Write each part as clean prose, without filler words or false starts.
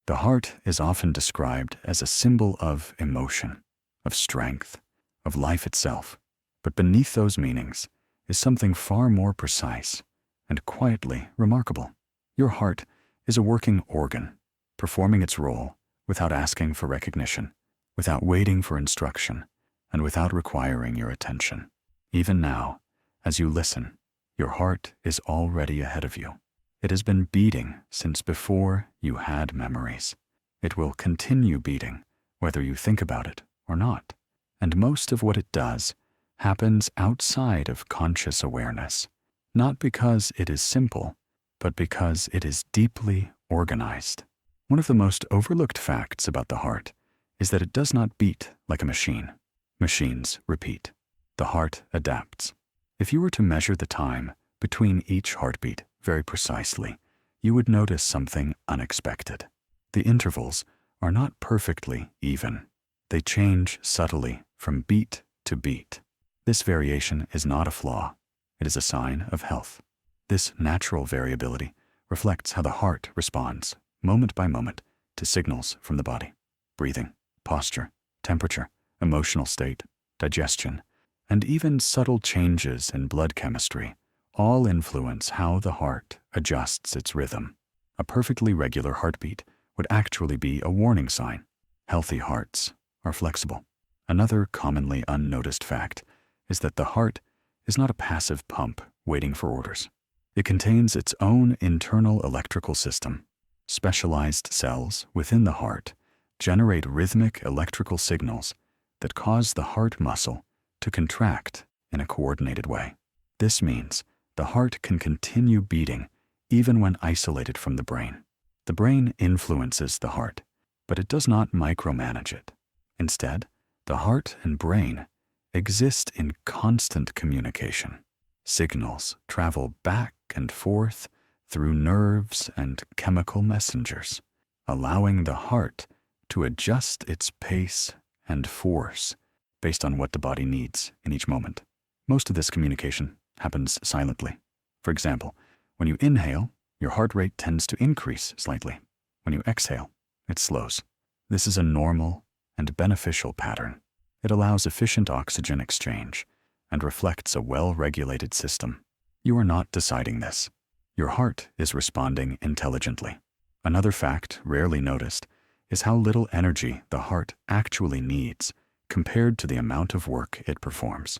The heart is often described as a symbol of emotion, of strength, of life itself. But beneath those meanings is something far more precise and quietly remarkable. Your heart is a working organ, performing its role without asking for recognition, without waiting for instruction, and without requiring your attention. Even now, as you listen, your heart is already ahead of you. It has been beating since before you had memories. It will continue beating, whether you think about it or not. And most of what it does happens outside of conscious awareness, not because it is simple, but because it is deeply organized. One of the most overlooked facts about the heart is that it does not beat like a machine. Machines repeat. The heart adapts. If you were to measure the time between each heartbeat very precisely, you would notice something unexpected. The intervals are not perfectly even. They change subtly from beat to beat. This variation is not a flaw. It is a sign of health. This natural variability reflects how the heart responds, moment by moment, to signals from the body. Breathing, posture, temperature, emotional state, digestion, and even subtle changes in blood chemistry all influence how the heart adjusts its rhythm. A perfectly regular heartbeat would actually be a warning sign. Healthy hearts are flexible. Another commonly unnoticed fact is that the heart is not a passive pump waiting for orders. It contains its own internal electrical system. Specialized cells within the heart generate rhythmic electrical signals that cause the heart muscle to contract in a coordinated way. This means the heart can continue beating even when isolated from the brain. The brain influences the heart, but it does not micromanage it. Instead, the heart and brain exist in constant communication. Signals travel back and forth through nerves and chemical messengers, allowing the heart to adjust its pace and force based on what the body needs in each moment. Most of this communication happens silently. For example, when you inhale, your heart rate tends to increase slightly. When you exhale, it slows. This is a normal and beneficial pattern. It allows efficient oxygen exchange and reflects a well-regulated system. You are not deciding this. Your heart is responding intelligently. Another fact rarely noticed is how little energy the heart actually needs compared to the amount of work it performs.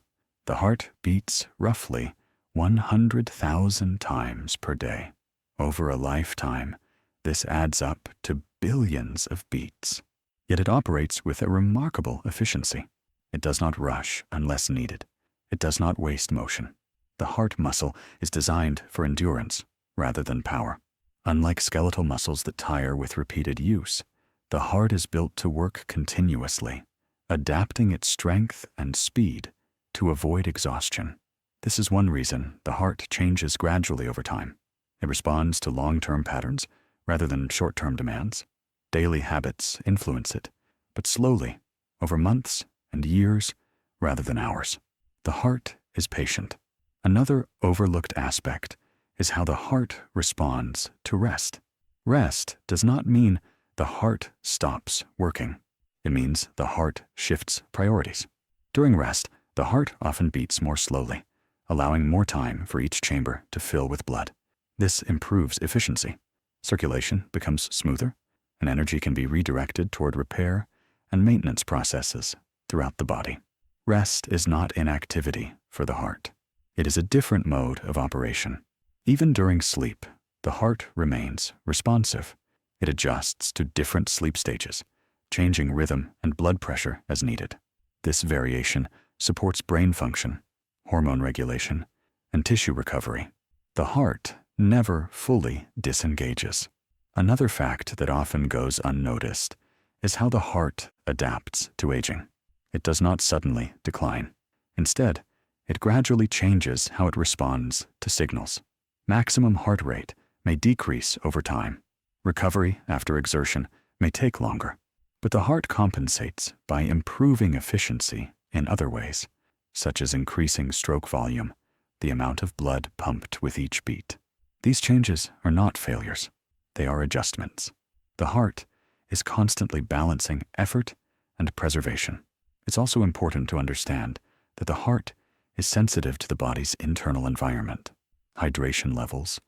The heart beats roughly 100,000 times per day. Over a lifetime, this adds up to billions of beats. Yet it operates with a remarkable efficiency. It does not rush unless needed. It does not waste motion. The heart muscle is designed for endurance rather than power. Unlike skeletal muscles that tire with repeated use, the heart is built to work continuously, adapting its strength and speed to avoid exhaustion. This is one reason the heart changes gradually over time. It responds to long-term patterns rather than short-term demands. Daily habits influence it, but slowly, over months and years rather than hours. The heart is patient. Another overlooked aspect is how the heart responds to rest. Rest does not mean the heart stops working. It means the heart shifts priorities. During rest, the heart often beats more slowly, allowing more time for each chamber to fill with blood. This improves efficiency. Circulation becomes smoother, and energy can be redirected toward repair and maintenance processes throughout the body. Rest is not inactivity for the heart. It is a different mode of operation. Even during sleep, the heart remains responsive. It adjusts to different sleep stages, changing rhythm and blood pressure as needed. This variation supports brain function, hormone regulation, and tissue recovery. The heart never fully disengages. Another fact that often goes unnoticed is how the heart adapts to aging. It does not suddenly decline. Instead, it gradually changes how it responds to signals. Maximum heart rate may decrease over time. Recovery after exertion may take longer, but the heart compensates by improving efficiency in other ways, such as increasing stroke volume, the amount of blood pumped with each beat. These changes are not failures. They are adjustments. The heart is constantly balancing effort and preservation. It's also important to understand that the heart is sensitive to the body's internal environment. Hydration levels,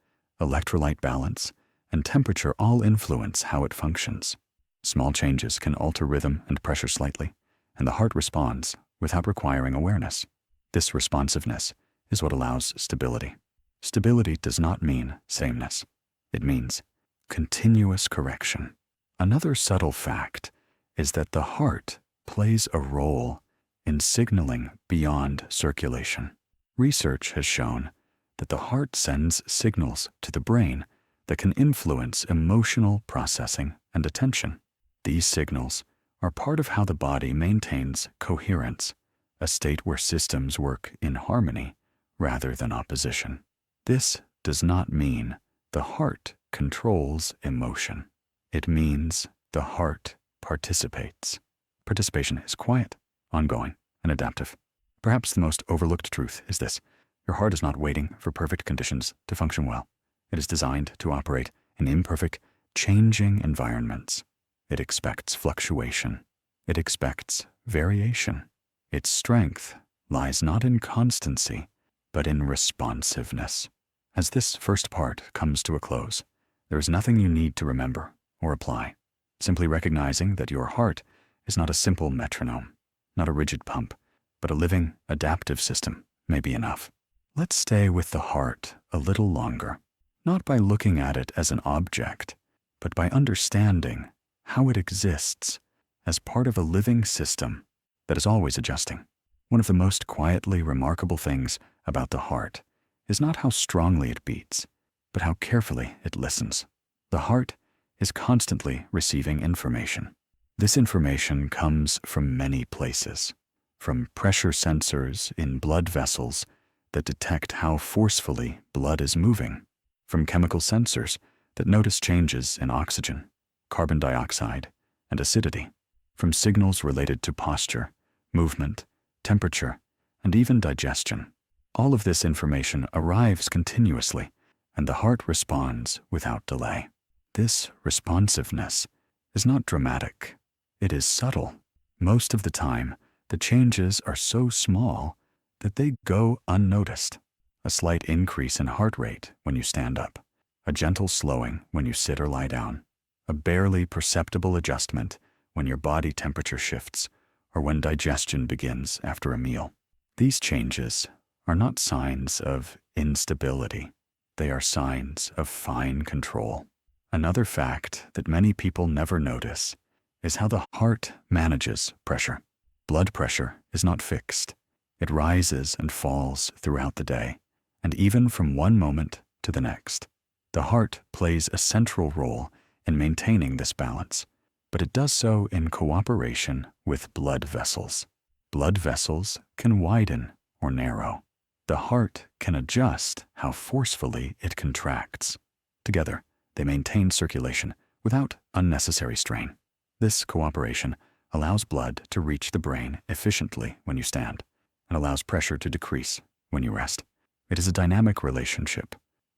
electrolyte balance, and temperature all influence how it functions. Small changes can alter rhythm and pressure slightly, and the heart responds without requiring awareness. This responsiveness is what allows stability. Stability does not mean sameness. It means continuous correction. Another subtle fact is that the heart plays a role in signaling beyond circulation. Research has shown that the heart sends signals to the brain that can influence emotional processing and attention. These signals are part of how the body maintains coherence, a state where systems work in harmony rather than opposition. This does not mean the heart controls emotion. It means the heart participates. Participation is quiet, ongoing, and adaptive. Perhaps the most overlooked truth is this: your heart is not waiting for perfect conditions to function well. It is designed to operate in imperfect, changing environments. It expects fluctuation. It expects variation. Its strength lies not in constancy, but in responsiveness. As this first part comes to a close, there is nothing you need to remember or apply. Simply recognizing that your heart is not a simple metronome, not a rigid pump, but a living, adaptive system may be enough. Let's stay with the heart a little longer, not by looking at it as an object, but by understanding how it exists as part of a living system that is always adjusting. One of the most quietly remarkable things about the heart is not how strongly it beats, but how carefully it listens. The heart is constantly receiving information. This information comes from many places, from pressure sensors in blood vessels that detect how forcefully blood is moving, from chemical sensors that notice changes in oxygen, carbon dioxide, and acidity, from signals related to posture, movement, temperature, and even digestion. All of this information arrives continuously, and the heart responds without delay. This responsiveness is not dramatic. It is subtle. Most of the time, the changes are so small that they go unnoticed. A slight increase in heart rate when you stand up, a gentle slowing when you sit or lie down, a barely perceptible adjustment when your body temperature shifts or when digestion begins after a meal. These changes are not signs of instability. They are signs of fine control. Another fact that many people never notice is how the heart manages pressure. Blood pressure is not fixed. It rises and falls throughout the day, and even from one moment to the next. The heart plays a central role in maintaining this balance, but it does so in cooperation with blood vessels. Blood vessels can widen or narrow. The heart can adjust how forcefully it contracts. Together, they maintain circulation without unnecessary strain. This cooperation allows blood to reach the brain efficiently when you stand, and allows pressure to decrease when you rest. It is a dynamic relationship,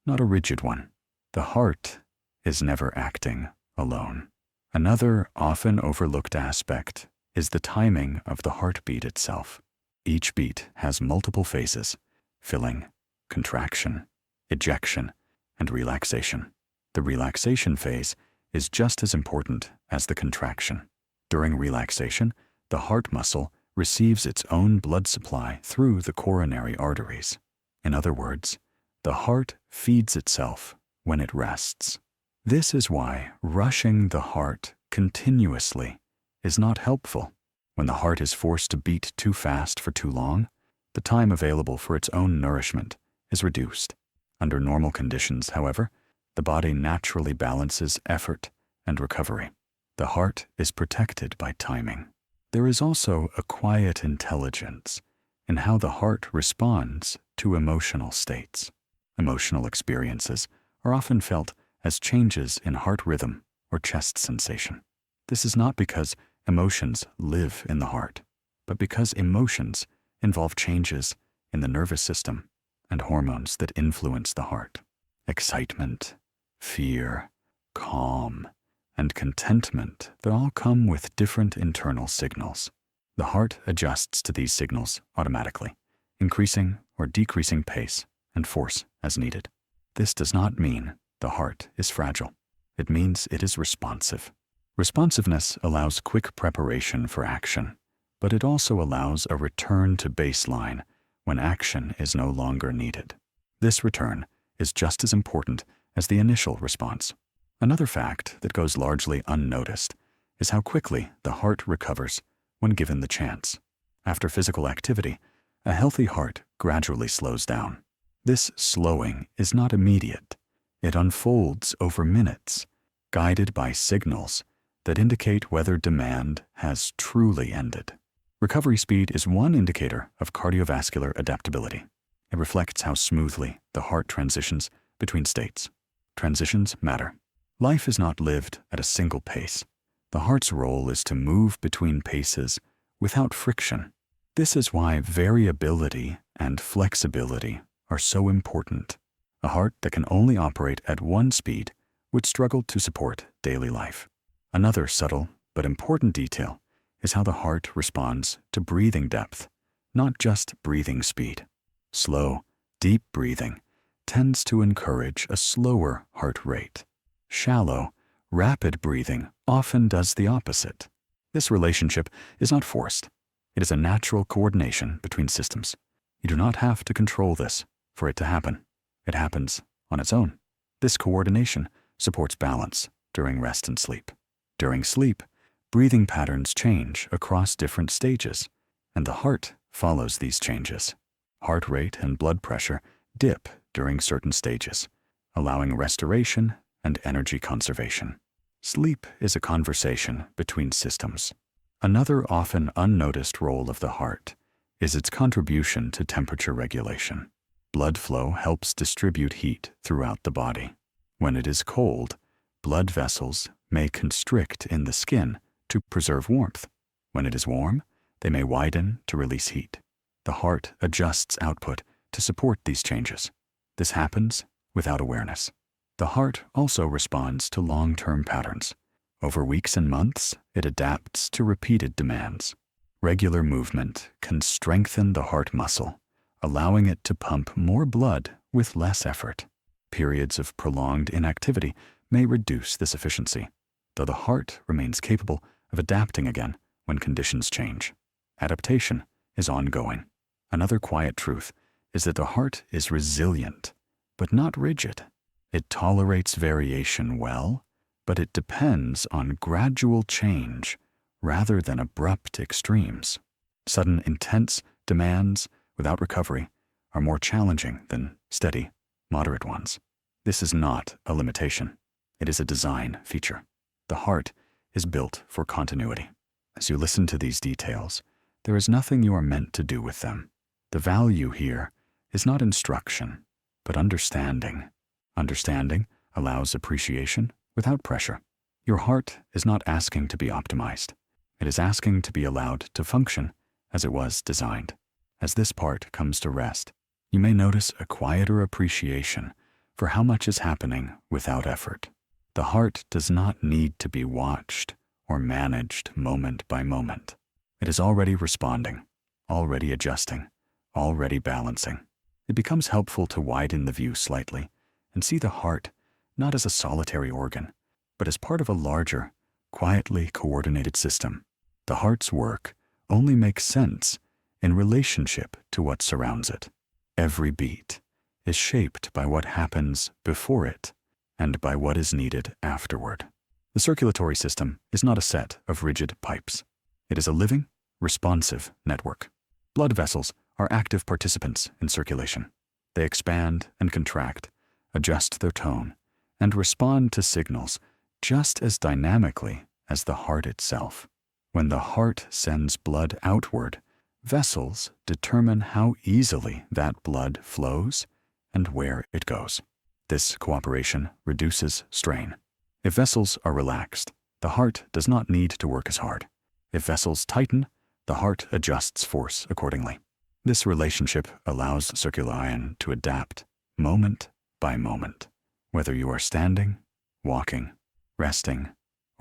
not a rigid one. The heart is never acting alone. Another often overlooked aspect is the timing of the heartbeat itself. Each beat has multiple phases: filling, contraction, ejection, and relaxation. The relaxation phase is just as important as the contraction. During relaxation, the heart muscle receives its own blood supply through the coronary arteries. In other words, the heart feeds itself when it rests. This is why rushing the heart continuously is not helpful. When the heart is forced to beat too fast for too long, the time available for its own nourishment is reduced. Under normal conditions, however, the body naturally balances effort and recovery. The heart is protected by timing. There is also a quiet intelligence in how the heart responds to emotional states. Emotional experiences are often felt as changes in heart rhythm or chest sensation. This is not because emotions live in the heart, but because emotions involve changes in the nervous system and hormones that influence the heart. Excitement, fear, calm, and contentment that all come with different internal signals. The heart adjusts to these signals automatically, increasing or decreasing pace and force as needed. This does not mean the heart is fragile. It means it is responsive. Responsiveness allows quick preparation for action, but it also allows a return to baseline when action is no longer needed. This return is just as important as the initial response. Another fact that goes largely unnoticed is how quickly the heart recovers when given the chance. After physical activity, a healthy heart gradually slows down. This slowing is not immediate. It unfolds over minutes, guided by signals that indicate whether demand has truly ended. Recovery speed is one indicator of cardiovascular adaptability. It reflects how smoothly the heart transitions between states. Transitions matter. Life is not lived at a single pace. The heart's role is to move between paces without friction. This is why variability and flexibility are so important. A heart that can only operate at one speed would struggle to support daily life. Another subtle but important detail is how the heart responds to breathing depth, not just breathing speed. Slow, deep breathing tends to encourage a slower heart rate. Shallow, rapid breathing often does the opposite. This relationship is not forced. It is a natural coordination between systems. You do not have to control this for it to happen. It happens on its own. This coordination supports balance during rest and sleep. During sleep, breathing patterns change across different stages, and the heart follows these changes. Heart rate and blood pressure dip during certain stages, allowing restoration and energy conservation. Sleep is a conversation between systems. Another often unnoticed role of the heart is its contribution to temperature regulation. Blood flow helps distribute heat throughout the body. When it is cold, blood vessels may constrict in the skin to preserve warmth. When it is warm, they may widen to release heat. The heart adjusts output to support these changes. This happens without awareness. The heart also responds to long-term patterns. Over weeks and months, it adapts to repeated demands. Regular movement can strengthen the heart muscle, allowing it to pump more blood with less effort. Periods of prolonged inactivity may reduce this efficiency, though the heart remains capable of adapting again when conditions change. Adaptation is ongoing. Another quiet truth is that the heart is resilient, but not rigid. It tolerates variation well, but it depends on gradual change rather than abrupt extremes. Sudden, intense demands without recovery are more challenging than steady, moderate ones. This is not a limitation. It is a design feature. The heart is built for continuity. As you listen to these details, there is nothing you are meant to do with them. The value here is not instruction, but understanding. Understanding allows appreciation without pressure. Your heart is not asking to be optimized. It is asking to be allowed to function as it was designed. As this part comes to rest, you may notice a quieter appreciation for how much is happening without effort. The heart does not need to be watched or managed moment by moment. It is already responding, already adjusting, already balancing. It becomes helpful to widen the view slightly and see the heart not as a solitary organ, but as part of a larger, quietly coordinated system. The heart's work only makes sense in relationship to what surrounds it. Every beat is shaped by what happens before it and by what is needed afterward. The circulatory system is not a set of rigid pipes. It is a living, responsive network. Blood vessels are active participants in circulation. They expand and contract, adjust their tone, and respond to signals just as dynamically as the heart itself. When the heart sends blood outward, vessels determine how easily that blood flows and where it goes. This cooperation reduces strain. If vessels are relaxed, the heart does not need to work as hard. If vessels tighten, the heart adjusts force accordingly. This relationship allows circulation to adapt moment by moment. Whether you are standing, walking, resting,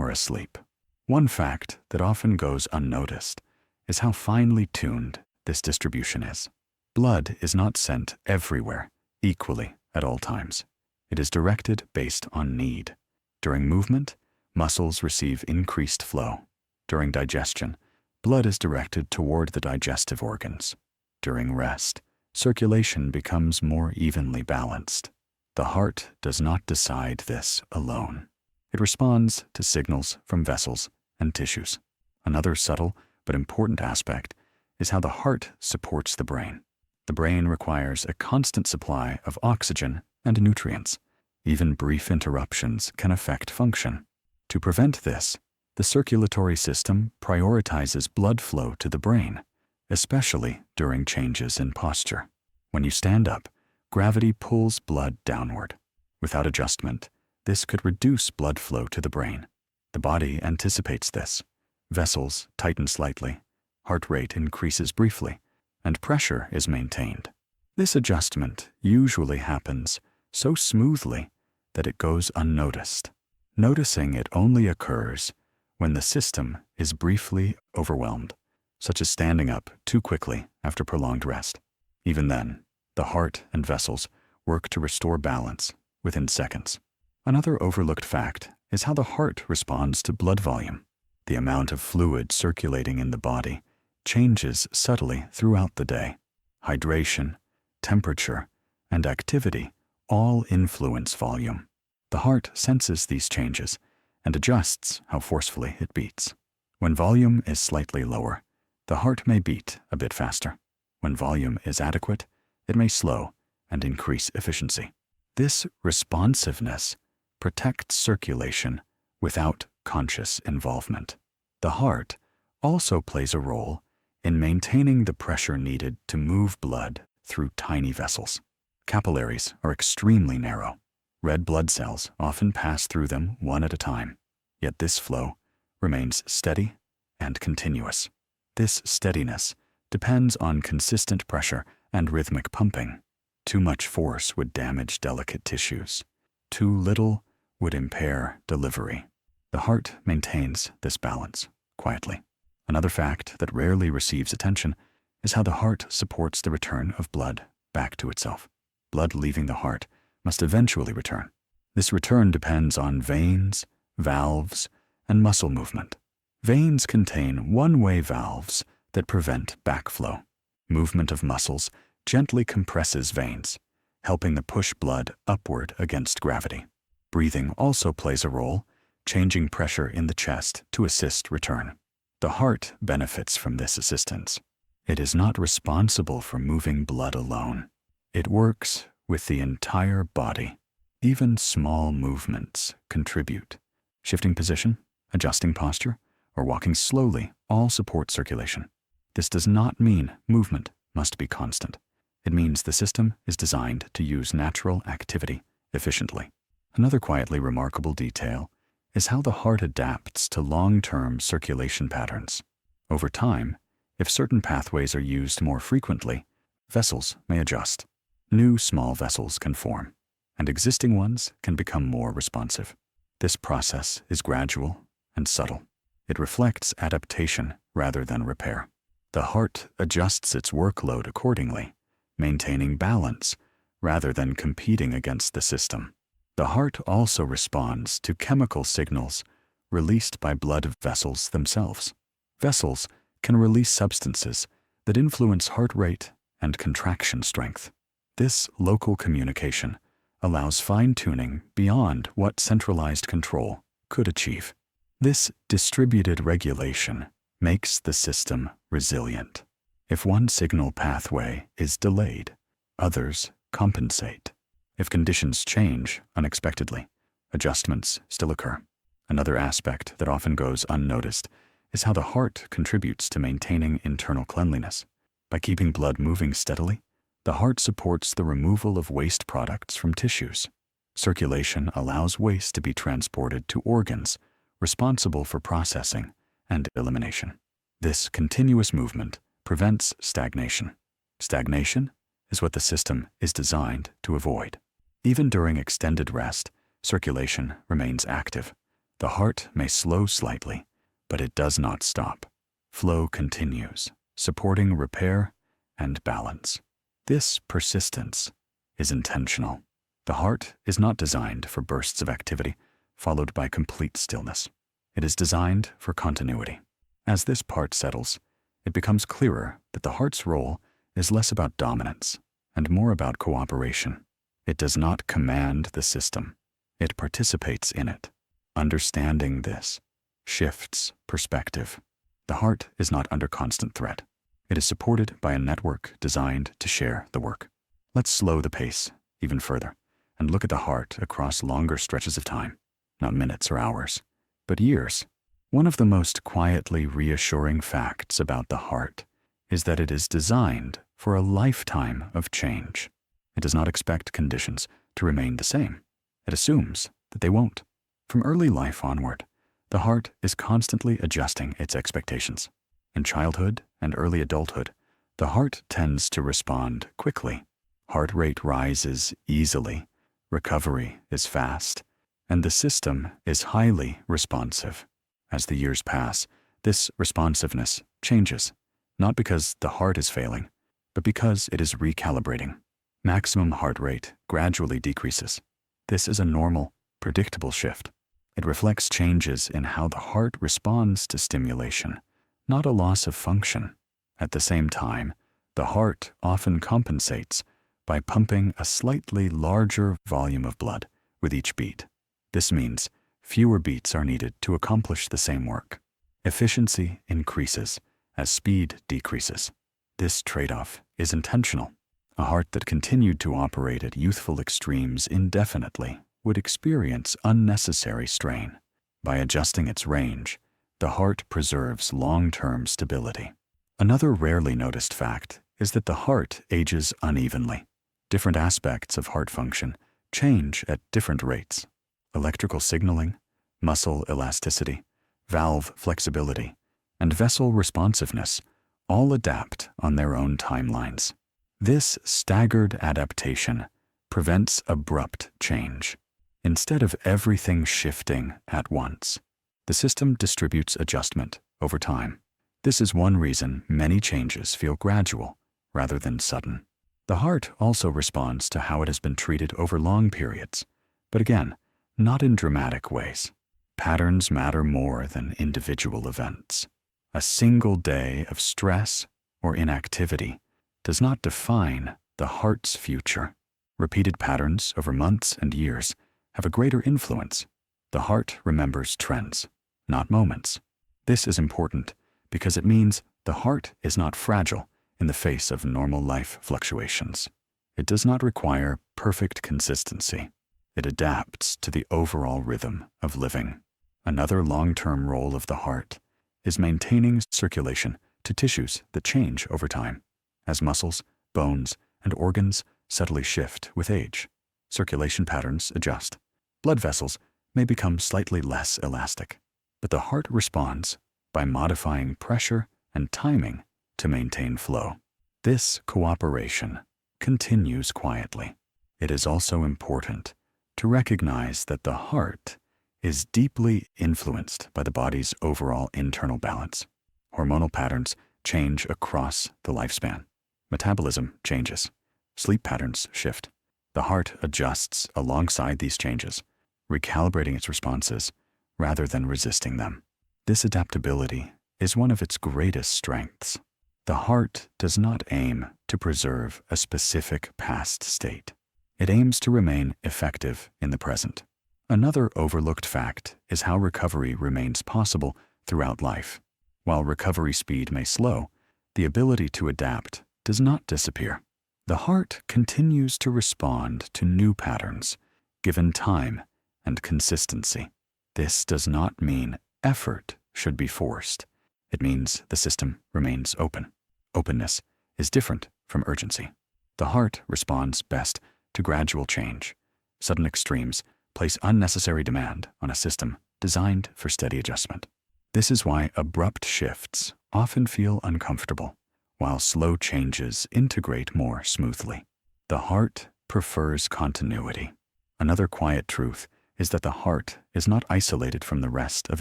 or asleep. One fact that often goes unnoticed is how finely tuned this distribution is. Blood is not sent everywhere equally at all times. It is directed based on need. During movement, muscles receive increased flow. During digestion, blood is directed toward the digestive organs. During rest, circulation becomes more evenly balanced. The heart does not decide this alone. It responds to signals from vessels and tissues. Another subtle but important aspect is how the heart supports the brain. The brain requires a constant supply of oxygen and nutrients. Even brief interruptions can affect function. To prevent this, the circulatory system prioritizes blood flow to the brain, especially during changes in posture. When you stand up, gravity pulls blood downward. Without adjustment, this could reduce blood flow to the brain. The body anticipates this. Vessels tighten slightly, heart rate increases briefly, and pressure is maintained. This adjustment usually happens so smoothly that it goes unnoticed. Noticing it only occurs when the system is briefly overwhelmed, such as standing up too quickly after prolonged rest. Even then, the heart and vessels work to restore balance within seconds. Another overlooked fact is how the heart responds to blood volume. The amount of fluid circulating in the body changes subtly throughout the day. Hydration, temperature, and activity all influence volume. The heart senses these changes and adjusts how forcefully it beats. When volume is slightly lower, the heart may beat a bit faster. When volume is adequate, it may slow and increase efficiency. This responsiveness protects circulation without conscious involvement. The heart also plays a role in maintaining the pressure needed to move blood through tiny vessels. Capillaries are extremely narrow. Red blood cells often pass through them one at a time, yet this flow remains steady and continuous. This steadiness depends on consistent pressure and rhythmic pumping. Too much force would damage delicate tissues. Too little would impair delivery. The heart maintains this balance quietly. Another fact that rarely receives attention is how the heart supports the return of blood back to itself. Blood leaving the heart must eventually return. This return depends on veins, valves, and muscle movement. Veins contain one-way valves that prevent backflow. Movement of muscles gently compresses veins, helping to push blood upward against gravity. Breathing also plays a role, changing pressure in the chest to assist return. The heart benefits from this assistance. It is not responsible for moving blood alone. It works with the entire body. Even small movements contribute. Shifting position, adjusting posture, or walking slowly all support circulation. This does not mean movement must be constant. It means the system is designed to use natural activity efficiently. Another quietly remarkable detail is how the heart adapts to long-term circulation patterns. Over time, if certain pathways are used more frequently, vessels may adjust. New small vessels can form, and existing ones can become more responsive. This process is gradual and subtle. It reflects adaptation rather than repair. The heart adjusts its workload accordingly, maintaining balance rather than competing against the system. The heart also responds to chemical signals released by blood vessels themselves. Vessels can release substances that influence heart rate and contraction strength. This local communication allows fine-tuning beyond what centralized control could achieve. This distributed regulation makes the system resilient. If one signal pathway is delayed, others compensate. If conditions change unexpectedly, adjustments still occur. Another aspect that often goes unnoticed is how the heart contributes to maintaining internal cleanliness. By keeping blood moving steadily, the heart supports the removal of waste products from tissues. Circulation allows waste to be transported to organs responsible for processing and elimination. This continuous movement prevents stagnation. Stagnation is what the system is designed to avoid. Even during extended rest, circulation remains active. The heart may slow slightly, but it does not stop. Flow continues, supporting repair and balance. This persistence is intentional. The heart is not designed for bursts of activity, followed by complete stillness. It is designed for continuity. As this part settles, it becomes clearer that the heart's role is less about dominance and more about cooperation. It does not command the system. It participates in it. Understanding this shifts perspective. The heart is not under constant threat. It is supported by a network designed to share the work. Let's slow the pace even further and look at the heart across longer stretches of time, not minutes or hours, but years. One of the most quietly reassuring facts about the heart is that it is designed for a lifetime of change. It does not expect conditions to remain the same. It assumes that they won't. From early life onward, the heart is constantly adjusting its expectations. In childhood and early adulthood, the heart tends to respond quickly. Heart rate rises easily, recovery is fast, and the system is highly responsive. As the years pass, this responsiveness changes, not because the heart is failing, but because it is recalibrating. Maximum heart rate gradually decreases. This is a normal, predictable shift. It reflects changes in how the heart responds to stimulation, not a loss of function. At the same time, the heart often compensates by pumping a slightly larger volume of blood with each beat. This means fewer beats are needed to accomplish the same work. Efficiency increases as speed decreases. This trade-off is intentional. A heart that continued to operate at youthful extremes indefinitely would experience unnecessary strain. By adjusting its range, the heart preserves long-term stability. Another rarely noticed fact is that the heart ages unevenly. Different aspects of heart function change at different rates. Electrical signaling, muscle elasticity, valve flexibility, and vessel responsiveness all adapt on their own timelines. This staggered adaptation prevents abrupt change. Instead of everything shifting at once, the system distributes adjustment over time. This is one reason many changes feel gradual rather than sudden. The heart also responds to how it has been treated over long periods, but again, not in dramatic ways. Patterns matter more than individual events. A single day of stress or inactivity does not define the heart's future. Repeated patterns over months and years have a greater influence. The heart remembers trends, not moments. This is important because it means the heart is not fragile in the face of normal life fluctuations. It does not require perfect consistency. It adapts to the overall rhythm of living. Another long-term role of the heart is maintaining circulation to tissues that change over time. As muscles, bones, and organs subtly shift with age, circulation patterns adjust. Blood vessels may become slightly less elastic, but the heart responds by modifying pressure and timing to maintain flow. This cooperation continues quietly. It is also important to recognize that the heart is deeply influenced by the body's overall internal balance. Hormonal patterns change across the lifespan. Metabolism changes. Sleep patterns shift. The heart adjusts alongside these changes, recalibrating its responses rather than resisting them. This adaptability is one of its greatest strengths. The heart does not aim to preserve a specific past state. It aims to remain effective in the present. Another overlooked fact is how recovery remains possible throughout life. While recovery speed may slow, the ability to adapt does not disappear. The heart continues to respond to new patterns, given time and consistency. This does not mean effort should be forced. It means the system remains open. Openness is different from urgency. The heart responds best to gradual change. Sudden extremes place unnecessary demand on a system designed for steady adjustment. This is why abrupt shifts often feel uncomfortable, while slow changes integrate more smoothly. The heart prefers continuity. Another quiet truth is that the heart is not isolated from the rest of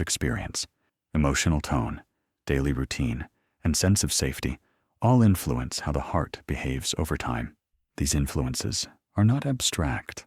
experience. Emotional tone, daily routine, and sense of safety all influence how the heart behaves over time. These influences are not abstract.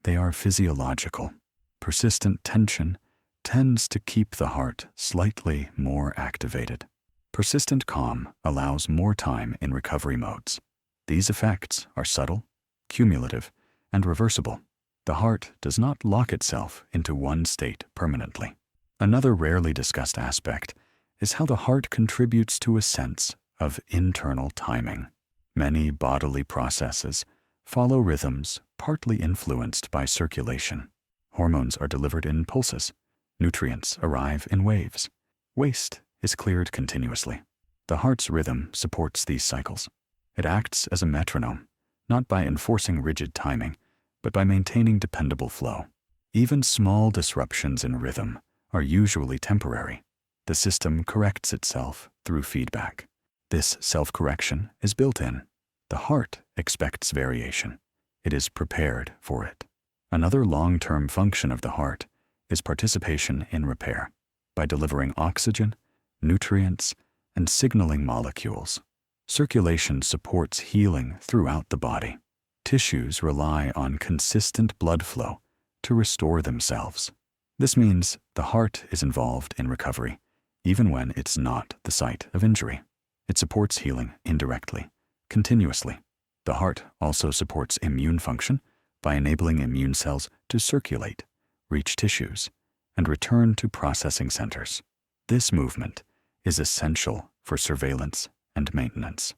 They are physiological. Persistent tension tends to keep the heart slightly more activated. Persistent calm allows more time in recovery modes. These effects are subtle, cumulative, and reversible. The heart does not lock itself into one state permanently. Another rarely discussed aspect is how the heart contributes to a sense of internal timing. Many bodily processes follow rhythms partly influenced by circulation. Hormones are delivered in pulses. Nutrients arrive in waves. Waste is cleared continuously. The heart's rhythm supports these cycles. It acts as a metronome, not by enforcing rigid timing, but by maintaining dependable flow. Even small disruptions in rhythm are usually temporary. The system corrects itself through feedback. This self-correction is built in. The heart expects variation. It is prepared for it. Another long-term function of the heart is participation in repair. By delivering oxygen, nutrients, and signaling molecules, circulation supports healing throughout the body. Tissues rely on consistent blood flow to restore themselves. This means the heart is involved in recovery, even when it's not the site of injury. It supports healing indirectly, continuously. The heart also supports immune function by enabling immune cells to circulate, reach tissues, and return to processing centers. This movement is essential for surveillance and maintenance.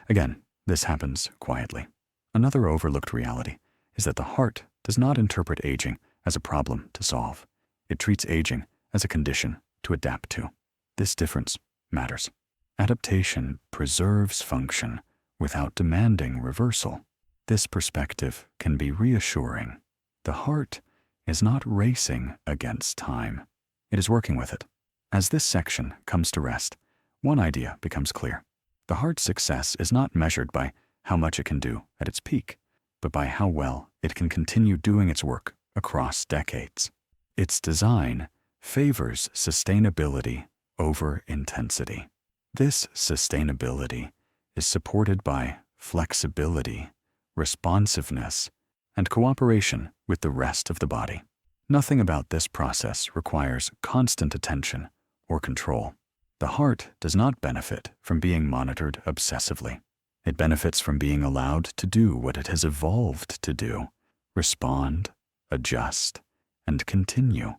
Again, this happens quietly. Another overlooked reality is that the heart does not interpret aging as a problem to solve. It treats aging as a condition to adapt to. This difference matters. Adaptation preserves function without demanding reversal. This perspective can be reassuring. The heart is not racing against time. It is working with it. As this section comes to rest, one idea becomes clear. The heart's success is not measured by how much it can do at its peak, but by how well it can continue doing its work across decades. Its design favors sustainability over intensity. This sustainability is supported by flexibility, responsiveness, and cooperation with the rest of the body. Nothing about this process requires constant attention or control. The heart does not benefit from being monitored obsessively. It benefits from being allowed to do what it has evolved to do: respond, adjust, and continue.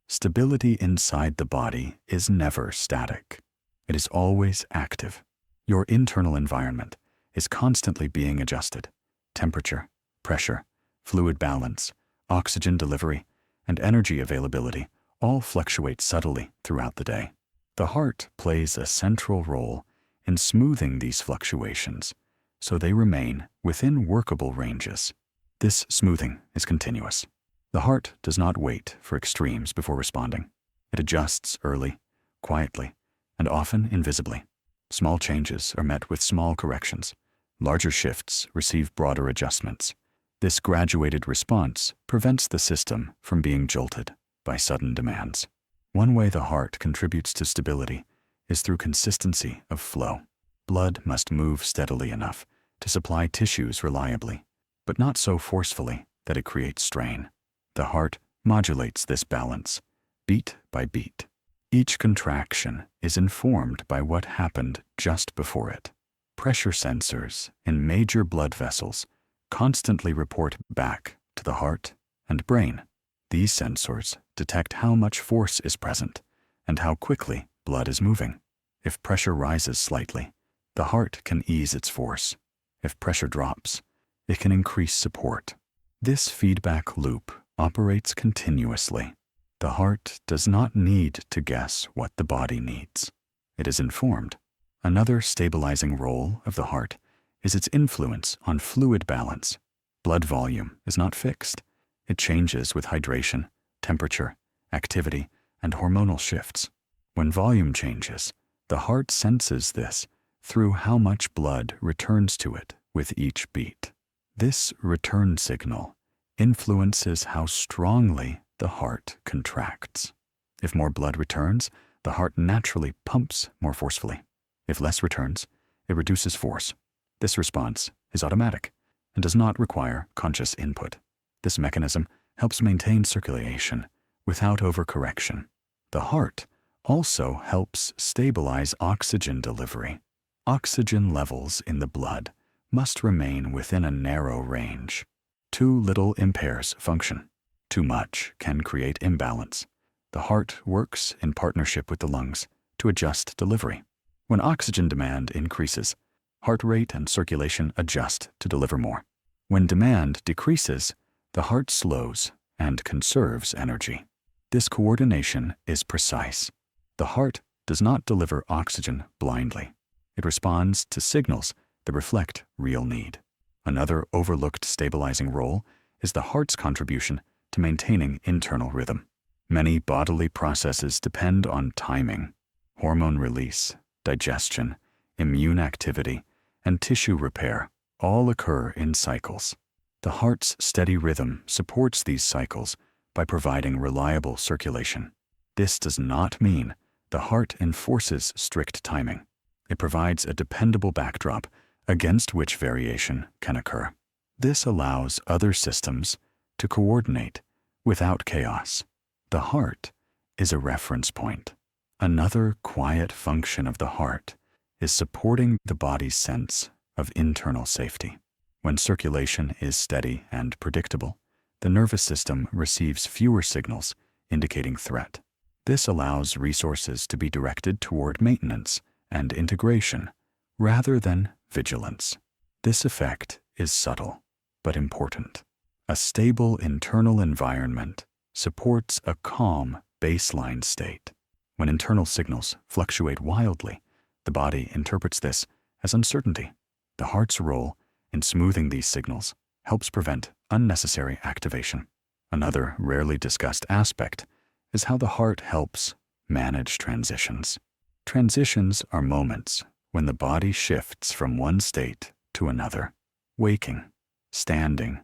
Stability inside the body is never static. It is always active. Your internal environment is constantly being adjusted. Temperature, pressure, fluid balance, oxygen delivery, and energy availability all fluctuate subtly throughout the day. The heart plays a central role in smoothing these fluctuations so they remain within workable ranges. This smoothing is continuous. The heart does not wait for extremes before responding. It adjusts early, quietly, and often invisibly. Small changes are met with small corrections. Larger shifts receive broader adjustments. This graduated response prevents the system from being jolted by sudden demands. One way the heart contributes to stability is through consistency of flow. Blood must move steadily enough to supply tissues reliably, but not so forcefully that it creates strain. The heart modulates this balance, beat by beat. Each contraction is informed by what happened just before it. Pressure sensors in major blood vessels constantly report back to the heart and brain. These sensors detect how much force is present and how quickly blood is moving. If pressure rises slightly, the heart can ease its force. If pressure drops, it can increase support. This feedback loop operates continuously. The heart does not need to guess what the body needs. It is informed. Another stabilizing role of the heart is its influence on fluid balance. Blood volume is not fixed. It changes with hydration, temperature, activity, and hormonal shifts. When volume changes, the heart senses this through how much blood returns to it with each beat. This return signal influences how strongly the heart contracts. If more blood returns, the heart naturally pumps more forcefully. If less returns, it reduces force. This response is automatic and does not require conscious input. This mechanism helps maintain circulation without overcorrection. The heart also helps stabilize oxygen delivery. Oxygen levels in the blood must remain within a narrow range. Too little impairs function. Too much can create imbalance. The heart works in partnership with the lungs to adjust delivery. When oxygen demand increases, heart rate and circulation adjust to deliver more. When demand decreases, the heart slows and conserves energy. This coordination is precise. The heart does not deliver oxygen blindly. It responds to signals that reflect real need. Another overlooked stabilizing role is the heart's contribution to maintaining internal rhythm. Many bodily processes depend on timing. Hormone release, digestion, immune activity, and tissue repair all occur in cycles. The heart's steady rhythm supports these cycles by providing reliable circulation. This does not mean the heart enforces strict timing. It provides a dependable backdrop against which variation can occur. This allows other systems to coordinate without chaos. The heart is a reference point. Another quiet function of the heart is supporting the body's sense of internal safety. When circulation is steady and predictable, the nervous system receives fewer signals indicating threat. This allows resources to be directed toward maintenance and integration rather than vigilance. This effect is subtle but important. A stable internal environment supports a calm baseline state. When internal signals fluctuate wildly, the body interprets this as uncertainty. The heart's role in smoothing these signals helps prevent unnecessary activation. Another rarely discussed aspect is how the heart helps manage transitions. Transitions are moments when the body shifts from one state to another: waking, standing,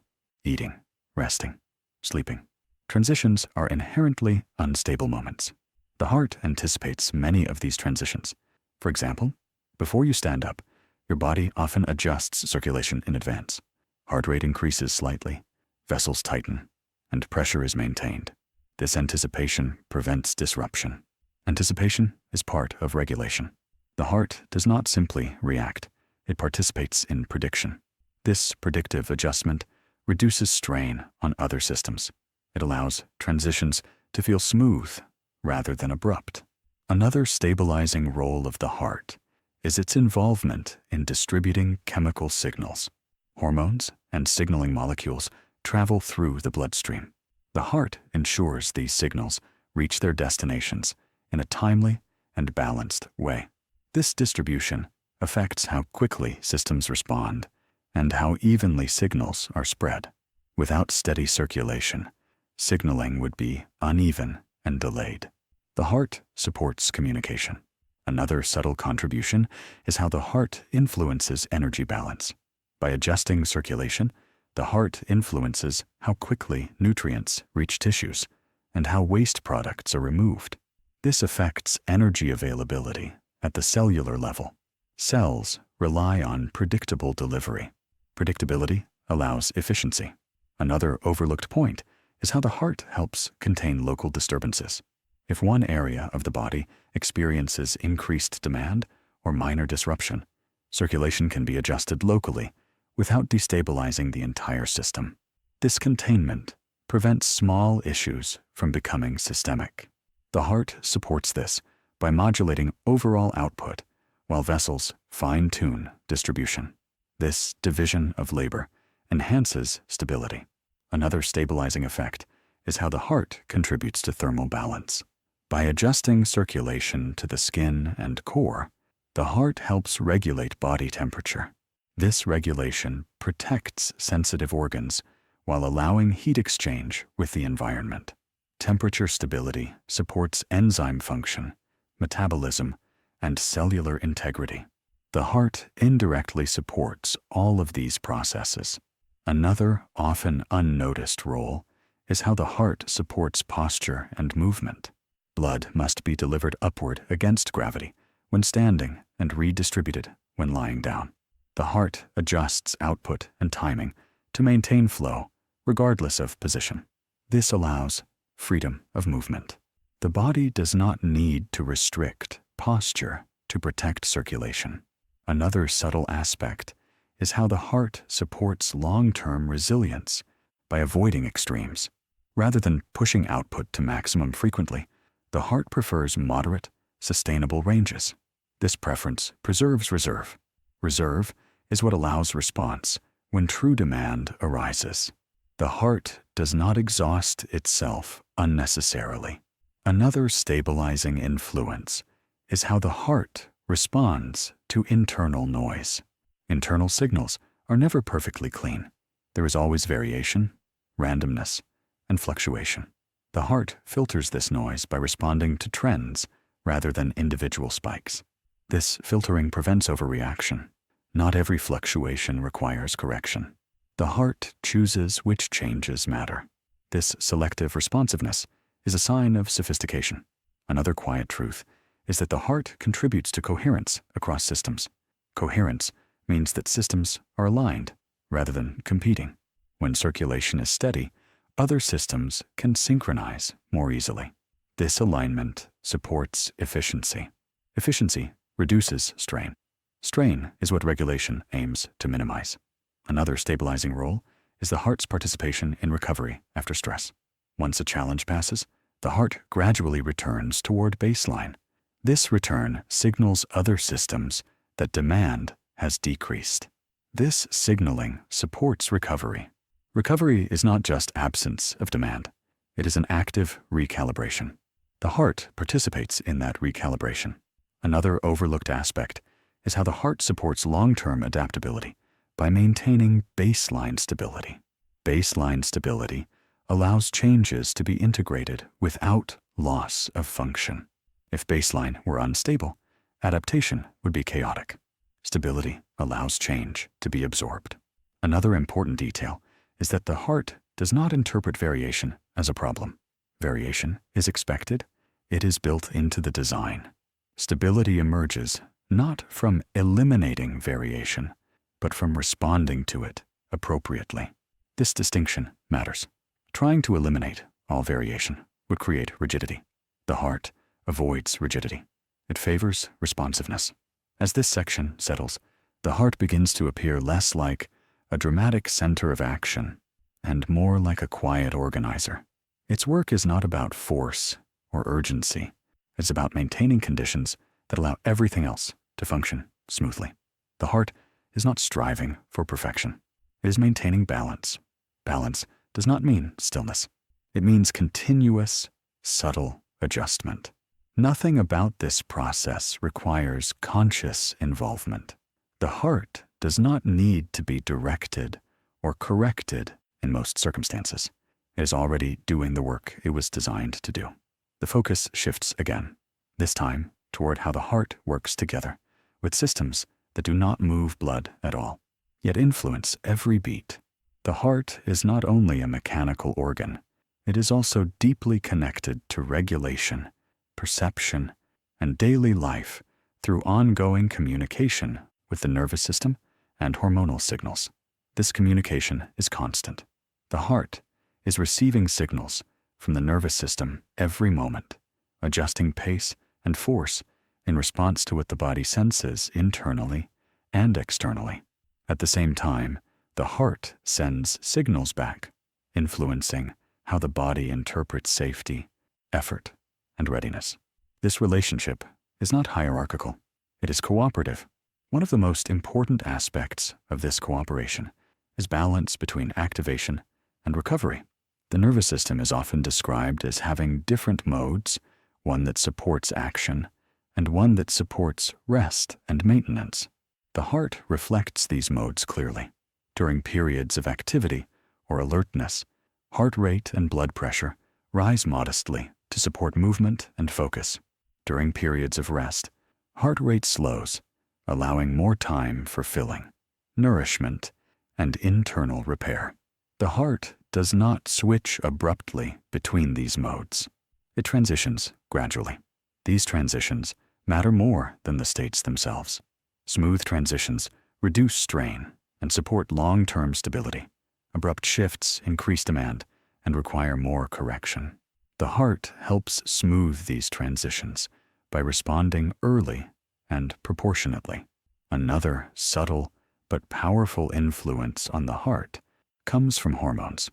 eating, resting, sleeping. Transitions are inherently unstable moments. The heart anticipates many of these transitions. For example, before you stand up, your body often adjusts circulation in advance. Heart rate increases slightly, vessels tighten, and pressure is maintained. This anticipation prevents disruption. Anticipation is part of regulation. The heart does not simply react, it participates in prediction. This predictive adjustment reduces strain on other systems. It allows transitions to feel smooth rather than abrupt. Another stabilizing role of the heart is its involvement in distributing chemical signals. Hormones and signaling molecules travel through the bloodstream. The heart ensures these signals reach their destinations in a timely and balanced way. This distribution affects how quickly systems respond and how evenly signals are spread. Without steady circulation, signaling would be uneven and delayed. The heart supports communication. Another subtle contribution is how the heart influences energy balance. By adjusting circulation, the heart influences how quickly nutrients reach tissues and how waste products are removed. This affects energy availability at the cellular level. Cells rely on predictable delivery. Predictability allows efficiency. Another overlooked point is how the heart helps contain local disturbances. If one area of the body experiences increased demand or minor disruption, circulation can be adjusted locally without destabilizing the entire system. This containment prevents small issues from becoming systemic. The heart supports this by modulating overall output while vessels fine-tune distribution. This division of labor enhances stability. Another stabilizing effect is how the heart contributes to thermal balance. By adjusting circulation to the skin and core, the heart helps regulate body temperature. This regulation protects sensitive organs while allowing heat exchange with the environment. Temperature stability supports enzyme function, metabolism, and cellular integrity. The heart indirectly supports all of these processes. Another often unnoticed role is how the heart supports posture and movement. Blood must be delivered upward against gravity when standing and redistributed when lying down. The heart adjusts output and timing to maintain flow, regardless of position. This allows freedom of movement. The body does not need to restrict posture to protect circulation. Another subtle aspect is how the heart supports long-term resilience by avoiding extremes. Rather than pushing output to maximum frequently, the heart prefers moderate, sustainable ranges. This preference preserves reserve. Reserve is what allows response when true demand arises. The heart does not exhaust itself unnecessarily. Another stabilizing influence is how the heart responds to internal noise. Internal signals are never perfectly clean. There is always variation, randomness, and fluctuation. The heart filters this noise by responding to trends rather than individual spikes. This filtering prevents overreaction. Not every fluctuation requires correction. The heart chooses which changes matter. This selective responsiveness is a sign of sophistication. Another quiet truth is that the heart contributes to coherence across systems. Coherence means that systems are aligned rather than competing. When circulation is steady, other systems can synchronize more easily. This alignment supports efficiency. Efficiency reduces strain. Strain is what regulation aims to minimize. Another stabilizing role is the heart's participation in recovery after stress. Once a challenge passes, the heart gradually returns toward baseline. This return signals other systems that demand has decreased. This signaling supports recovery. Recovery is not just absence of demand. It is an active recalibration. The heart participates in that recalibration. Another overlooked aspect is how the heart supports long-term adaptability by maintaining baseline stability. Baseline stability allows changes to be integrated without loss of function. If baseline were unstable, adaptation would be chaotic. Stability allows change to be absorbed. Another important detail is that the heart does not interpret variation as a problem. Variation is expected. It is built into the design. Stability emerges not from eliminating variation, but from responding to it appropriately. This distinction matters. Trying to eliminate all variation would create rigidity. The heart avoids rigidity. It favors responsiveness. As this section settles, the heart begins to appear less like a dramatic center of action and more like a quiet organizer. Its work is not about force or urgency. It's about maintaining conditions that allow everything else to function smoothly. The heart is not striving for perfection. It is maintaining balance. Balance does not mean stillness. It means continuous, subtle adjustment. Nothing about this process requires conscious involvement. The heart does not need to be directed or corrected in most circumstances. It is already doing the work it was designed to do. The focus shifts again, this time toward how the heart works together with systems that do not move blood at all, yet influence every beat. The heart is not only a mechanical organ, it is also deeply connected to regulation, perception, and daily life through ongoing communication with the nervous system and hormonal signals. This communication is constant. The heart is receiving signals from the nervous system every moment, adjusting pace and force in response to what the body senses internally and externally. At the same time, the heart sends signals back, influencing how the body interprets safety, effort, and readiness. This relationship is not hierarchical. It is cooperative. One of the most important aspects of this cooperation is balance between activation and recovery. The nervous system is often described as having different modes, one that supports action and one that supports rest and maintenance. The heart reflects these modes clearly. During periods of activity or alertness, heart rate and blood pressure rise modestly to support movement and focus. During periods of rest, heart rate slows, allowing more time for filling, nourishment, and internal repair. The heart does not switch abruptly between these modes. It transitions gradually. These transitions matter more than the states themselves. Smooth transitions reduce strain and support long-term stability. Abrupt shifts increase demand and require more correction. The heart helps smooth these transitions by responding early and proportionately. Another subtle but powerful influence on the heart comes from hormones.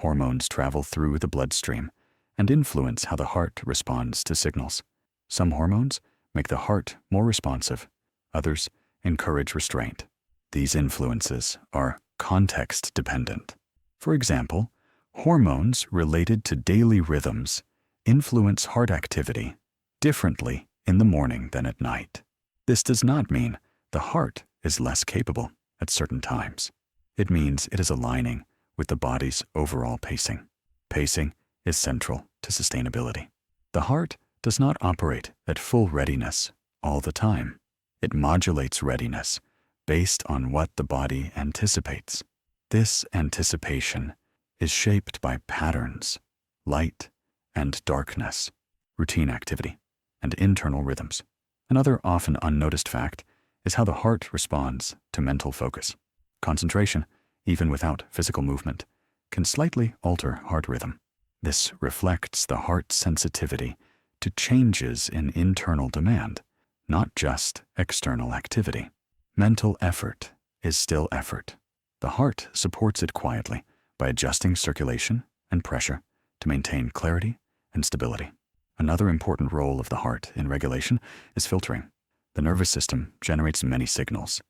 Hormones travel through the bloodstream and influence how the heart responds to signals. Some hormones make the heart more responsive, others encourage restraint. These influences are context-dependent. For example, hormones related to daily rhythms influence heart activity differently in the morning than at night. This does not mean the heart is less capable at certain times. It means it is aligning with the body's overall pacing. Pacing is central to sustainability. The heart does not operate at full readiness all the time. It modulates readiness based on what the body anticipates. This anticipation is shaped by patterns, light and darkness, routine activity, and internal rhythms. Another often unnoticed fact is how the heart responds to mental focus. Concentration, even without physical movement, can slightly alter heart rhythm. This reflects the heart's sensitivity to changes in internal demand, not just external activity. Mental effort is still effort. The heart supports it quietly by adjusting circulation and pressure to maintain clarity and stability. Another important role of the heart in regulation is filtering. The nervous system generates many signals,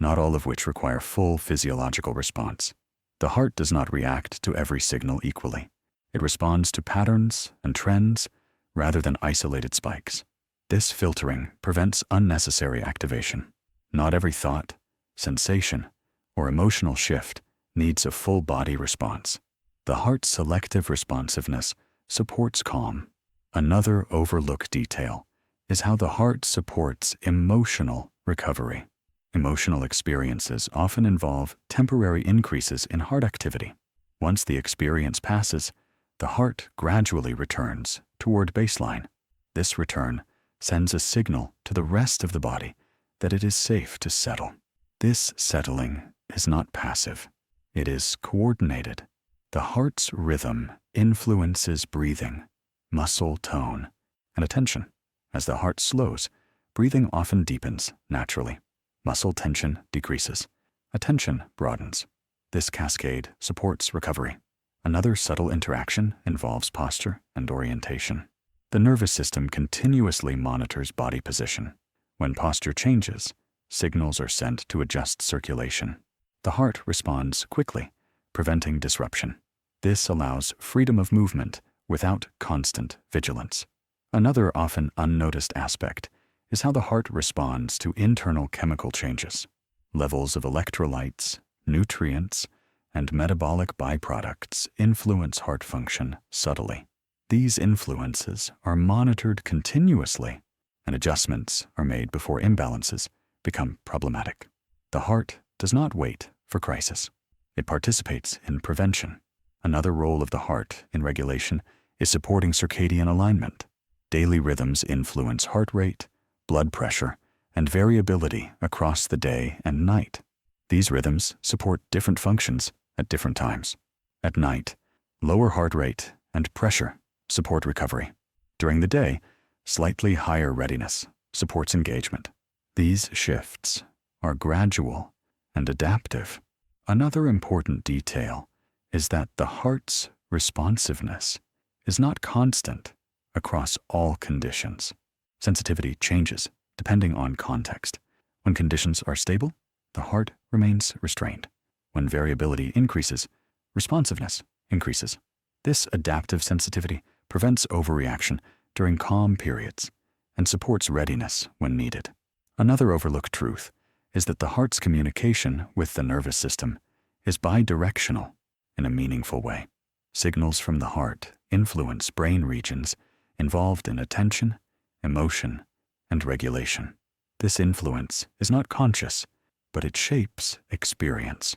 not all of which require full physiological response. The heart does not react to every signal equally. It responds to patterns and trends rather than isolated spikes. This filtering prevents unnecessary activation. Not every thought, sensation, or emotional shift needs a full body response. The heart's selective responsiveness supports calm. Another overlooked detail is how the heart supports emotional recovery. Emotional experiences often involve temporary increases in heart activity. Once the experience passes, the heart gradually returns toward baseline. This return sends a signal to the rest of the body that it is safe to settle. This settling is not passive. It is coordinated. The heart's rhythm influences breathing, muscle tone, and attention. As the heart slows, breathing often deepens naturally. Muscle tension decreases. Attention broadens. This cascade supports recovery. Another subtle interaction involves posture and orientation. The nervous system continuously monitors body position. When posture changes, signals are sent to adjust circulation. The heart responds quickly, preventing disruption. This allows freedom of movement without constant vigilance. Another often unnoticed aspect is how the heart responds to internal chemical changes. Levels of electrolytes, nutrients, and metabolic byproducts influence heart function subtly. These influences are monitored continuously, and adjustments are made before imbalances become problematic. The heart does not wait for crisis. It participates in prevention. Another role of the heart in regulation is supporting circadian alignment. Daily rhythms influence heart rate, blood pressure, and variability across the day and night. These rhythms support different functions at different times. At night, lower heart rate and pressure support recovery. During the day, slightly higher readiness supports engagement. These shifts are gradual and adaptive. Another important detail is that the heart's responsiveness is not constant across all conditions. Sensitivity changes depending on context. When conditions are stable, the heart remains restrained. When variability increases, responsiveness increases. This adaptive sensitivity prevents overreaction during calm periods and supports readiness when needed. Another overlooked truth is that the heart's communication with the nervous system is bidirectional in a meaningful way. Signals from the heart influence brain regions involved in attention, emotion, and regulation. This influence is not conscious, but it shapes experience.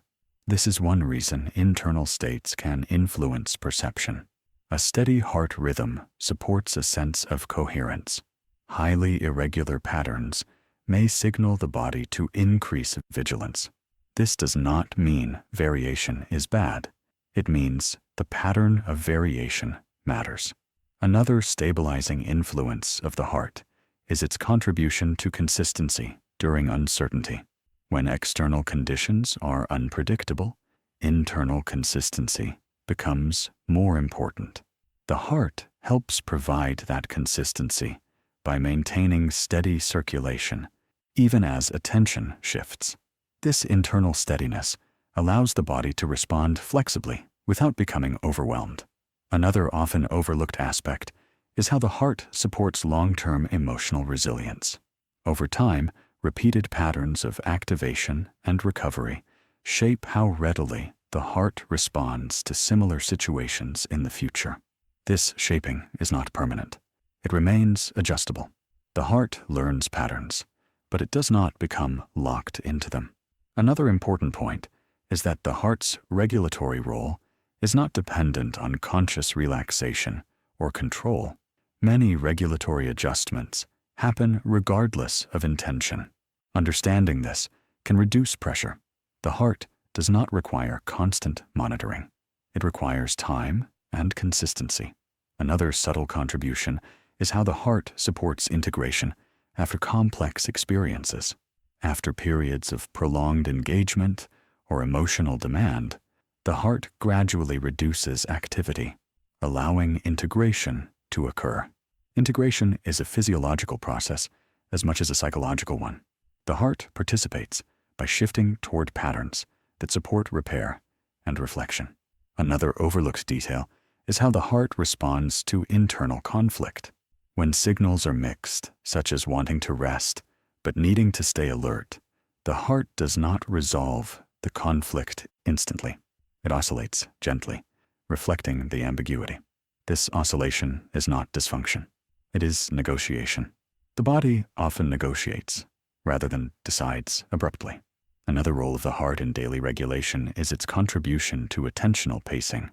This is one reason internal states can influence perception. A steady heart rhythm supports a sense of coherence. Highly irregular patterns may signal the body to increase vigilance. This does not mean variation is bad. It means the pattern of variation matters. Another stabilizing influence of the heart is its contribution to consistency during uncertainty. When external conditions are unpredictable, internal consistency becomes more important. The heart helps provide that consistency by maintaining steady circulation, even as attention shifts. This internal steadiness allows the body to respond flexibly without becoming overwhelmed. Another often overlooked aspect is how the heart supports long-term emotional resilience. Over time, repeated patterns of activation and recovery shape how readily the heart responds to similar situations in the future. This shaping is not permanent. It remains adjustable. The heart learns patterns, but it does not become locked into them. Another important point is that the heart's regulatory role is not dependent on conscious relaxation or control. Many regulatory adjustments happen regardless of intention. Understanding this can reduce pressure. The heart does not require constant monitoring. It requires time and consistency. Another subtle contribution is how the heart supports integration after complex experiences. After periods of prolonged engagement or emotional demand, the heart gradually reduces activity, allowing integration to occur. Integration is a physiological process as much as a psychological one. The heart participates by shifting toward patterns that support repair and reflection. Another overlooked detail is how the heart responds to internal conflict. When signals are mixed, such as wanting to rest but needing to stay alert, the heart does not resolve the conflict instantly. It oscillates gently, reflecting the ambiguity. This oscillation is not dysfunction. It is negotiation. The body often negotiates rather than decides abruptly. Another role of the heart in daily regulation is its contribution to attentional pacing.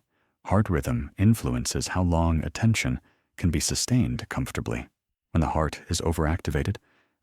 Heart rhythm influences how long attention can be sustained comfortably. When the heart is overactivated,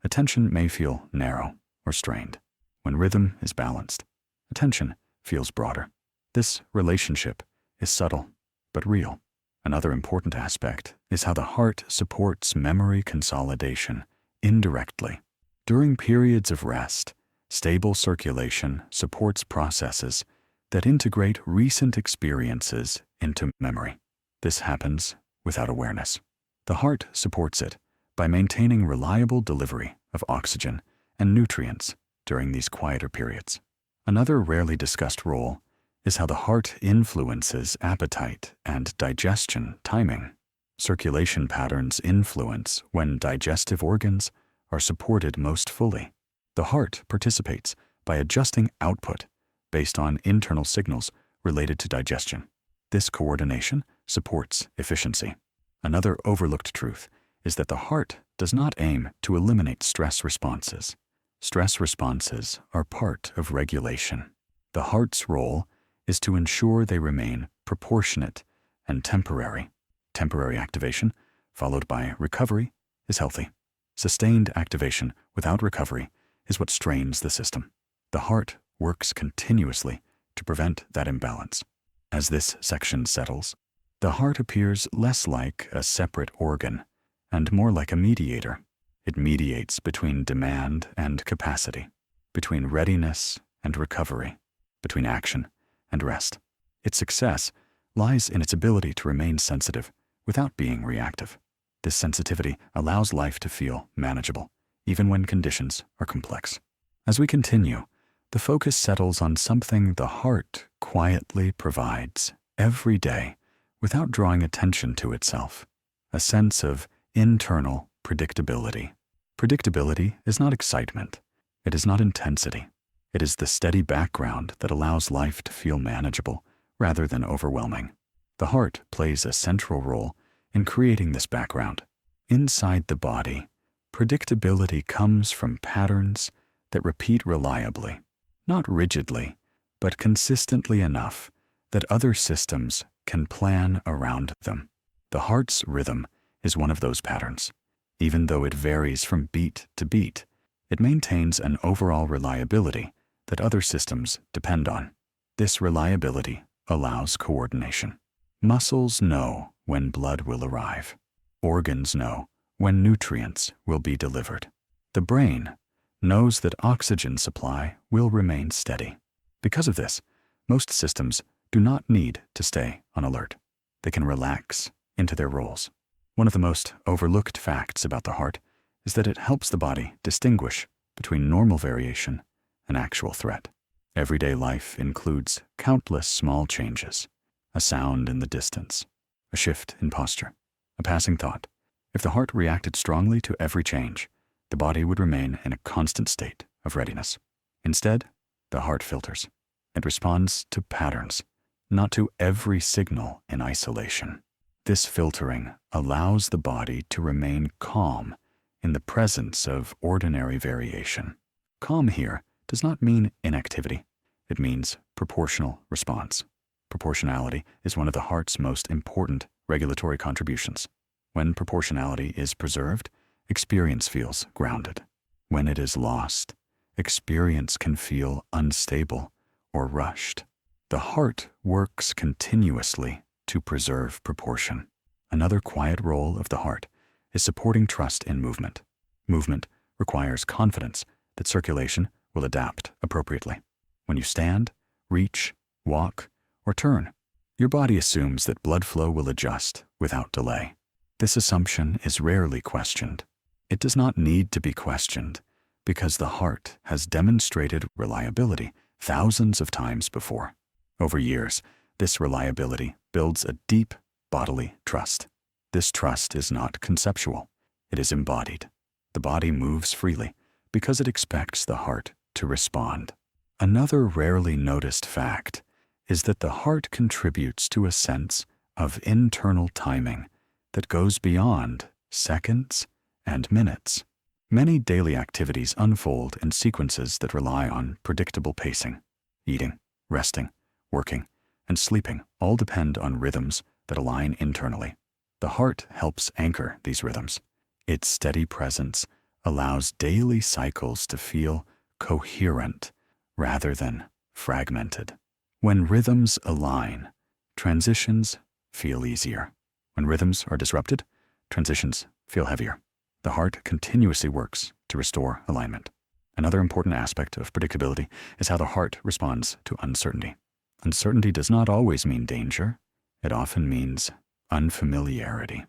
attention may feel narrow or strained. When rhythm is balanced, attention feels broader. This relationship is subtle but real. Another important aspect is how the heart supports memory consolidation indirectly. During periods of rest, stable circulation supports processes that integrate recent experiences into memory. This happens without awareness. The heart supports it by maintaining reliable delivery of oxygen and nutrients during these quieter periods. Another rarely discussed role is how the heart influences appetite and digestion timing. Circulation patterns influence when digestive organs are supported most fully. The heart participates by adjusting output based on internal signals related to digestion. This coordination supports efficiency. Another overlooked truth is that the heart does not aim to eliminate stress responses. Stress responses are part of regulation. The heart's role is to ensure they remain proportionate and temporary. Temporary activation, followed by recovery, is healthy. Sustained activation without recovery is what strains the system. The heart works continuously to prevent that imbalance. As this section settles, the heart appears less like a separate organ and more like a mediator. It mediates between demand and capacity, between readiness and recovery, between action and rest. Its success lies in its ability to remain sensitive without being reactive. This sensitivity allows life to feel manageable, even when conditions are complex. As we continue, the focus settles on something the heart quietly provides every day without drawing attention to itself: a sense of internal predictability. Predictability is not excitement. It is not intensity. It is the steady background that allows life to feel manageable rather than overwhelming. The heart plays a central role in creating this background. Inside the body, predictability comes from patterns that repeat reliably, not rigidly, but consistently enough that other systems can plan around them. The heart's rhythm is one of those patterns. Even though it varies from beat to beat, it maintains an overall reliability that other systems depend on. This reliability allows coordination. Muscles know when blood will arrive. Organs know when nutrients will be delivered. The brain knows that oxygen supply will remain steady. Because of this, most systems do not need to stay on alert. They can relax into their roles. One of the most overlooked facts about the heart is that it helps the body distinguish between normal variation and actual threat. Everyday life includes countless small changes: a sound in the distance, a shift in posture, a passing thought. If the heart reacted strongly to every change, the body would remain in a constant state of readiness. Instead, the heart filters. It responds to patterns, not to every signal in isolation. This filtering allows the body to remain calm in the presence of ordinary variation. Calm here does not mean inactivity. It means proportional response. Proportionality is one of the heart's most important regulatory contributions. When proportionality is preserved, experience feels grounded. When it is lost, experience can feel unstable or rushed. The heart works continuously to preserve proportion. Another quiet role of the heart is supporting trust in movement. Movement requires confidence that circulation will adapt appropriately. When you stand, reach, walk, or turn, your body assumes that blood flow will adjust without delay. This assumption is rarely questioned. It does not need to be questioned because the heart has demonstrated reliability thousands of times before. Over years, this reliability builds a deep bodily trust. This trust is not conceptual. It is embodied. The body moves freely because it expects the heart to respond. Another rarely noticed fact is that the heart contributes to a sense of internal timing that goes beyond seconds and minutes. Many daily activities unfold in sequences that rely on predictable pacing. Eating, resting, working, and sleeping all depend on rhythms that align internally. The heart helps anchor these rhythms. Its steady presence allows daily cycles to feel coherent rather than fragmented. When rhythms align, transitions feel easier. When rhythms are disrupted, transitions feel heavier. The heart continuously works to restore alignment. Another important aspect of predictability is how the heart responds to uncertainty. Uncertainty does not always mean danger. It often means unfamiliarity.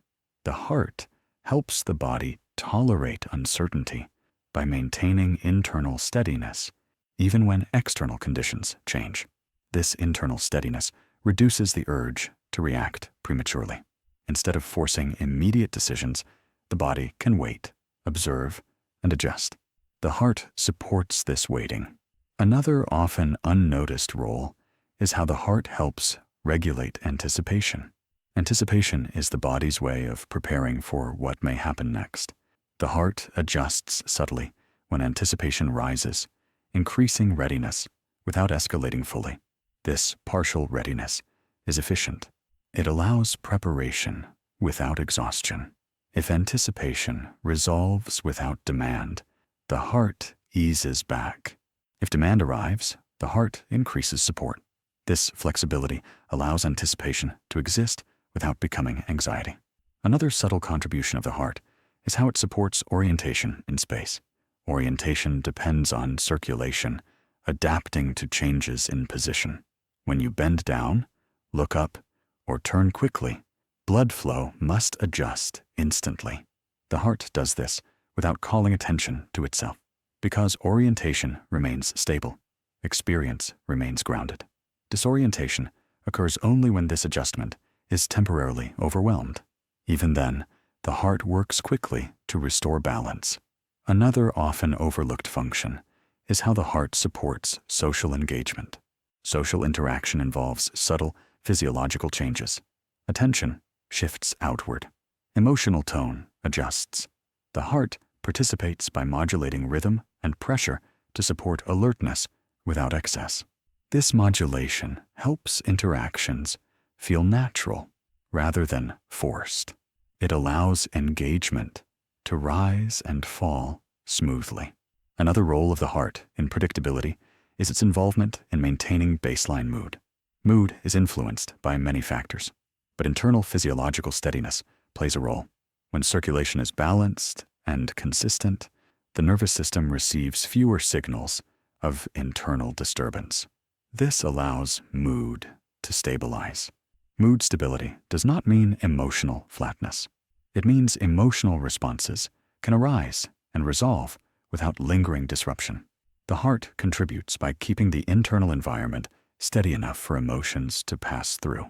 The heart helps the body tolerate uncertainty by maintaining internal steadiness, even when external conditions change. This internal steadiness reduces the urge to react prematurely. Instead of forcing immediate decisions, the body can wait, observe, and adjust. The heart supports this waiting. Another often unnoticed role is how the heart helps regulate anticipation. Anticipation is the body's way of preparing for what may happen next. The heart adjusts subtly when anticipation rises, increasing readiness without escalating fully. This partial readiness is efficient. It allows preparation without exhaustion. If anticipation resolves without demand, the heart eases back. If demand arrives, the heart increases support. This flexibility allows anticipation to exist without becoming anxiety. Another subtle contribution of the heart is how it supports orientation in space. Orientation depends on circulation, adapting to changes in position. When you bend down, look up, or turn quickly, blood flow must adjust instantly. The heart does this without calling attention to itself. Because orientation remains stable, experience remains grounded. Disorientation occurs only when this adjustment is temporarily overwhelmed. Even then, the heart works quickly to restore balance. Another often overlooked function is how the heart supports social engagement. Social interaction involves subtle physiological changes. Attention shifts outward. Emotional tone adjusts. The heart participates by modulating rhythm and pressure to support alertness without excess. This modulation helps interactions feel natural rather than forced. It allows engagement to rise and fall smoothly. Another role of the heart in predictability is its involvement in maintaining baseline mood. Mood is influenced by many factors, but internal physiological steadiness plays a role. When circulation is balanced and consistent, the nervous system receives fewer signals of internal disturbance. This allows mood to stabilize. Mood stability does not mean emotional flatness. It means emotional responses can arise and resolve without lingering disruption. The heart contributes by keeping the internal environment steady enough for emotions to pass through.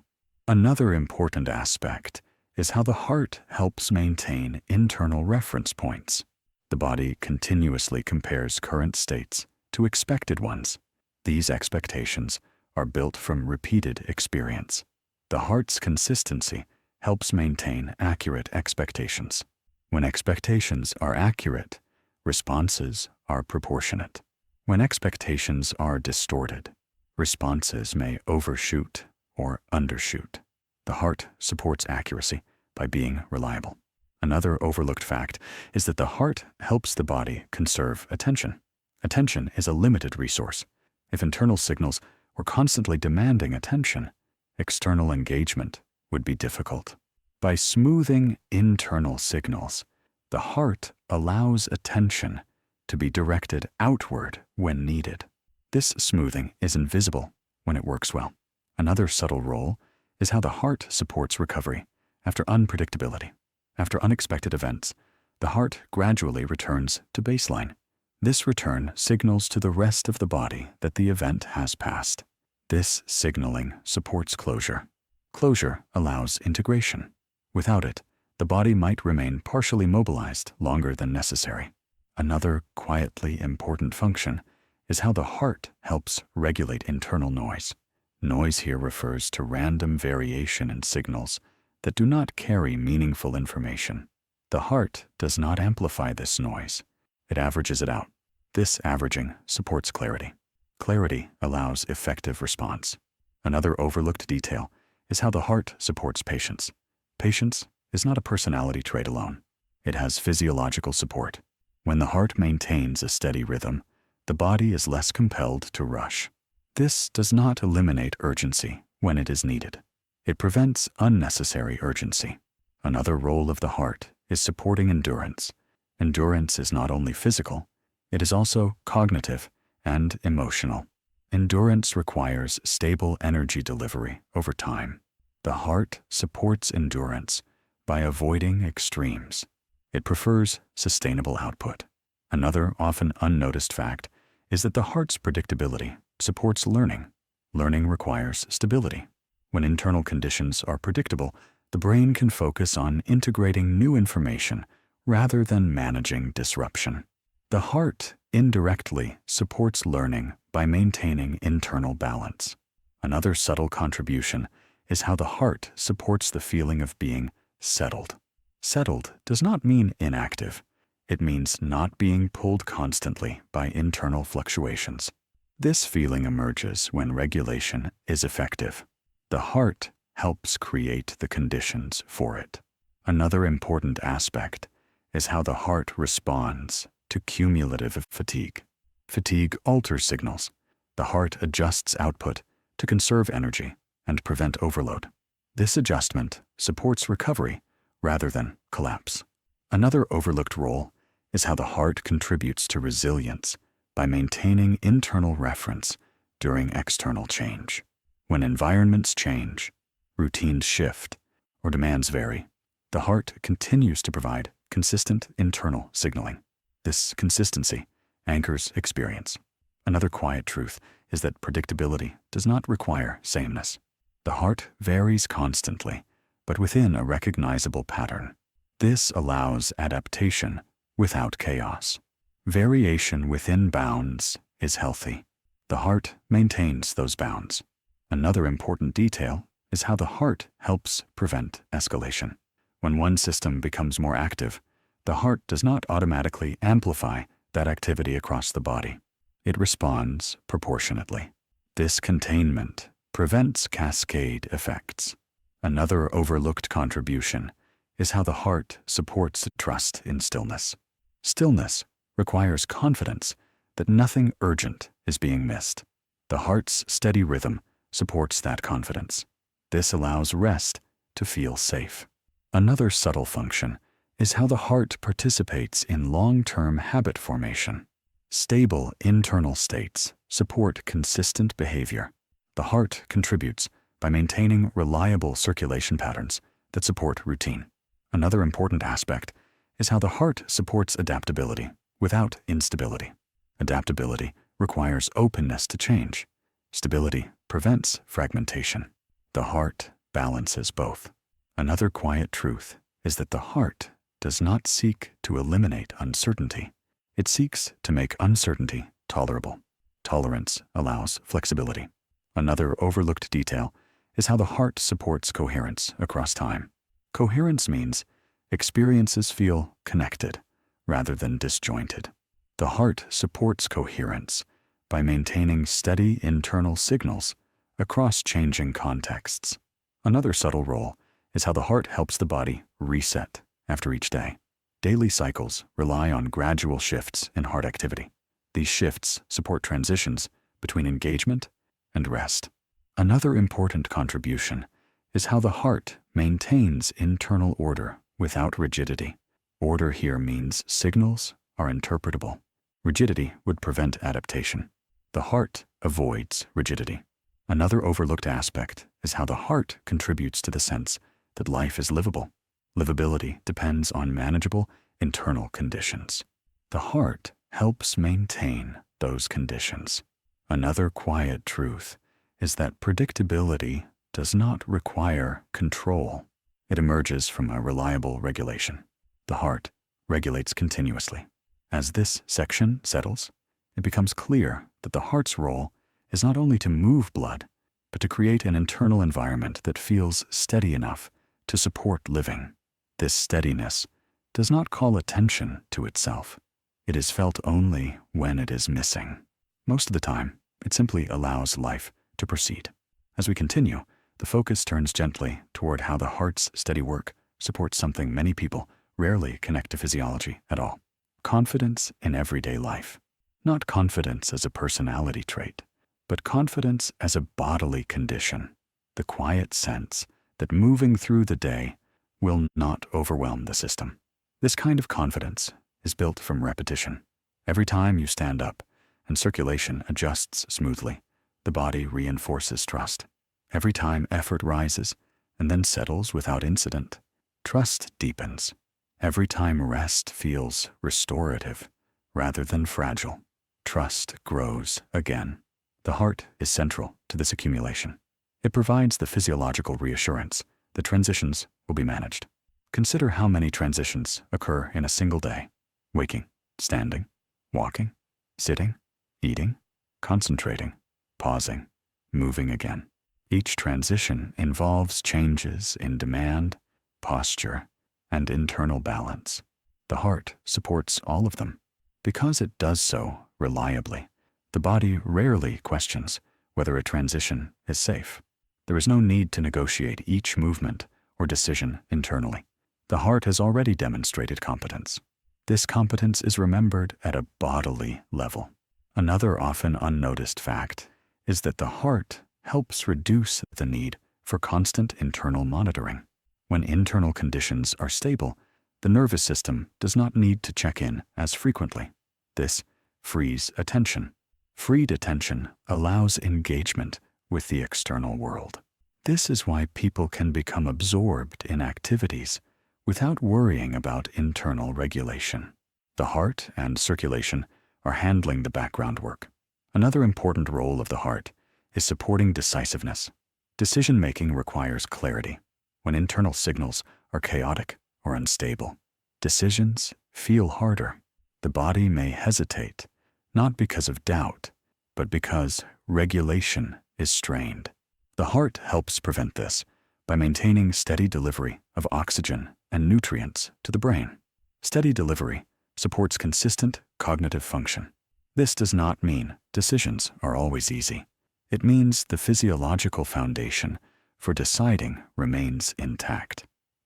Another important aspect is how the heart helps maintain internal reference points. The body continuously compares current states to expected ones. These expectations are built from repeated experience. The heart's consistency helps maintain accurate expectations. When expectations are accurate, responses are proportionate. When expectations are distorted, responses may overshoot or undershoot. The heart supports accuracy by being reliable. Another overlooked fact is that the heart helps the body conserve attention. Attention is a limited resource. If internal signals were constantly demanding attention, external engagement would be difficult. By smoothing internal signals, the heart allows attention to be directed outward when needed. This smoothing is invisible when it works well. Another subtle role is how the heart supports recovery after unpredictability. After unexpected events, the heart gradually returns to baseline. This return signals to the rest of the body that the event has passed. This signaling supports closure. Closure allows integration. Without it, the body might remain partially mobilized longer than necessary. Another quietly important function is how the heart helps regulate internal noise. Noise here refers to random variation in signals that do not carry meaningful information. The heart does not amplify this noise. It averages it out. This averaging supports clarity. Clarity allows effective response. Another overlooked detail is how the heart supports patience. Patience is not a personality trait alone. It has physiological support. When the heart maintains a steady rhythm, the body is less compelled to rush. This does not eliminate urgency when it is needed. It prevents unnecessary urgency. Another role of the heart is supporting endurance. Endurance is not only physical, it is also cognitive and emotional. Endurance requires stable energy delivery over time. The heart supports endurance by avoiding extremes. It prefers sustainable output. Another often unnoticed fact is that the heart's predictability supports learning. Learning requires stability. When internal conditions are predictable, the brain can focus on integrating new information rather than managing disruption. The heart indirectly supports learning by maintaining internal balance. Another subtle contribution is how the heart supports the feeling of being settled. Settled does not mean inactive. It means not being pulled constantly by internal fluctuations. This feeling emerges when regulation is effective. The heart helps create the conditions for it. Another important aspect is how the heart responds to cumulative fatigue. Fatigue alters signals. The heart adjusts output to conserve energy and prevent overload. This adjustment supports recovery rather than collapse. Another overlooked role is how the heart contributes to resilience by maintaining internal reference during external change. When environments change, routines shift, or demands vary, the heart continues to provide consistent internal signaling. This consistency anchors experience. Another quiet truth is that predictability does not require sameness. The heart varies constantly, but within a recognizable pattern. This allows adaptation without chaos. Variation within bounds is healthy. The heart maintains those bounds. Another important detail is how the heart helps prevent escalation. When one system becomes more active, the heart does not automatically amplify that activity across the body. It responds proportionately. This containment prevents cascade effects. Another overlooked contribution is how the heart supports trust in stillness. Stillness requires confidence that nothing urgent is being missed. The heart's steady rhythm supports that confidence. This allows rest to feel safe. Another subtle function is how the heart participates in long-term habit formation. Stable internal states support consistent behavior. The heart contributes by maintaining reliable circulation patterns that support routine. Another important aspect is how the heart supports adaptability without instability. Adaptability requires openness to change. Stability prevents fragmentation. The heart balances both. Another quiet truth is that the heart does not seek to eliminate uncertainty. It seeks to make uncertainty tolerable. Tolerance allows flexibility. Another overlooked detail is how the heart supports coherence across time. Coherence means experiences feel connected rather than disjointed. The heart supports coherence by maintaining steady internal signals across changing contexts. Another subtle role is how the heart helps the body reset after each day. Daily cycles rely on gradual shifts in heart activity. These shifts support transitions between engagement and rest. Another important contribution is how the heart maintains internal order without rigidity. Order here means signals are interpretable. Rigidity would prevent adaptation. The heart avoids rigidity. Another overlooked aspect is how the heart contributes to the sense that life is livable. Livability depends on manageable internal conditions. The heart helps maintain those conditions. Another quiet truth is that predictability does not require control. It emerges from a reliable regulation. The heart regulates continuously. As this section settles, it becomes clear that the heart's role is not only to move blood, but to create an internal environment that feels steady enough to support living. This steadiness does not call attention to itself. It is felt only when it is missing. Most of the time, it simply allows life to proceed. As we continue, the focus turns gently toward how the heart's steady work supports something many people rarely connect to physiology at all: confidence in everyday life. Not confidence as a personality trait, but confidence as a bodily condition. The quiet sense that moving through the day will not overwhelm the system. This kind of confidence is built from repetition. Every time you stand up and circulation adjusts smoothly, the body reinforces trust. Every time effort rises and then settles without incident, trust deepens. Every time rest feels restorative rather than fragile, trust grows again. The heart is central to this accumulation. It provides the physiological reassurance that transitions will be managed. Consider how many transitions occur in a single day: waking, standing, walking, sitting, eating, concentrating, pausing, moving again. Each transition involves changes in demand, posture, and internal balance. The heart supports all of them. Because it does so reliably, the body rarely questions whether a transition is safe. There is no need to negotiate each movement or decision internally. The heart has already demonstrated competence. This competence is remembered at a bodily level. Another often unnoticed fact is that the heart helps reduce the need for constant internal monitoring. When internal conditions are stable, the nervous system does not need to check in as frequently. This frees attention. Freed attention allows engagement with the external world. This is why people can become absorbed in activities without worrying about internal regulation. The heart and circulation are handling the background work. Another important role of the heart is supporting decisiveness. Decision-making requires clarity. When internal signals are chaotic or unstable, decisions feel harder. The body may hesitate, not because of doubt, but because regulation is strained. The heart helps prevent this by maintaining steady delivery of oxygen and nutrients to the brain. Steady delivery supports consistent cognitive function. This does not mean decisions are always easy. It means the physiological foundation for deciding remains intact.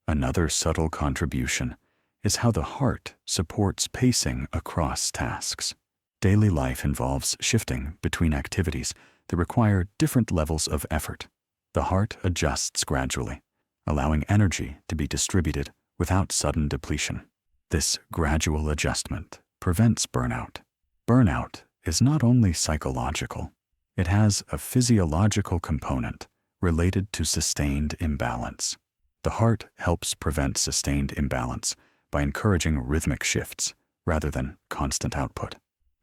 Another subtle contribution is how the heart supports pacing across tasks. Daily life involves shifting between activities that require different levels of effort. The heart adjusts gradually, allowing energy to be distributed without sudden depletion. This gradual adjustment prevents burnout. Burnout is not only psychological, it has a physiological component related to sustained imbalance. The heart helps prevent sustained imbalance by encouraging rhythmic shifts rather than constant output.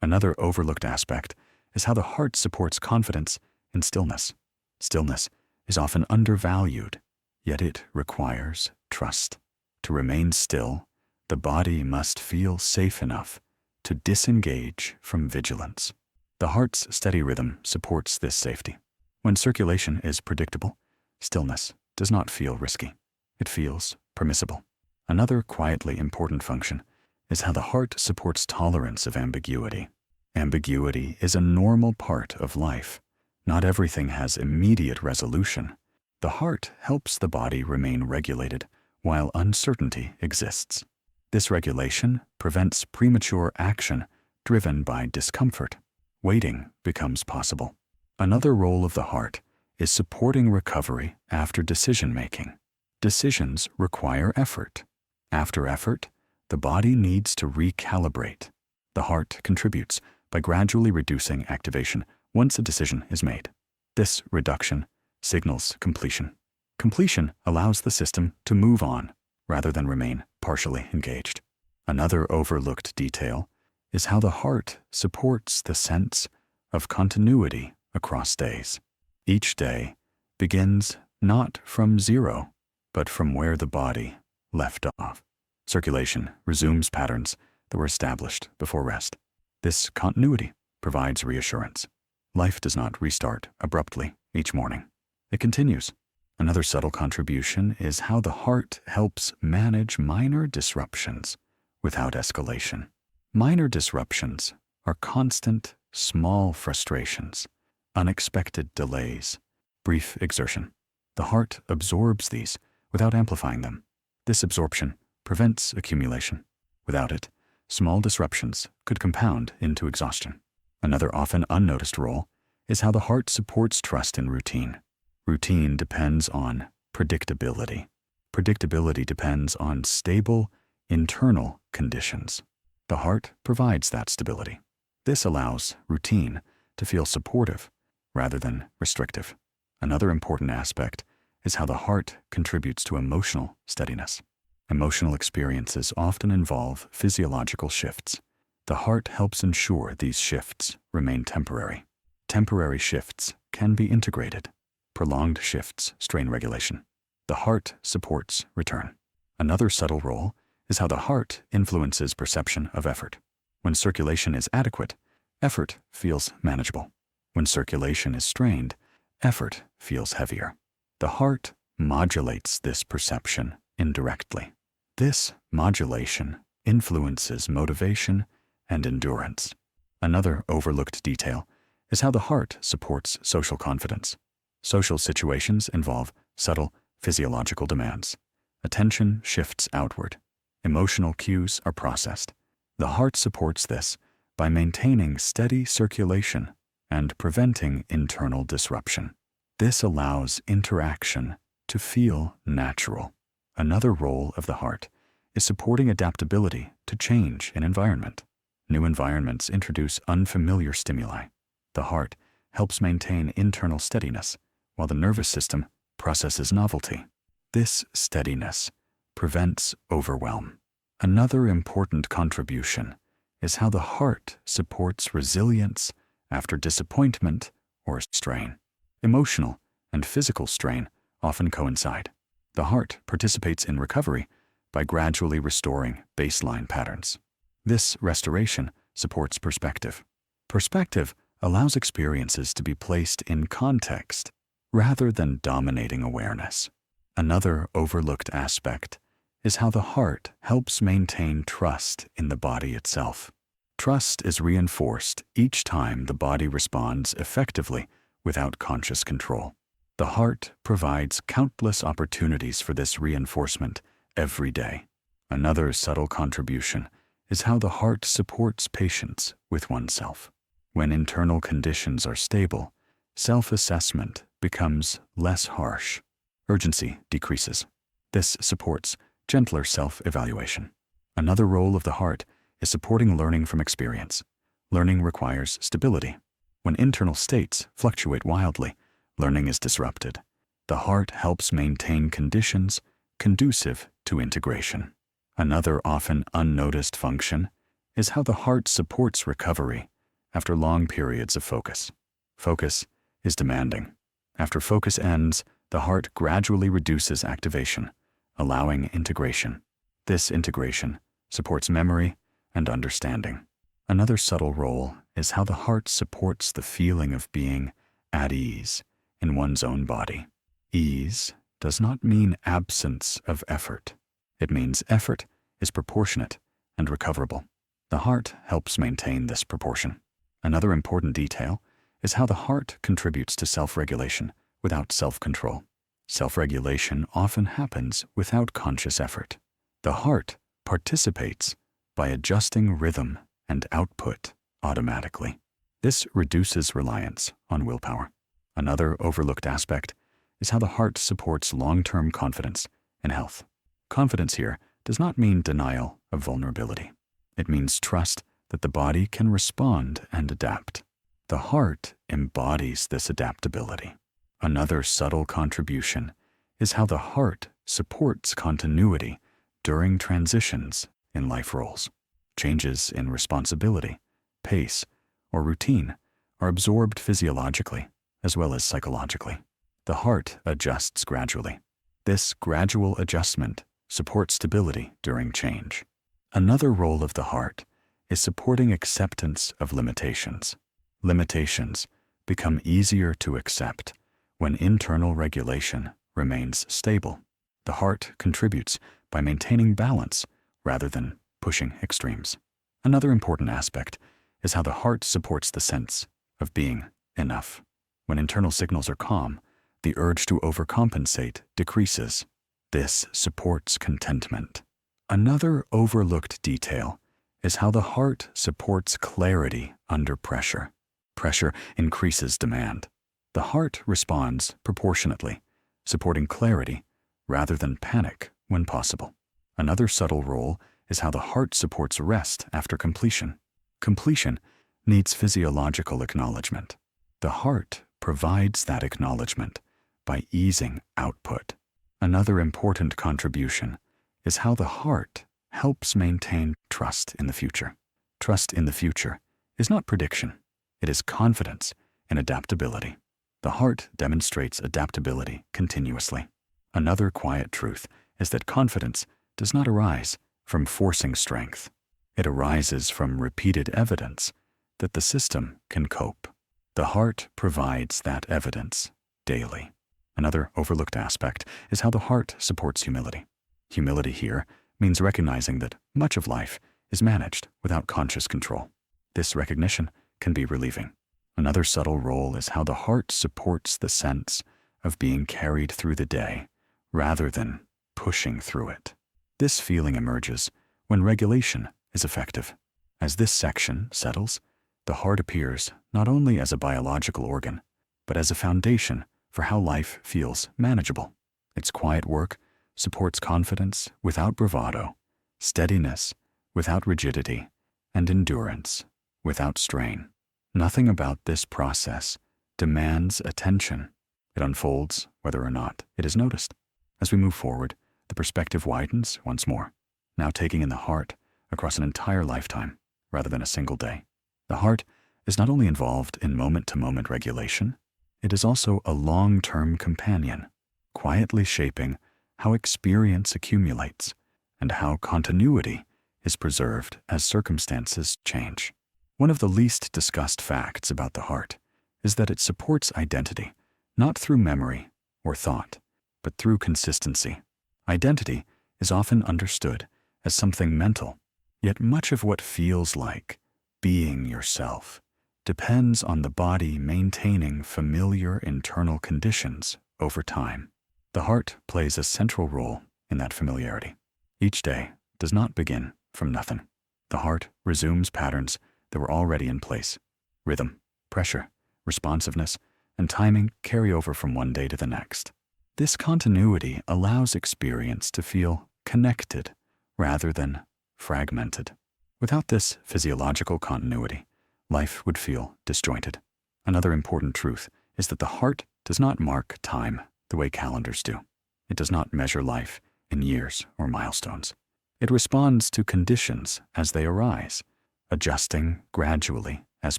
Another overlooked aspect is how the heart supports confidence in stillness. Stillness is often undervalued, yet it requires trust. To remain still, the body must feel safe enough to disengage from vigilance. The heart's steady rhythm supports this safety. When circulation is predictable, stillness does not feel risky. It feels permissible. Another quietly important function is how the heart supports tolerance of ambiguity. Ambiguity is a normal part of life. Not everything has immediate resolution. The heart helps the body remain regulated while uncertainty exists. This regulation prevents premature action driven by discomfort. Waiting becomes possible. Another role of the heart is supporting recovery after decision-making. Decisions require effort. After effort, the body needs to recalibrate. The heart contributes by gradually reducing activation once a decision is made. This reduction signals completion. Completion allows the system to move on rather than remain partially engaged. Another overlooked detail is how the heart supports the sense of continuity across days. Each day begins not from zero, but from where the body left off. Circulation resumes patterns that were established before rest. This continuity provides reassurance. Life does not restart abruptly each morning. It continues. Another subtle contribution is how the heart helps manage minor disruptions without escalation. Minor disruptions are constant, small frustrations, unexpected delays, brief exertion. The heart absorbs these without amplifying them. This absorption prevents accumulation. Without it, small disruptions could compound into exhaustion. Another often unnoticed role is how the heart supports trust in routine. Routine depends on predictability. Predictability depends on stable, internal conditions. The heart provides that stability. This allows routine to feel supportive rather than restrictive. Another important aspect is how the heart contributes to emotional steadiness. Emotional experiences often involve physiological shifts. The heart helps ensure these shifts remain temporary. Temporary shifts can be integrated. Prolonged shifts strain regulation. The heart supports return. Another subtle role is how the heart influences perception of effort. When circulation is adequate, effort feels manageable. When circulation is strained, effort feels heavier. The heart modulates this perception indirectly. This modulation influences motivation and endurance. Another overlooked detail is how the heart supports social confidence. Social situations involve subtle physiological demands. Attention shifts outward. Emotional cues are processed. The heart supports this by maintaining steady circulation and preventing internal disruption. This allows interaction to feel natural. Another role of the heart is supporting adaptability to change in environment. New environments introduce unfamiliar stimuli. The heart helps maintain internal steadiness, while the nervous system processes novelty. This steadiness prevents overwhelm. Another important contribution is how the heart supports resilience after disappointment or strain. Emotional and physical strain often coincide. The heart participates in recovery by gradually restoring baseline patterns. This restoration supports perspective. Perspective allows experiences to be placed in context rather than dominating awareness. Another overlooked aspect is how the heart helps maintain trust in the body itself. Trust is reinforced each time the body responds effectively without conscious control. The heart provides countless opportunities for this reinforcement every day. Another subtle contribution is how the heart supports patience with oneself. When internal conditions are stable, self-assessment becomes less harsh. Urgency decreases. This supports gentler self-evaluation. Another role of the heart is supporting learning from experience. Learning requires stability. When internal states fluctuate wildly, learning is disrupted. The heart helps maintain conditions conducive to integration. Another often unnoticed function is how the heart supports recovery after long periods of focus. Focus is demanding. After focus ends, the heart gradually reduces activation, allowing integration. This integration supports memory and understanding. Another subtle role is how the heart supports the feeling of being at ease in one's own body. Ease does not mean absence of effort. It means effort is proportionate and recoverable. The heart helps maintain this proportion. Another important detail is how the heart contributes to self-regulation without self-control. Self-regulation often happens without conscious effort. The heart participates by adjusting rhythm and output automatically. This reduces reliance on willpower. Another overlooked aspect is how the heart supports long-term confidence in health. Confidence here does not mean denial of vulnerability. It means trust that the body can respond and adapt. The heart embodies this adaptability. Another subtle contribution is how the heart supports continuity during transitions in life roles. Changes in responsibility, pace, or routine are absorbed physiologically as well as psychologically. The heart adjusts gradually. This gradual adjustment supports stability during change. Another role of the heart is supporting acceptance of limitations. Limitations become easier to accept when internal regulation remains stable. The heart contributes by maintaining balance rather than pushing extremes. Another important aspect is how the heart supports the sense of being enough. When internal signals are calm, the urge to overcompensate decreases. This supports contentment. Another overlooked detail is how the heart supports clarity under pressure. Pressure increases demand. The heart responds proportionately, supporting clarity rather than panic when possible. Another subtle role is how the heart supports rest after completion. Completion needs physiological acknowledgement. The heart provides that acknowledgement by easing output. Another important contribution is how the heart helps maintain trust in the future. Trust in the future is not prediction. It is confidence in adaptability. The heart demonstrates adaptability continuously. Another quiet truth is that confidence does not arise from forcing strength. It arises from repeated evidence that the system can cope. The heart provides that evidence daily. Another overlooked aspect is how the heart supports humility. Humility here means recognizing that much of life is managed without conscious control. This recognition can be relieving. Another subtle role is how the heart supports the sense of being carried through the day rather than pushing through it. This feeling emerges when regulation is effective. As this section settles, the heart appears not only as a biological organ, but as a foundation for how life feels manageable. Its quiet work supports confidence without bravado, steadiness without rigidity, and endurance without strain. Nothing about this process demands attention. It unfolds whether or not it is noticed. As we move forward, the perspective widens once more, now taking in the heart across an entire lifetime rather than a single day. The heart is not only involved in moment-to-moment regulation, it is also a long-term companion, quietly shaping how experience accumulates and how continuity is preserved as circumstances change. One of the least discussed facts about the heart is that it supports identity, not through memory or thought, but through consistency. Identity is often understood as something mental, yet much of what feels like being yourself depends on the body maintaining familiar internal conditions over time. The heart plays a central role in that familiarity. Each day does not begin from nothing. The heart resumes patterns that were already in place. Rhythm, pressure, responsiveness, and timing carry over from one day to the next. This continuity allows experience to feel connected rather than fragmented. Without this physiological continuity, life would feel disjointed. Another important truth is that the heart does not mark time the way calendars do. It does not measure life in years or milestones. It responds to conditions as they arise, adjusting gradually as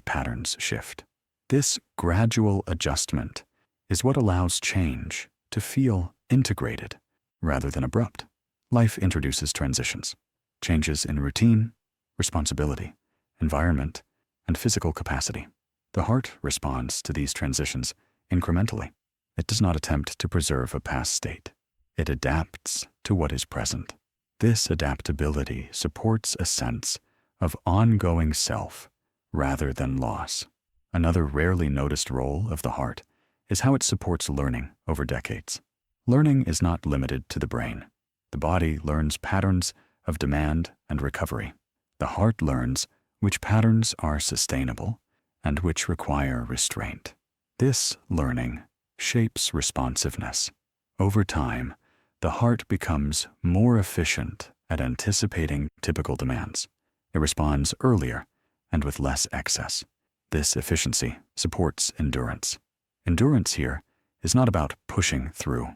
patterns shift. This gradual adjustment is what allows change to feel integrated rather than abrupt. Life introduces transitions, changes in routine, responsibility, environment, and physical capacity. The heart responds to these transitions incrementally. It does not attempt to preserve a past state. It adapts to what is present. This adaptability supports a sense of ongoing self rather than loss. Another rarely noticed role of the heart is how it supports learning over decades. Learning is not limited to the brain. The body learns patterns of demand and recovery. The heart learns which patterns are sustainable and which require restraint. This learning shapes responsiveness. Over time, the heart becomes more efficient at anticipating typical demands. It responds earlier and with less excess. This efficiency supports endurance. Endurance here is not about pushing through.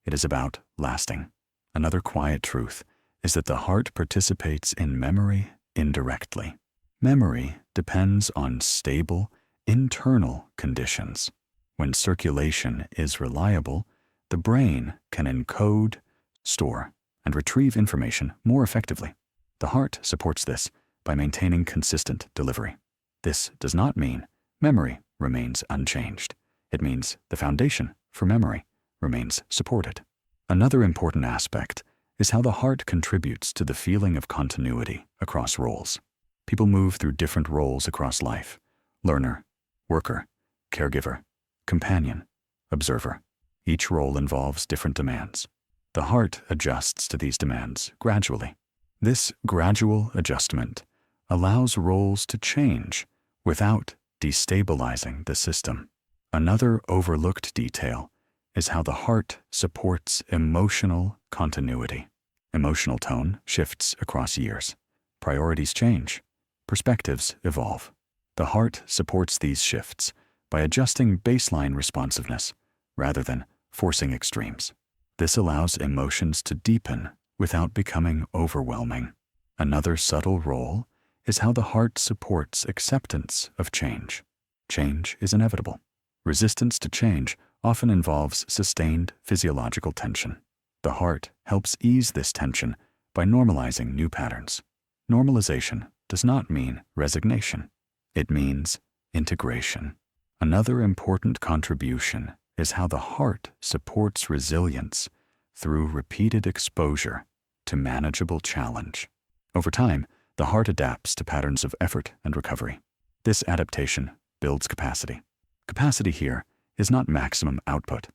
It is about lasting. Another quiet truth is that the heart participates in memory indirectly. Memory depends on stable, internal conditions. When circulation is reliable, the brain can encode, store, and retrieve information more effectively. The heart supports this by maintaining consistent delivery. This does not mean memory remains unchanged. It means the foundation for memory remains supported. Another important aspect is how the heart contributes to the feeling of continuity across roles. People move through different roles across life: learner, worker, caregiver, companion, observer. Each role involves different demands. The heart adjusts to these demands gradually. This gradual adjustment allows roles to change without destabilizing the system. Another overlooked detail is how the heart supports emotional continuity. Emotional tone shifts across years. Priorities change. Perspectives evolve. The heart supports these shifts by adjusting baseline responsiveness rather than forcing extremes. This allows emotions to deepen without becoming overwhelming. Another subtle role is how the heart supports acceptance of change. Change is inevitable. Resistance to change often involves sustained physiological tension. The heart helps ease this tension by normalizing new patterns. Normalization does not mean resignation. It means integration. Another important contribution is how the heart supports resilience through repeated exposure to manageable challenge. Over time, the heart adapts to patterns of effort and recovery. This adaptation builds capacity. Capacity here is not maximum output.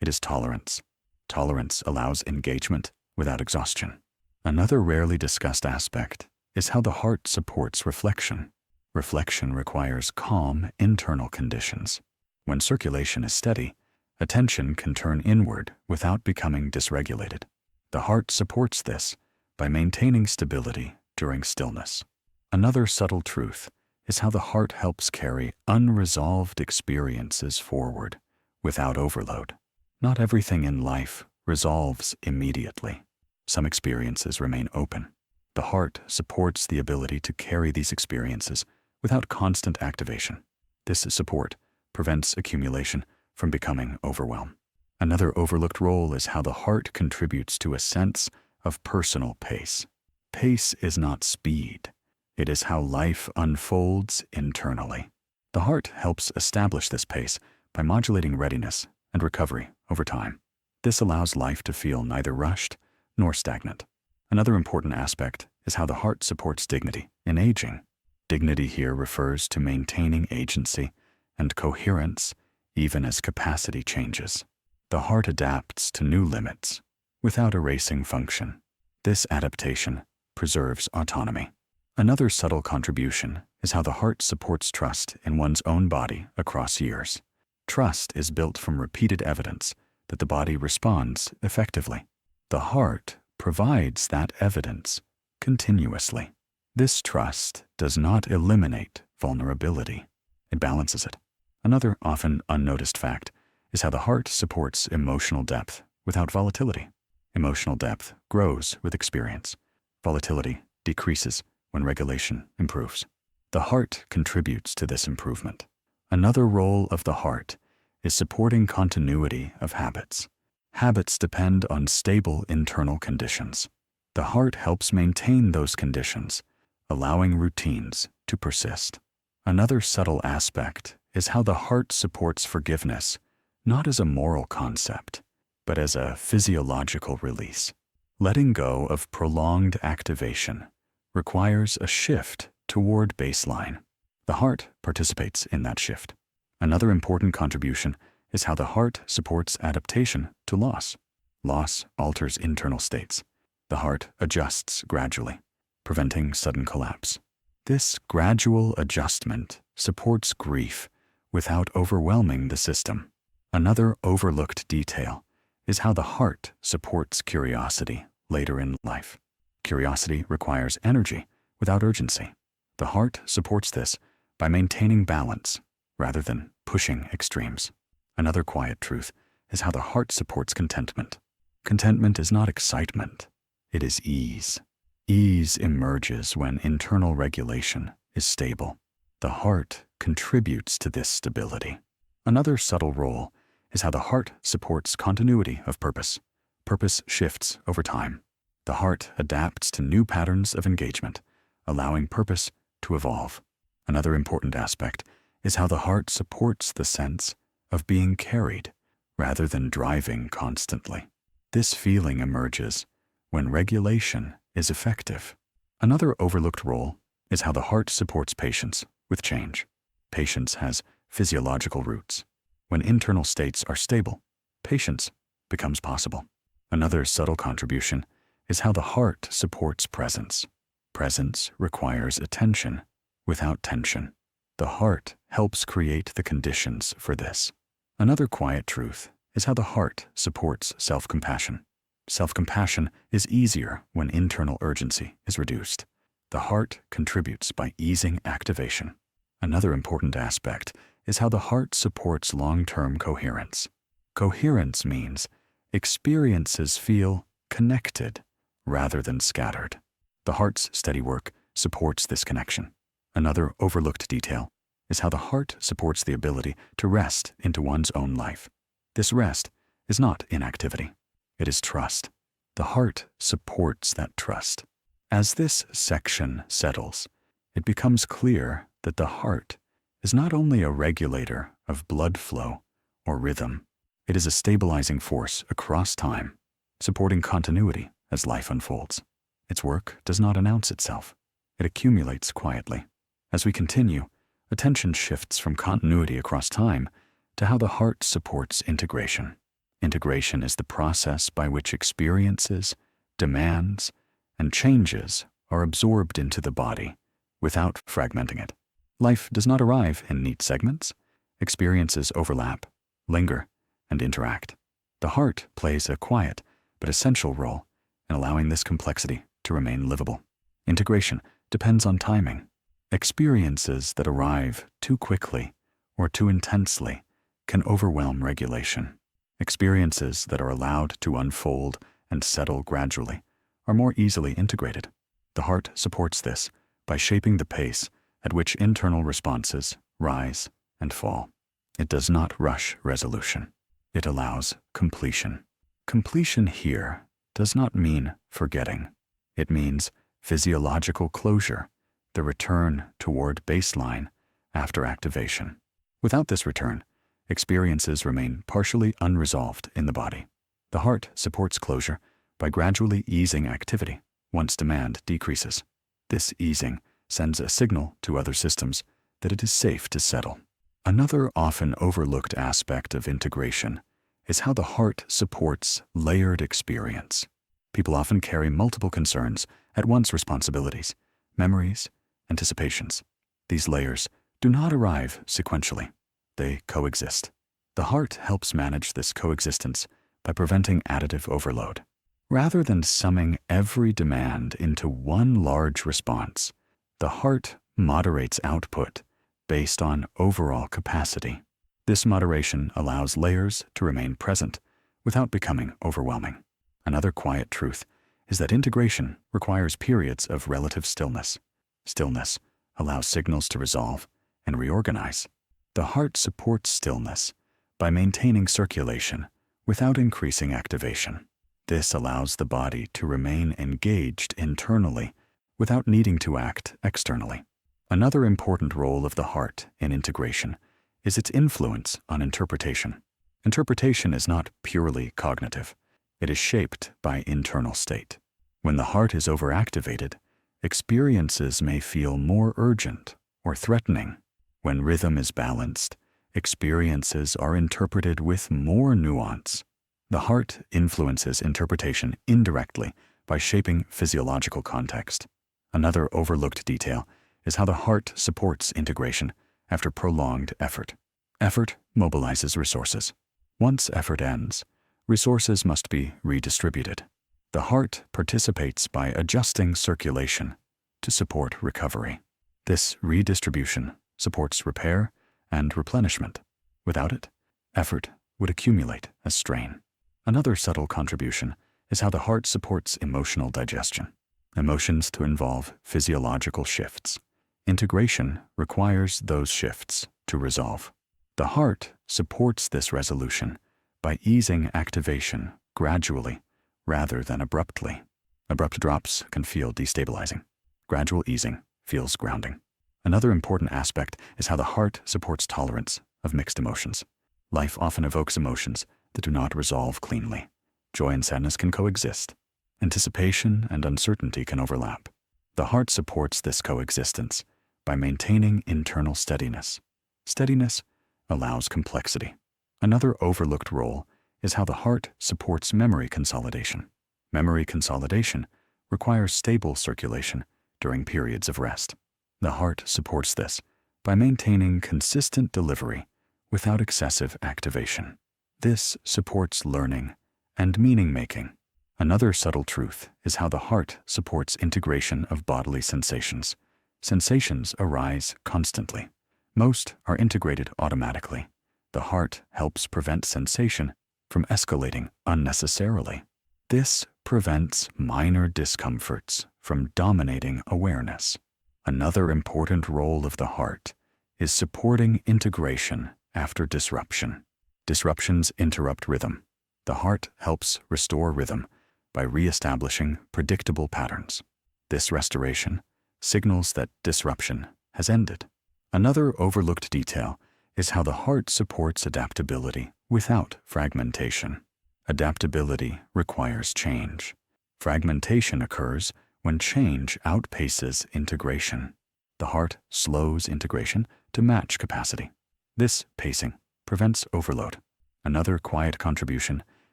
It is tolerance. Tolerance allows engagement without exhaustion. Another rarely discussed aspect is how the heart supports reflection. Reflection requires calm internal conditions. When circulation is steady, attention can turn inward without becoming dysregulated. The heart supports this by maintaining stability during stillness. Another subtle truth is how the heart helps carry unresolved experiences forward without overload. Not everything in life resolves immediately. Some experiences remain open. The heart supports the ability to carry these experiences without constant activation. This support prevents accumulation from becoming overwhelm. Another overlooked role is how the heart contributes to a sense of personal pace. Pace is not speed. It is how life unfolds internally. The heart helps establish this pace by modulating readiness and recovery over time. This allows life to feel neither rushed nor stagnant. Another important aspect is how the heart supports dignity in aging. Dignity here refers to maintaining agency and coherence even as capacity changes. The heart adapts to new limits without erasing function. This adaptation preserves autonomy. Another subtle contribution is how the heart supports trust in one's own body across years. Trust is built from repeated evidence that the body responds effectively. The heart provides that evidence continuously. This trust does not eliminate vulnerability. It balances it. Another often unnoticed fact is how the heart supports emotional depth without volatility. Emotional depth grows with experience. Volatility decreases when regulation improves. The heart contributes to this improvement. Another role of the heart is supporting continuity of habits. Habits depend on stable internal conditions. The heart helps maintain those conditions, allowing routines to persist. Another subtle aspect is how the heart supports forgiveness, not as a moral concept, but as a physiological release. Letting go of prolonged activation requires a shift toward baseline. The heart participates in that shift. Another important contribution is how the heart supports adaptation to loss. Loss alters internal states. The heart adjusts gradually, preventing sudden collapse. This gradual adjustment supports grief without overwhelming the system. Another overlooked detail is how the heart supports curiosity later in life. Curiosity requires energy without urgency. The heart supports this by maintaining balance rather than pushing extremes. Another quiet truth is how the heart supports contentment. Contentment is not excitement, it is ease. Ease emerges when internal regulation is stable. The heart contributes to this stability. Another subtle role is how the heart supports continuity of purpose. Purpose shifts over time. The heart adapts to new patterns of engagement, allowing purpose to evolve. Another important aspect is how the heart supports the sense of being carried rather than driving constantly. This feeling emerges when regulation is effective. Another overlooked role is how the heart supports patience with change. Patience has physiological roots. When internal states are stable, patience becomes possible. Another subtle contribution is how the heart supports presence. Presence requires attention without tension. The heart helps create the conditions for this. Another quiet truth is how the heart supports self-compassion. Self-compassion is easier when internal urgency is reduced. The heart contributes by easing activation. Another important aspect is how the heart supports long-term coherence. Coherence means experiences feel connected rather than scattered. The heart's steady work supports this connection. Another overlooked detail is how the heart supports the ability to rest into one's own life. This rest is not inactivity. It is trust. The heart supports that trust. As this section settles, it becomes clear that the heart is not only a regulator of blood flow or rhythm, it is a stabilizing force across time, supporting continuity as life unfolds. Its work does not announce itself. It accumulates quietly. As we continue, attention shifts from continuity across time to how the heart supports integration. Integration is the process by which experiences, demands, and changes are absorbed into the body without fragmenting it. Life does not arrive in neat segments. Experiences overlap, linger, and interact. The heart plays a quiet but essential role in allowing this complexity to remain livable. Integration depends on timing. Experiences that arrive too quickly or too intensely can overwhelm regulation. Experiences that are allowed to unfold and settle gradually are more easily integrated. The heart supports this by shaping the pace at which internal responses rise and fall. It does not rush resolution. It allows completion. Completion here does not mean forgetting. It means physiological closure, the return toward baseline after activation. Without this return, experiences remain partially unresolved in the body. The heart supports closure by gradually easing activity once demand decreases. This easing sends a signal to other systems that it is safe to settle. Another often overlooked aspect of integration is how the heart supports layered experience. People often carry multiple concerns at once: responsibilities, memories, anticipations. These layers do not arrive sequentially. They coexist. The heart helps manage this coexistence by preventing additive overload. Rather than summing every demand into one large response, the heart moderates output based on overall capacity. This moderation allows layers to remain present without becoming overwhelming. Another quiet truth is that integration requires periods of relative stillness. Stillness allows signals to resolve and reorganize. The heart supports stillness by maintaining circulation without increasing activation. This allows the body to remain engaged internally without needing to act externally. Another important role of the heart in integration is its influence on interpretation. Interpretation is not purely cognitive. It is shaped by internal state. When the heart is overactivated, experiences may feel more urgent or threatening. When rhythm is balanced, experiences are interpreted with more nuance. The heart influences interpretation indirectly by shaping physiological context. Another overlooked detail is how the heart supports integration after prolonged effort. Effort mobilizes resources. Once effort ends, resources must be redistributed. The heart participates by adjusting circulation to support recovery. This redistribution supports repair and replenishment. Without it, effort would accumulate as strain. Another subtle contribution is how the heart supports emotional digestion. Emotions to involve physiological shifts. Integration requires those shifts to resolve. The heart supports this resolution by easing activation gradually rather than abruptly. Abrupt drops can feel destabilizing. Gradual easing feels grounding. Another important aspect is how the heart supports tolerance of mixed emotions. Life often evokes emotions that do not resolve cleanly. Joy and sadness can coexist. Anticipation and uncertainty can overlap. The heart supports this coexistence by maintaining internal steadiness. Steadiness allows complexity. Another overlooked role is how the heart supports memory consolidation. Memory consolidation requires stable circulation during periods of rest. The heart supports this by maintaining consistent delivery without excessive activation. This supports learning and meaning-making. Another subtle truth is how the heart supports integration of bodily sensations. Sensations arise constantly. Most are integrated automatically. The heart helps prevent sensation from escalating unnecessarily. This prevents minor discomforts from dominating awareness. Another important role of the heart is supporting integration after disruption. Disruptions interrupt rhythm. The heart helps restore rhythm by reestablishing predictable patterns. This restoration signals that disruption has ended. Another overlooked detail is how the heart supports adaptability without fragmentation. Adaptability requires change. Fragmentation occurs when change outpaces integration. The heart slows integration to match capacity. This pacing prevents overload. Another quiet contribution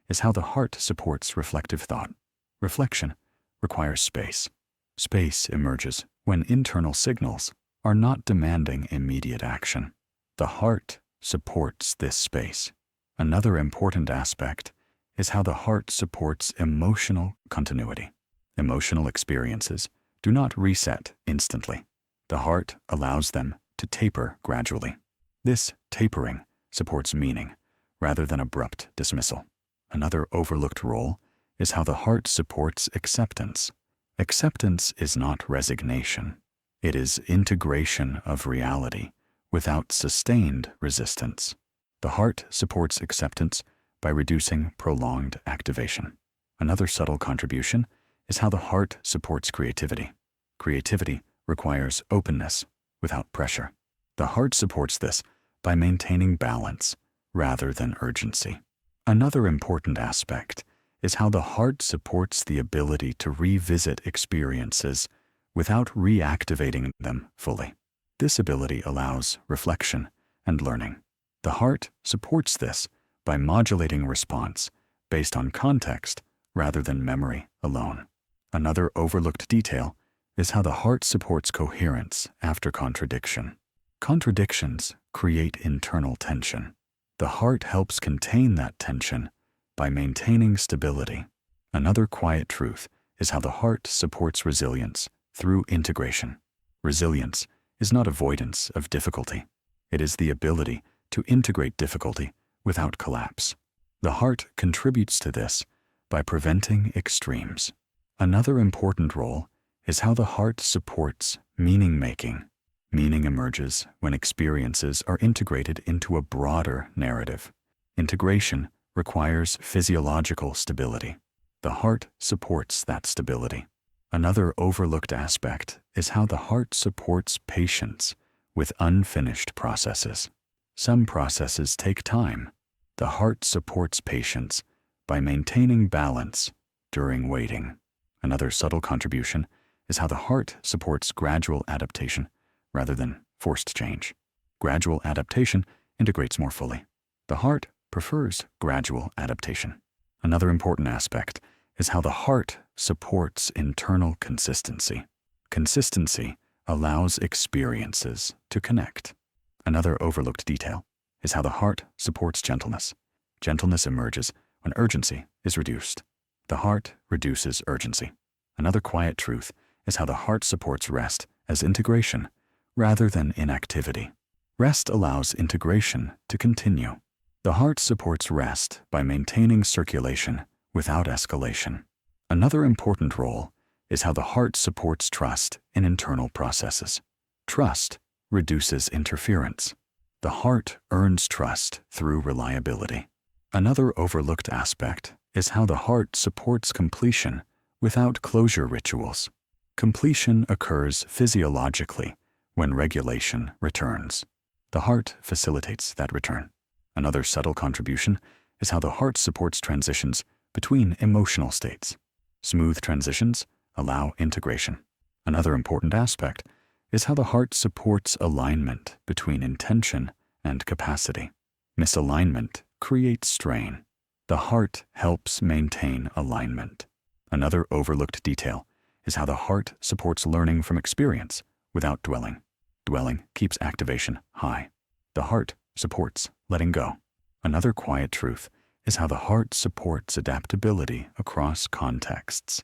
is how the heart supports reflective thought. Reflection requires space. Space emerges when internal signals are not demanding immediate action. The heart supports this space. Another important aspect is how the heart supports emotional continuity. Emotional experiences do not reset instantly. The heart allows them to taper gradually. This tapering supports meaning rather than abrupt dismissal. Another overlooked role is how the heart supports acceptance. Acceptance is not resignation. It is integration of reality without sustained resistance. The heart supports acceptance by reducing prolonged activation. Another subtle contribution is how the heart supports creativity. Creativity requires openness without pressure. The heart supports this by maintaining balance rather than urgency. Another important aspect is how the heart supports the ability to revisit experiences without reactivating them fully. This ability allows reflection and learning. The heart supports this by modulating response based on context rather than memory alone. Another overlooked detail is how the heart supports coherence after contradiction. Contradictions create internal tension. The heart helps contain that tension by maintaining stability. Another quiet truth is how the heart supports resilience through integration. Resilience is not avoidance of difficulty. It is the ability to integrate difficulty without collapse. The heart contributes to this by preventing extremes. Another important role is how the heart supports meaning-making. Meaning emerges when experiences are integrated into a broader narrative. Integration requires physiological stability. The heart supports that stability. Another overlooked aspect is how the heart supports patience with unfinished processes. Some processes take time. The heart supports patience by maintaining balance during waiting. Another subtle contribution is how the heart supports gradual adaptation rather than forced change. Gradual adaptation integrates more fully. The heart prefers gradual adaptation. Another important aspect is how the heart supports internal consistency. Consistency allows experiences to connect. Another overlooked detail is how the heart supports gentleness. Gentleness emerges when urgency is reduced. The heart reduces urgency. Another quiet truth is how the heart supports rest as integration rather than inactivity. Rest allows integration to continue. The heart supports rest by maintaining circulation without escalation. Another important role is how the heart supports trust in internal processes. Trust reduces interference. The heart earns trust through reliability. Another overlooked aspect is how the heart supports completion without closure rituals. Completion occurs physiologically when regulation returns. The heart facilitates that return. Another subtle contribution is how the heart supports transitions between emotional states. Smooth transitions allow integration. Another important aspect is how the heart supports alignment between intention and capacity. Misalignment creates strain. The heart helps maintain alignment. Another overlooked detail is how the heart supports learning from experience without dwelling. Dwelling keeps activation high. The heart supports letting go. Another quiet truth is how the heart supports adaptability across contexts.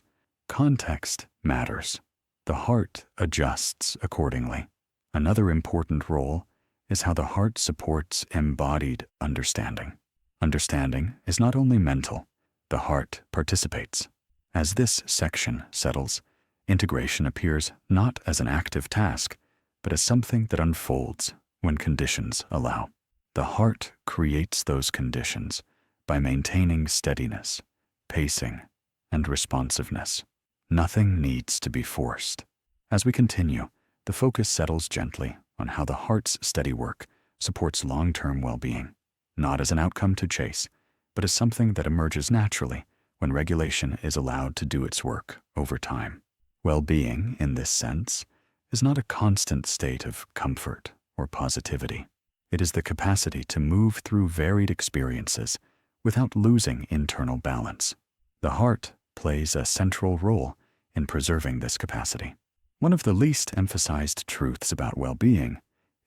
Context matters. The heart adjusts accordingly. Another important role is how the heart supports embodied understanding. Understanding is not only mental, the heart participates. As this section settles, integration appears not as an active task, but as something that unfolds when conditions allow. The heart creates those conditions by maintaining steadiness, pacing, and responsiveness. Nothing needs to be forced. As we continue, the focus settles gently on how the heart's steady work supports long-term well-being, not as an outcome to chase, but as something that emerges naturally when regulation is allowed to do its work over time. Well-being, in this sense, is not a constant state of comfort or positivity. It is the capacity to move through varied experiences without losing internal balance. The heart plays a central role in preserving this capacity. One of the least emphasized truths about well-being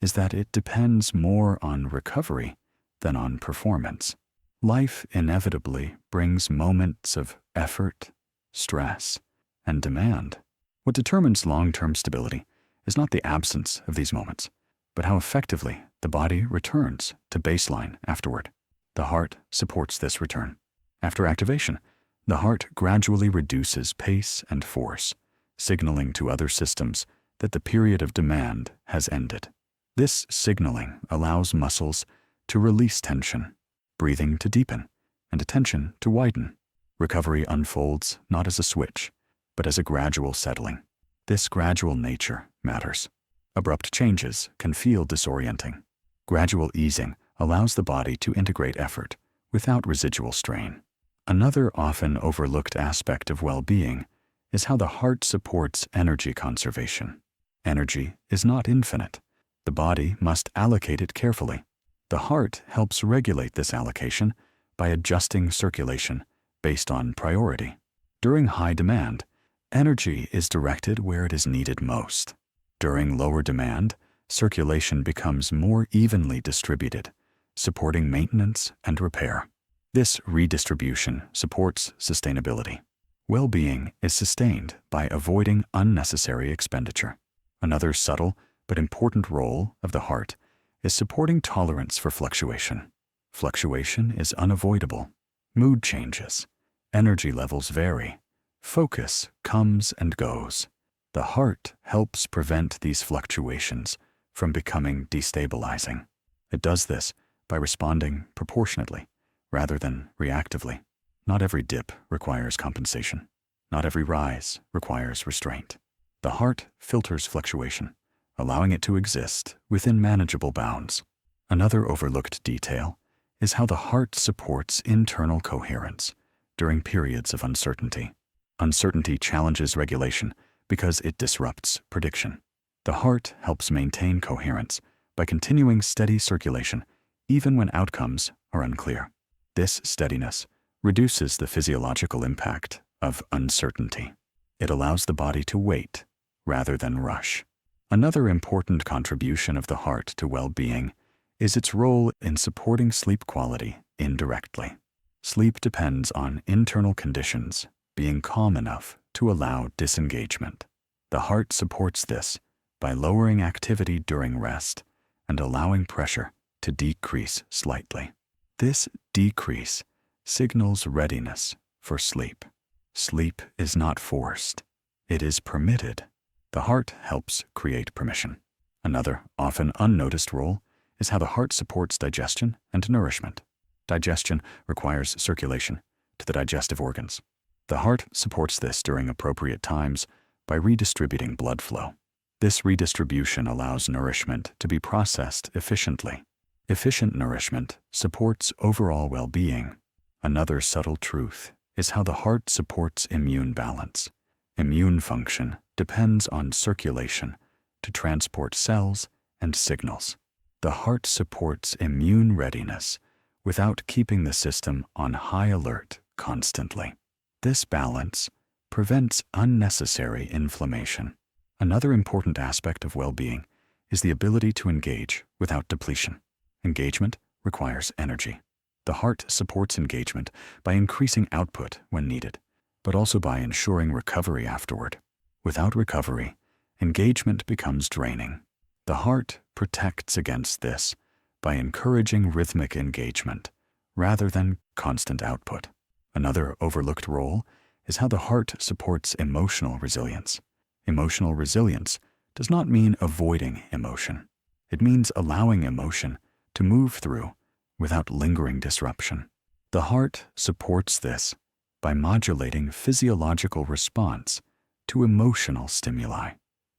is that it depends more on recovery than on performance. Life inevitably brings moments of effort, stress, and demand. What determines long-term stability is not the absence of these moments, but how effectively the body returns to baseline afterward. The heart supports this return. After activation, the heart gradually reduces pace and force, signaling to other systems that the period of demand has ended. This signaling allows muscles to release tension, breathing to deepen, and attention to widen. Recovery unfolds not as a switch, but as a gradual settling. This gradual nature matters. Abrupt changes can feel disorienting. Gradual easing allows the body to integrate effort without residual strain. Another often overlooked aspect of well-being is how the heart supports energy conservation. Energy is not infinite. The body must allocate it carefully. The heart helps regulate this allocation by adjusting circulation based on priority. During high demand, energy is directed where it is needed most. During lower demand, circulation becomes more evenly distributed, supporting maintenance and repair. This redistribution supports sustainability. Well-being is sustained by avoiding unnecessary expenditure. Another subtle but important role of the heart is supporting tolerance for fluctuation. Fluctuation is unavoidable. Mood changes. Energy levels vary. Focus comes and goes. The heart helps prevent these fluctuations from becoming destabilizing. It does this by responding proportionately rather than reactively. Not every dip requires compensation. Not every rise requires restraint. The heart filters fluctuation, allowing it to exist within manageable bounds. Another overlooked detail is how the heart supports internal coherence during periods of uncertainty. Uncertainty challenges regulation because it disrupts prediction. The heart helps maintain coherence by continuing steady circulation even when outcomes are unclear. This steadiness reduces the physiological impact of uncertainty. It allows the body to wait rather than rush. Another important contribution of the heart to well-being is its role in supporting sleep quality indirectly. Sleep depends on internal conditions being calm enough to allow disengagement. The heart supports this by lowering activity during rest and allowing pressure to decrease slightly. This decrease signals readiness for sleep. Sleep is not forced. It is permitted. The heart helps create permission. Another, often unnoticed role is how the heart supports digestion and nourishment. Digestion requires circulation to the digestive organs. The heart supports this during appropriate times by redistributing blood flow. This redistribution allows nourishment to be processed efficiently. Efficient nourishment supports overall well-being. Another subtle truth is how the heart supports immune balance. Immune function depends on circulation to transport cells and signals. The heart supports immune readiness without keeping the system on high alert constantly. This balance prevents unnecessary inflammation. Another important aspect of well-being is the ability to engage without depletion. Engagement requires energy. The heart supports engagement by increasing output when needed, but also by ensuring recovery afterward. Without recovery, engagement becomes draining. The heart protects against this by encouraging rhythmic engagement rather than constant output. Another overlooked role is how the heart supports emotional resilience. Emotional resilience does not mean avoiding emotion. It means allowing emotion to move through without lingering disruption. The heart supports this by modulating physiological response to emotional stimuli.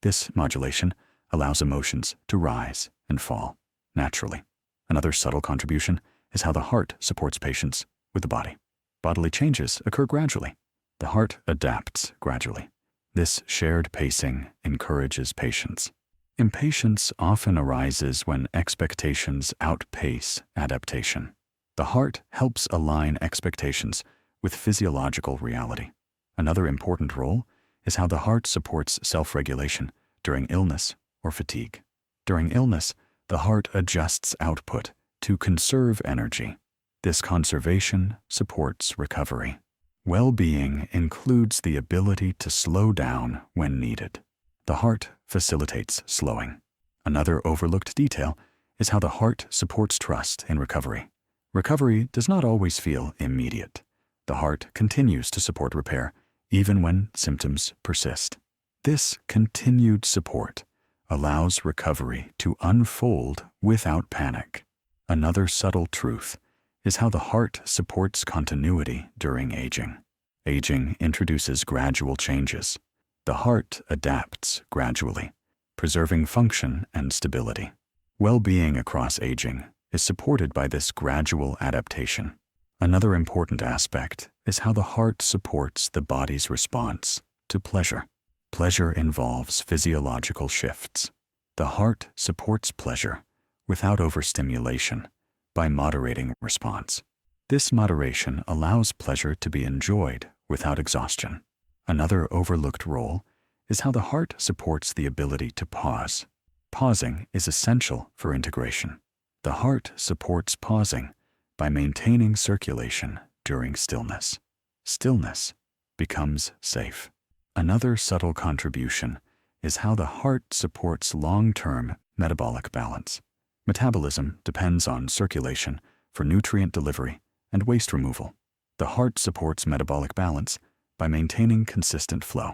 This modulation allows emotions to rise and fall naturally. Another subtle contribution is how the heart supports patience with the body. Bodily changes occur gradually. The heart adapts gradually. This shared pacing encourages patience. Impatience often arises when expectations outpace adaptation. The heart helps align expectations with physiological reality. Another important role is how the heart supports self-regulation during illness or fatigue. During illness, the heart adjusts output to conserve energy. This conservation supports recovery. Well-being includes the ability to slow down when needed. The heart facilitates slowing. Another overlooked detail is how the heart supports trust in recovery. Recovery does not always feel immediate. The heart continues to support repair even when symptoms persist. This continued support allows recovery to unfold without panic. Another subtle truth is how the heart supports continuity during aging. Aging introduces gradual changes. The heart adapts gradually, preserving function and stability. Well-being across aging is supported by this gradual adaptation. Another important aspect is how the heart supports the body's response to pleasure. Pleasure involves physiological shifts. The heart supports pleasure without overstimulation by moderating response. This moderation allows pleasure to be enjoyed without exhaustion. Another overlooked role is how the heart supports the ability to pause. Pausing is essential for integration. The heart supports pausing by maintaining circulation during stillness. Stillness becomes safe. Another subtle contribution is how the heart supports long-term metabolic balance. Metabolism depends on circulation for nutrient delivery and waste removal. The heart supports metabolic balance by maintaining consistent flow.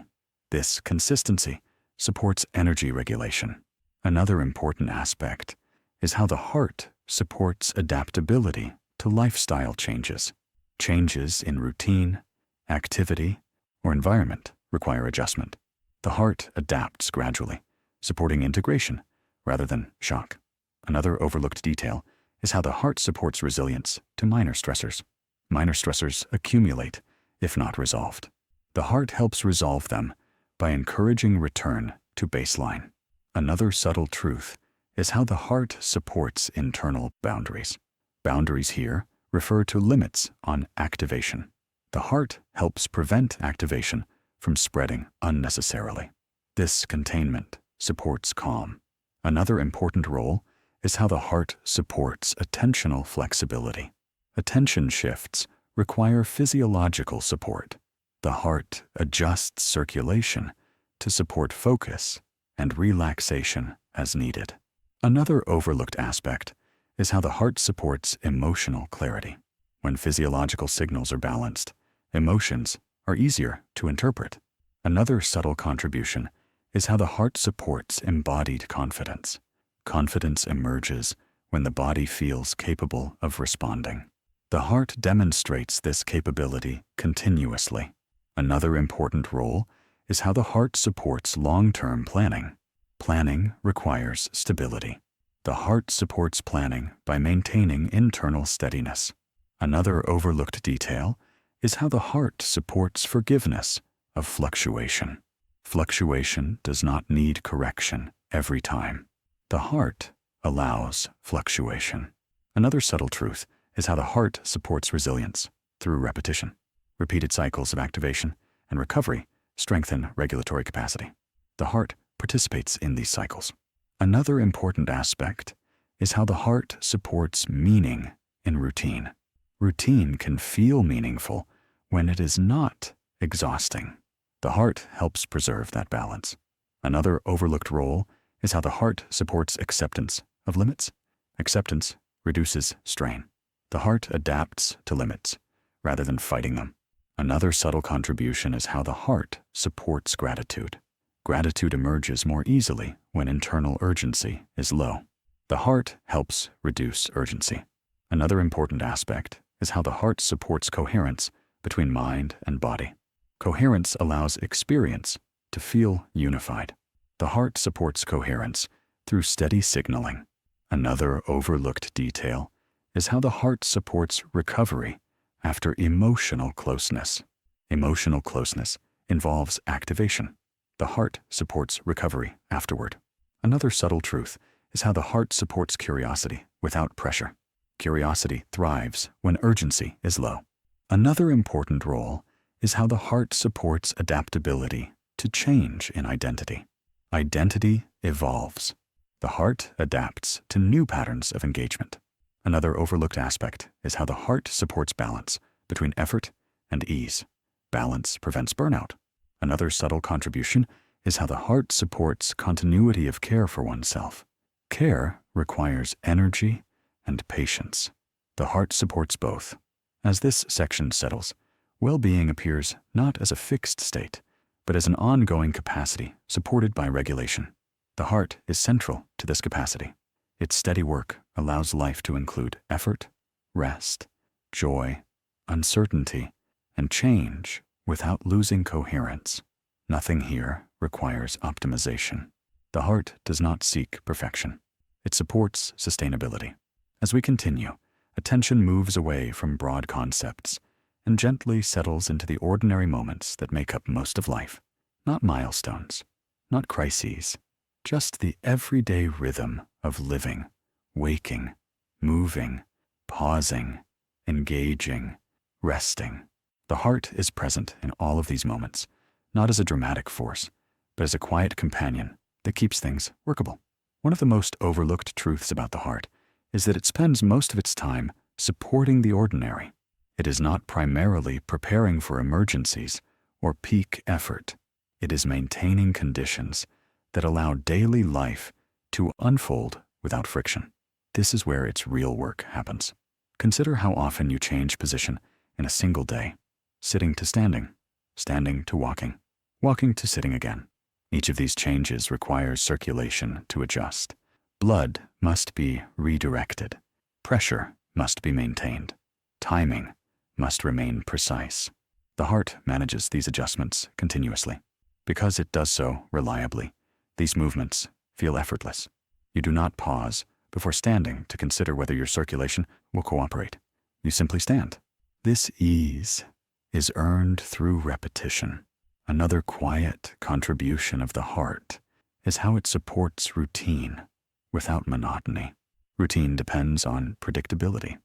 This consistency supports energy regulation. Another important aspect is how the heart supports adaptability to lifestyle changes. Changes in routine, activity, or environment require adjustment. The heart adapts gradually, supporting integration rather than shock. Another overlooked detail is how the heart supports resilience to minor stressors. Minor stressors accumulate if not resolved. The heart helps resolve them by encouraging return to baseline. Another subtle truth is how the heart supports internal boundaries. Boundaries here refer to limits on activation. The heart helps prevent activation from spreading unnecessarily. This containment supports calm. Another important role is how the heart supports attentional flexibility. Attention shifts require physiological support. The heart adjusts circulation to support focus and relaxation as needed. Another overlooked aspect is how the heart supports emotional clarity. When physiological signals are balanced, emotions are easier to interpret. Another subtle contribution is how the heart supports embodied confidence. Confidence emerges when the body feels capable of responding. The heart demonstrates this capability continuously. Another important role is how the heart supports long-term planning. Planning requires stability. The heart supports planning by maintaining internal steadiness. Another overlooked detail is how the heart supports forgiveness of fluctuation. Fluctuation does not need correction every time. The heart allows fluctuation. Another subtle truth is how the heart supports resilience through repetition. Repeated cycles of activation and recovery strengthen regulatory capacity. The heart participates in these cycles. Another important aspect is how the heart supports meaning in routine. Routine can feel meaningful when it is not exhausting. The heart helps preserve that balance. Another overlooked role is how the heart supports acceptance of limits. Acceptance reduces strain. The heart adapts to limits rather than fighting them. Another subtle contribution is how the heart supports gratitude. Gratitude emerges more easily when internal urgency is low. The heart helps reduce urgency. Another important aspect is how the heart supports coherence between mind and body. Coherence allows experience to feel unified. The heart supports coherence through steady signaling. Another overlooked detail is how the heart supports recovery after emotional closeness. Emotional closeness involves activation. The heart supports recovery afterward. Another subtle truth is how the heart supports curiosity without pressure. Curiosity thrives when urgency is low. Another important role is how the heart supports adaptability to change in identity. Identity evolves. The heart adapts to new patterns of engagement. Another overlooked aspect is how the heart supports balance between effort and ease. Balance prevents burnout. Another subtle contribution is how the heart supports continuity of care for oneself. Care requires energy and patience. The heart supports both. As this section settles, well-being appears not as a fixed state, but as an ongoing capacity supported by regulation. The heart is central to this capacity. Its steady work allows life to include effort, rest, joy, uncertainty, and change without losing coherence. Nothing here requires optimization. The heart does not seek perfection. It supports sustainability. As we continue, attention moves away from broad concepts and gently settles into the ordinary moments that make up most of life. Not milestones, not crises, just the everyday rhythm of living, waking, moving, pausing, engaging, resting. The heart is present in all of these moments, not as a dramatic force, but as a quiet companion that keeps things workable. One of the most overlooked truths about the heart is that it spends most of its time supporting the ordinary. It is not primarily preparing for emergencies or peak effort. It is maintaining conditions that allow daily life to unfold without friction. This is where its real work happens. Consider how often you change position in a single day. Sitting to standing, standing to walking, walking to sitting again. Each of these changes requires circulation to adjust. Blood must be redirected. Pressure must be maintained. Timing must remain precise. The heart manages these adjustments continuously. Because it does so reliably, these movements feel effortless. You do not pause before standing to consider whether your circulation will cooperate. You simply stand. This ease is earned through repetition. Another quiet contribution of the heart is how it supports routine without monotony. Routine depends on predictability.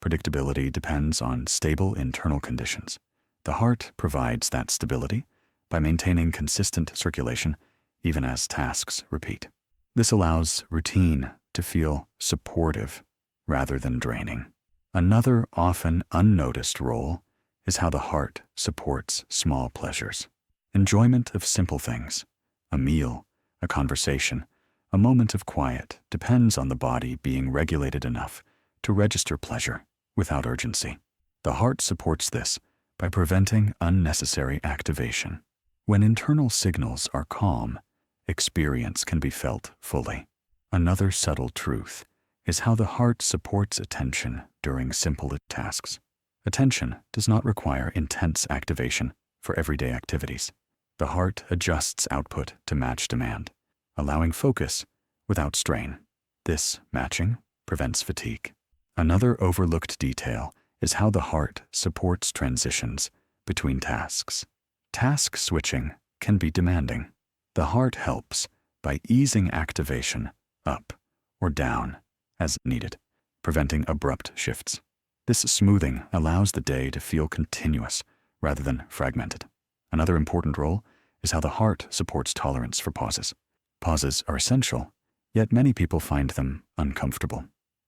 Predictability depends on stable internal conditions. The heart provides that stability by maintaining consistent circulation even as tasks repeat. This allows routine to feel supportive rather than draining. Another often unnoticed role is how the heart supports small pleasures. Enjoyment of simple things, a meal, a conversation, a moment of quiet depends on the body being regulated enough to register pleasure without urgency. The heart supports this by preventing unnecessary activation. When internal signals are calm, experience can be felt fully. Another subtle truth is how the heart supports attention during simple tasks. Attention does not require intense activation for everyday activities. The heart adjusts output to match demand, allowing focus without strain. This matching prevents fatigue. Another overlooked detail is how the heart supports transitions between tasks. Task switching can be demanding. The heart helps by easing activation up or down as needed, preventing abrupt shifts. This smoothing allows the day to feel continuous rather than fragmented. Another important role is how the heart supports tolerance for pauses. Pauses are essential, yet many people find them uncomfortable.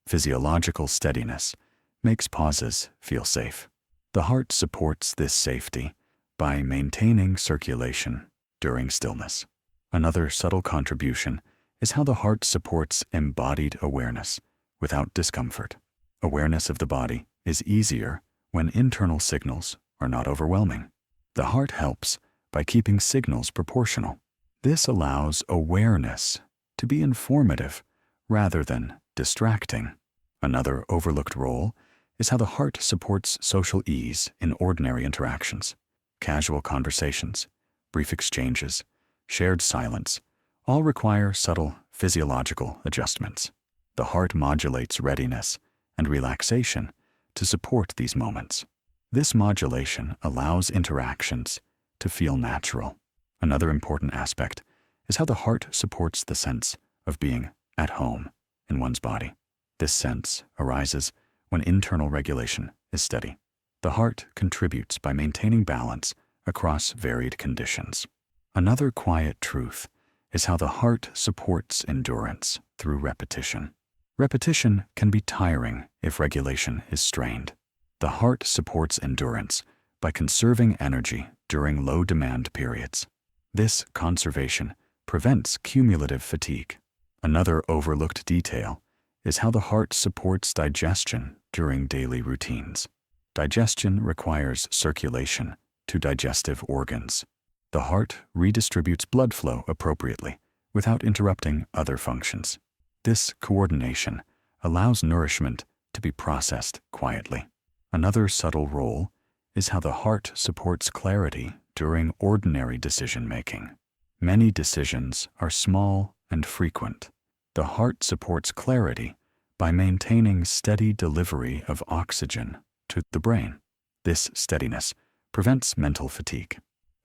Physiological steadiness makes pauses feel safe. The heart supports this safety by maintaining circulation during stillness. Another subtle contribution is how the heart supports embodied awareness without discomfort. Awareness of the body is easier when internal signals are not overwhelming. The heart helps by keeping signals proportional. This allows awareness to be informative rather than distracting. Another overlooked role is how the heart supports social ease in ordinary interactions. Casual conversations, brief exchanges, shared silence, all require subtle physiological adjustments. The heart modulates readiness and relaxation to support these moments. This modulation allows interactions to feel natural. Another important aspect is how the heart supports the sense of being at home in one's body. This sense arises when internal regulation is steady. The heart contributes by maintaining balance across varied conditions. Another quiet truth is how the heart supports endurance through repetition. Repetition can be tiring if regulation is strained. The heart supports endurance by conserving energy during low-demand periods. This conservation prevents cumulative fatigue. Another overlooked detail is how the heart supports digestion during daily routines. Digestion requires circulation to digestive organs. The heart redistributes blood flow appropriately without interrupting other functions. This coordination allows nourishment to be processed quietly. Another subtle role is how the heart supports clarity during ordinary decision-making. Many decisions are small and frequent. The heart supports clarity by maintaining steady delivery of oxygen to the brain. This steadiness prevents mental fatigue.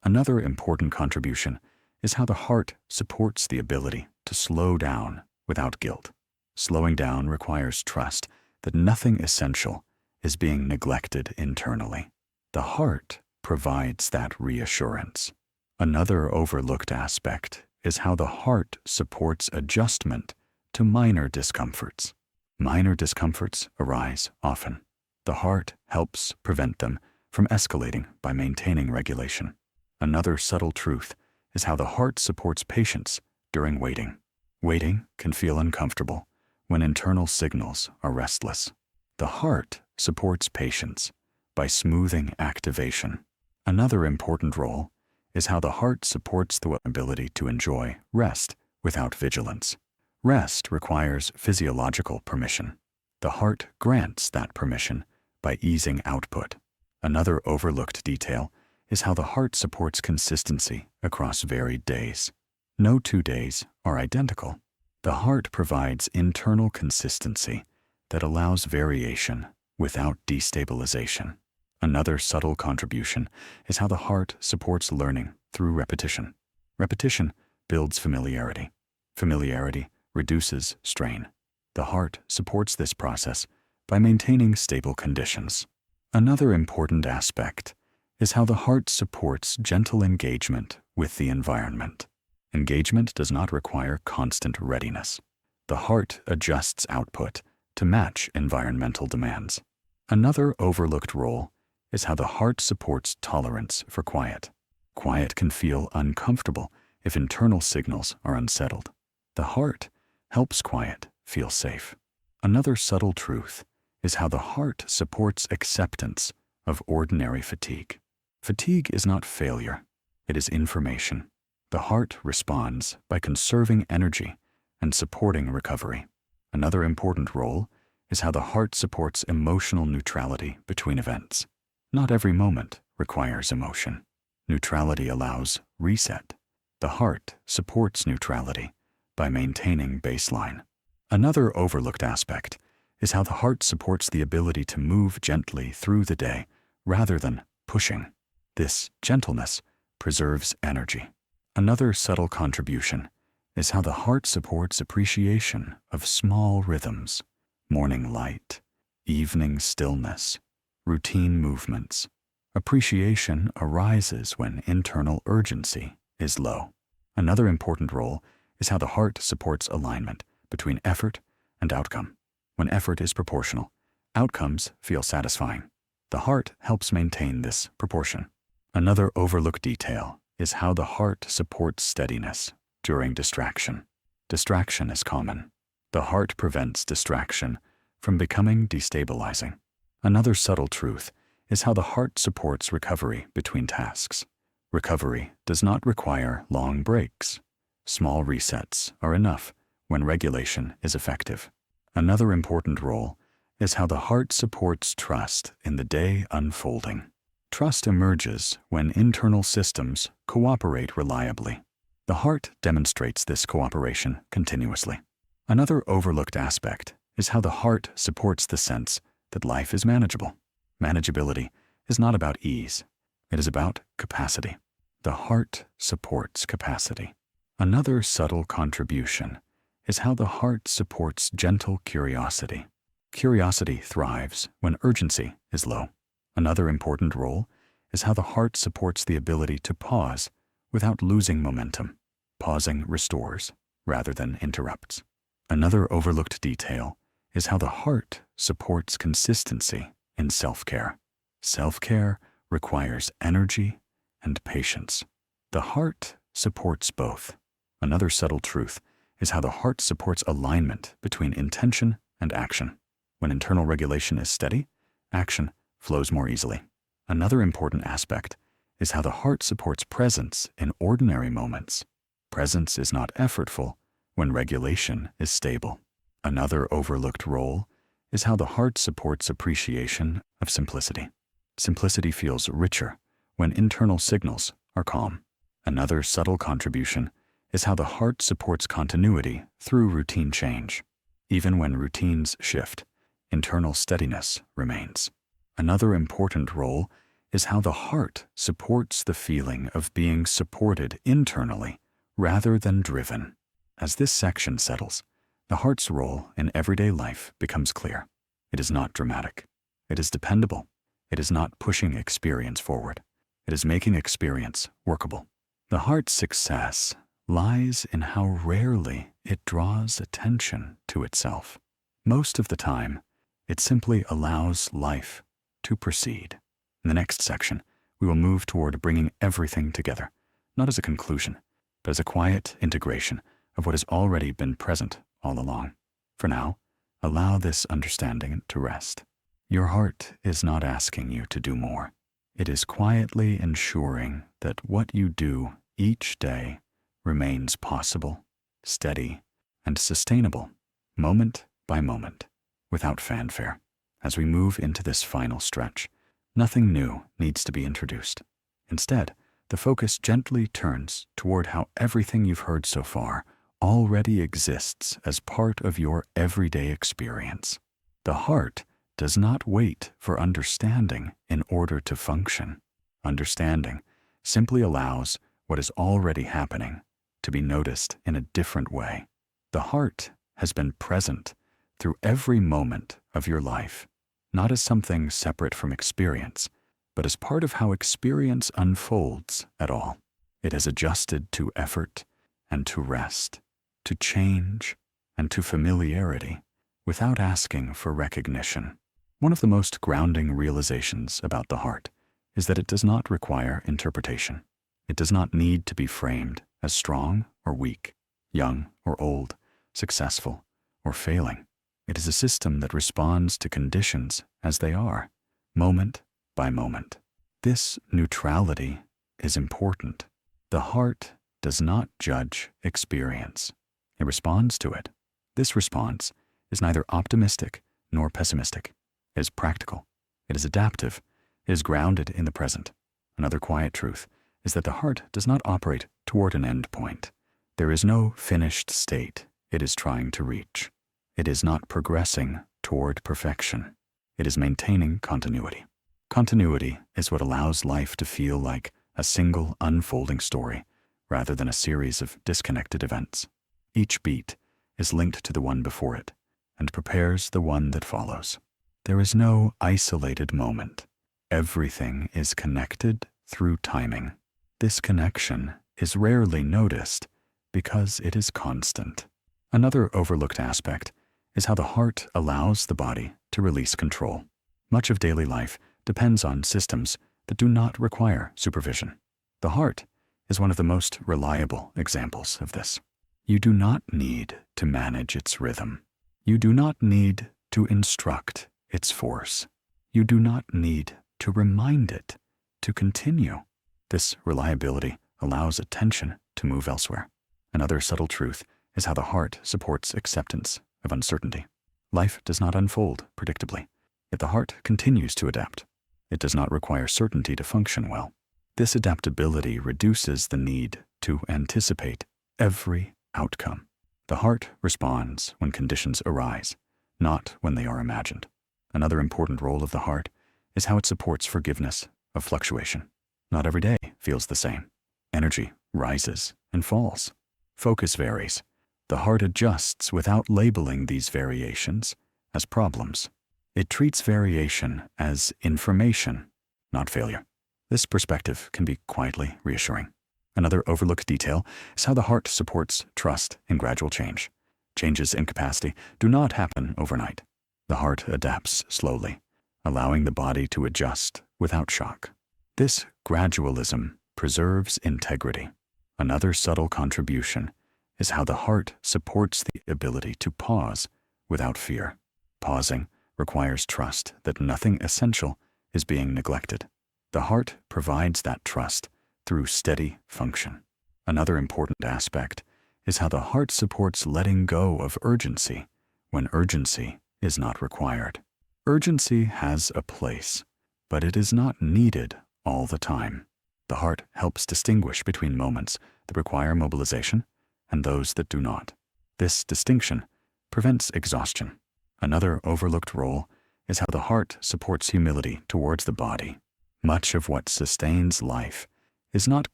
Another important contribution is how the heart supports the ability to slow down without guilt. Slowing down requires trust that nothing essential is being neglected internally. The heart provides that reassurance. Another overlooked aspect is how the heart supports adjustment to minor discomforts. Minor discomforts arise often. The heart helps prevent them from escalating by maintaining regulation. Another subtle truth is how the heart supports patience during waiting. Waiting can feel uncomfortable when internal signals are restless. The heart supports patience by smoothing activation. Another important role is how the heart supports the ability to enjoy rest without vigilance. Rest requires physiological permission. The heart grants that permission by easing output. Another overlooked detail is how the heart supports consistency across varied days. No 2 days are identical. The heart provides internal consistency that allows variation without destabilization. Another subtle contribution is how the heart supports learning through repetition. Repetition builds familiarity. Familiarity reduces strain. The heart supports this process by maintaining stable conditions. Another important aspect is how the heart supports gentle engagement with the environment. Engagement does not require constant readiness. The heart adjusts output to match environmental demands. Another overlooked role is how the heart supports tolerance for quiet. Quiet can feel uncomfortable if internal signals are unsettled. The heart helps quiet feel safe. Another subtle truth is how the heart supports acceptance of ordinary fatigue. Fatigue is not failure, it is information. The heart responds by conserving energy and supporting recovery. Another important role is how the heart supports emotional neutrality between events. Not every moment requires emotion. Neutrality allows reset. The heart supports neutrality by maintaining baseline. Another overlooked aspect is how the heart supports the ability to move gently through the day rather than pushing. This gentleness preserves energy. Another subtle contribution is how the heart supports appreciation of small rhythms, morning light, evening stillness, routine movements. Appreciation arises when internal urgency is low. Another important role is how the heart supports alignment between effort and outcome. When effort is proportional, outcomes feel satisfying. The heart helps maintain this proportion. Another overlooked detail is how the heart supports steadiness during distraction. Distraction is common. The heart prevents distraction from becoming destabilizing. Another subtle truth is how the heart supports recovery between tasks. Recovery does not require long breaks. Small resets are enough when regulation is effective. Another important role is how the heart supports trust in the day unfolding. Trust emerges when internal systems cooperate reliably. The heart demonstrates this cooperation continuously. Another overlooked aspect is how the heart supports the sense that life is manageable. Manageability is not about ease. It is about capacity. The heart supports capacity. Another subtle contribution is how the heart supports gentle curiosity. Curiosity thrives when urgency is low. Another important role is how the heart supports the ability to pause without losing momentum. Pausing restores rather than interrupts. Another overlooked detail is how the heart supports consistency in self-care. Self-care requires energy and patience. The heart supports both. Another subtle truth is how the heart supports alignment between intention and action. When internal regulation is steady, action flows more easily. Another important aspect is how the heart supports presence in ordinary moments. Presence is not effortful when regulation is stable. Another overlooked role is how the heart supports appreciation of simplicity. Simplicity feels richer when internal signals are calm. Another subtle contribution is how the heart supports continuity through routine change. Even when routines shift, internal steadiness remains. Another important role is how the heart supports the feeling of being supported internally rather than driven. As this section settles, the heart's role in everyday life becomes clear. It is not dramatic. It is dependable. It is not pushing experience forward. It is making experience workable. The heart's success lies in how rarely it draws attention to itself. Most of the time, it simply allows life to proceed. In the next section, we will move toward bringing everything together, not as a conclusion, but as a quiet integration of what has already been present all along. For now, allow this understanding to rest. Your heart is not asking you to do more. It is quietly ensuring that what you do each day remains possible, steady, and sustainable, moment by moment, without fanfare. As we move into this final stretch, nothing new needs to be introduced. Instead, the focus gently turns toward how everything you've heard so far already exists as part of your everyday experience. The heart does not wait for understanding in order to function. Understanding simply allows what is already happening to be noticed in a different way. The heart has been present through every moment of your life, not as something separate from experience, but as part of how experience unfolds at all. It has adjusted to effort and to rest, to change and to familiarity, without asking for recognition. One of the most grounding realizations about the heart is that it does not require interpretation. It does not need to be framed as strong or weak, young or old, successful or failing. It is a system that responds to conditions as they are, moment by moment. This neutrality is important. The heart does not judge experience. It responds to it. This response is neither optimistic nor pessimistic. It is practical. It is adaptive. It is grounded in the present. Another quiet truth is that the heart does not operate toward an end point. There is no finished state it is trying to reach. It is not progressing toward perfection. It is maintaining continuity. Continuity is what allows life to feel like a single unfolding story rather than a series of disconnected events. Each beat is linked to the one before it and prepares the one that follows. There is no isolated moment. Everything is connected through timing. This connection is rarely noticed because it is constant. Another overlooked aspect is how the heart allows the body to release control. Much of daily life depends on systems that do not require supervision. The heart is one of the most reliable examples of this. You do not need to manage its rhythm. You do not need to instruct its force. You do not need to remind it to continue. This reliability allows attention to move elsewhere. Another subtle truth is how the heart supports acceptance of uncertainty. Life does not unfold predictably, yet the heart continues to adapt. It does not require certainty to function well. This adaptability reduces the need to anticipate every outcome. The heart responds when conditions arise, not when they are imagined. Another important role of the heart is how it supports forgiveness of fluctuation. Not every day feels the same. Energy rises and falls. Focus varies. The heart adjusts without labeling these variations as problems. It treats variation as information, not failure. This perspective can be quietly reassuring. Another overlooked detail is how the heart supports trust in gradual change. Changes in capacity do not happen overnight. The heart adapts slowly, allowing the body to adjust without shock. This gradualism preserves integrity. Another subtle contribution is how the heart supports the ability to pause without fear. Pausing requires trust that nothing essential is being neglected. The heart provides that trust through steady function. Another important aspect is how the heart supports letting go of urgency when urgency is not required. Urgency has a place, but it is not needed all the time. The heart helps distinguish between moments that require mobilization and those that do not. This distinction prevents exhaustion. Another overlooked role is how the heart supports humility towards the body. Much of what sustains life is not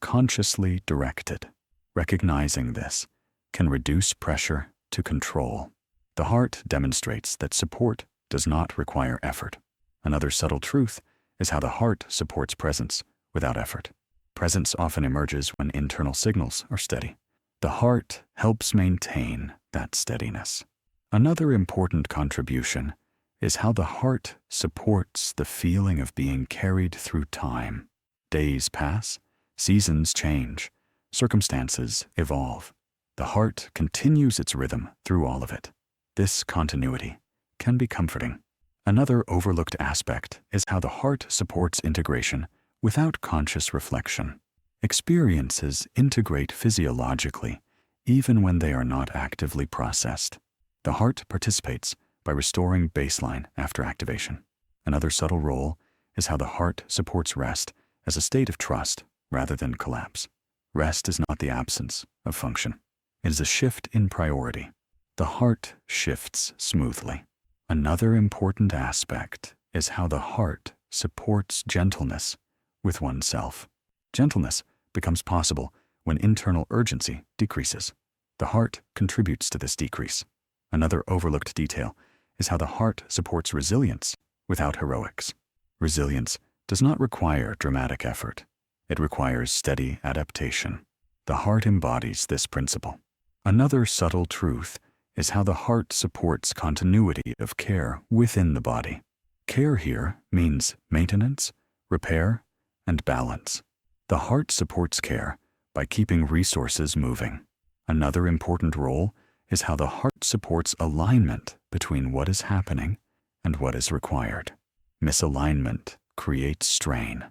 consciously directed. Recognizing this can reduce pressure to control. The heart demonstrates that support does not require effort. Another subtle truth is how the heart supports presence without effort. Presence often emerges when internal signals are steady. The heart helps maintain that steadiness. Another important contribution is how the heart supports the feeling of being carried through time. Days pass, seasons change, circumstances evolve. The heart continues its rhythm through all of it. This continuity can be comforting. Another overlooked aspect is how the heart supports integration without conscious reflection. Experiences integrate physiologically, even when they are not actively processed. The heart participates by restoring baseline after activation. Another subtle role is how the heart supports rest as a state of trust rather than collapse. Rest is not the absence of function. It is a shift in priority. The heart shifts smoothly. Another important aspect is how the heart supports gentleness with oneself. Gentleness becomes possible when internal urgency decreases. The heart contributes to this decrease. Another overlooked detail is how the heart supports resilience without heroics. Resilience does not require dramatic effort. It requires steady adaptation. The heart embodies this principle. Another subtle truth is how the heart supports continuity of care within the body. Care here means maintenance, repair, and balance. The heart supports care by keeping resources moving. Another important role is how the heart supports alignment between what is happening and what is required. Misalignment creates strain.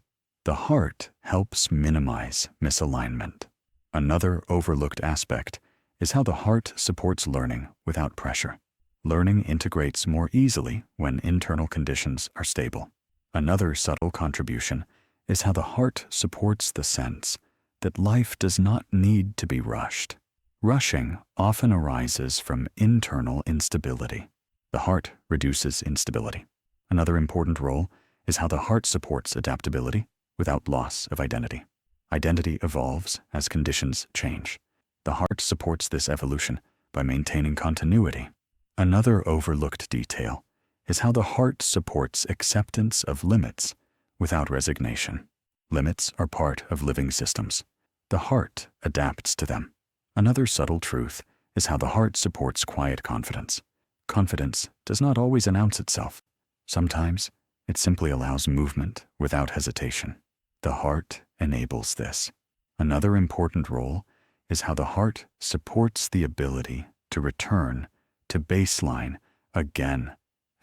The heart helps minimize misalignment. Another overlooked aspect is how the heart supports learning without pressure. Learning integrates more easily when internal conditions are stable. Another subtle contribution is how the heart supports the sense that life does not need to be rushed. Rushing often arises from internal instability. The heart reduces instability. Another important role is how the heart supports adaptability without loss of identity. Identity evolves as conditions change. The heart supports this evolution by maintaining continuity. Another overlooked detail is how the heart supports acceptance of limits without resignation. Limits are part of living systems. The heart adapts to them. Another subtle truth is how the heart supports quiet confidence. Confidence does not always announce itself. Sometimes it simply allows movement without hesitation. The heart enables this. Another important role is how the heart supports the ability to return to baseline again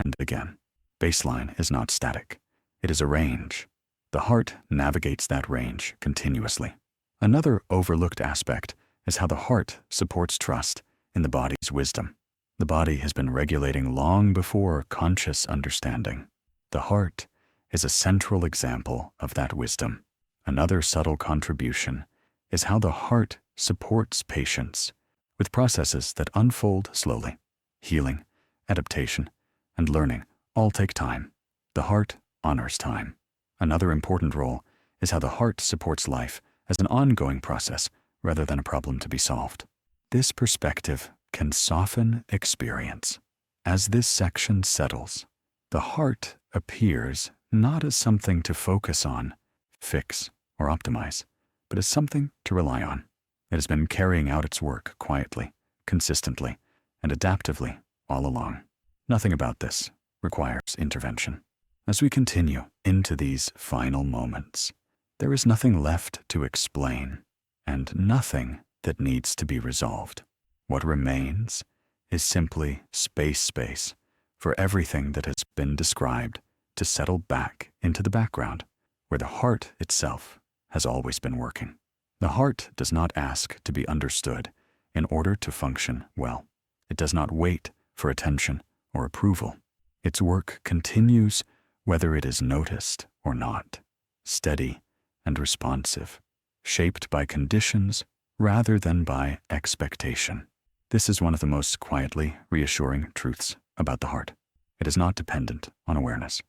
and again. Baseline is not static. It is a range. The heart navigates that range continuously. Another overlooked aspect is how the heart supports trust in the body's wisdom. The body has been regulating long before conscious understanding. The heart is a central example of that wisdom. Another subtle contribution is how the heart supports patience with processes that unfold slowly. Healing, adaptation, and learning all take time. The heart honors time. Another important role is how the heart supports life as an ongoing process rather than a problem to be solved. This perspective can soften experience. As this section settles, the heart appears not as something to focus on, fix, or optimize, but as something to rely on. It has been carrying out its work quietly, consistently, and adaptively all along. Nothing about this requires intervention. As we continue into these final moments, there is nothing left to explain and nothing that needs to be resolved. What remains is simply space for everything that has been described to settle back into the background, where the heart itself has always been working. The heart does not ask to be understood in order to function well. It does not wait for attention or approval. Its work continues whether it is noticed or not, steady and responsive, shaped by conditions rather than by expectation. This is one of the most quietly reassuring truths about the heart. It is not dependent on awareness.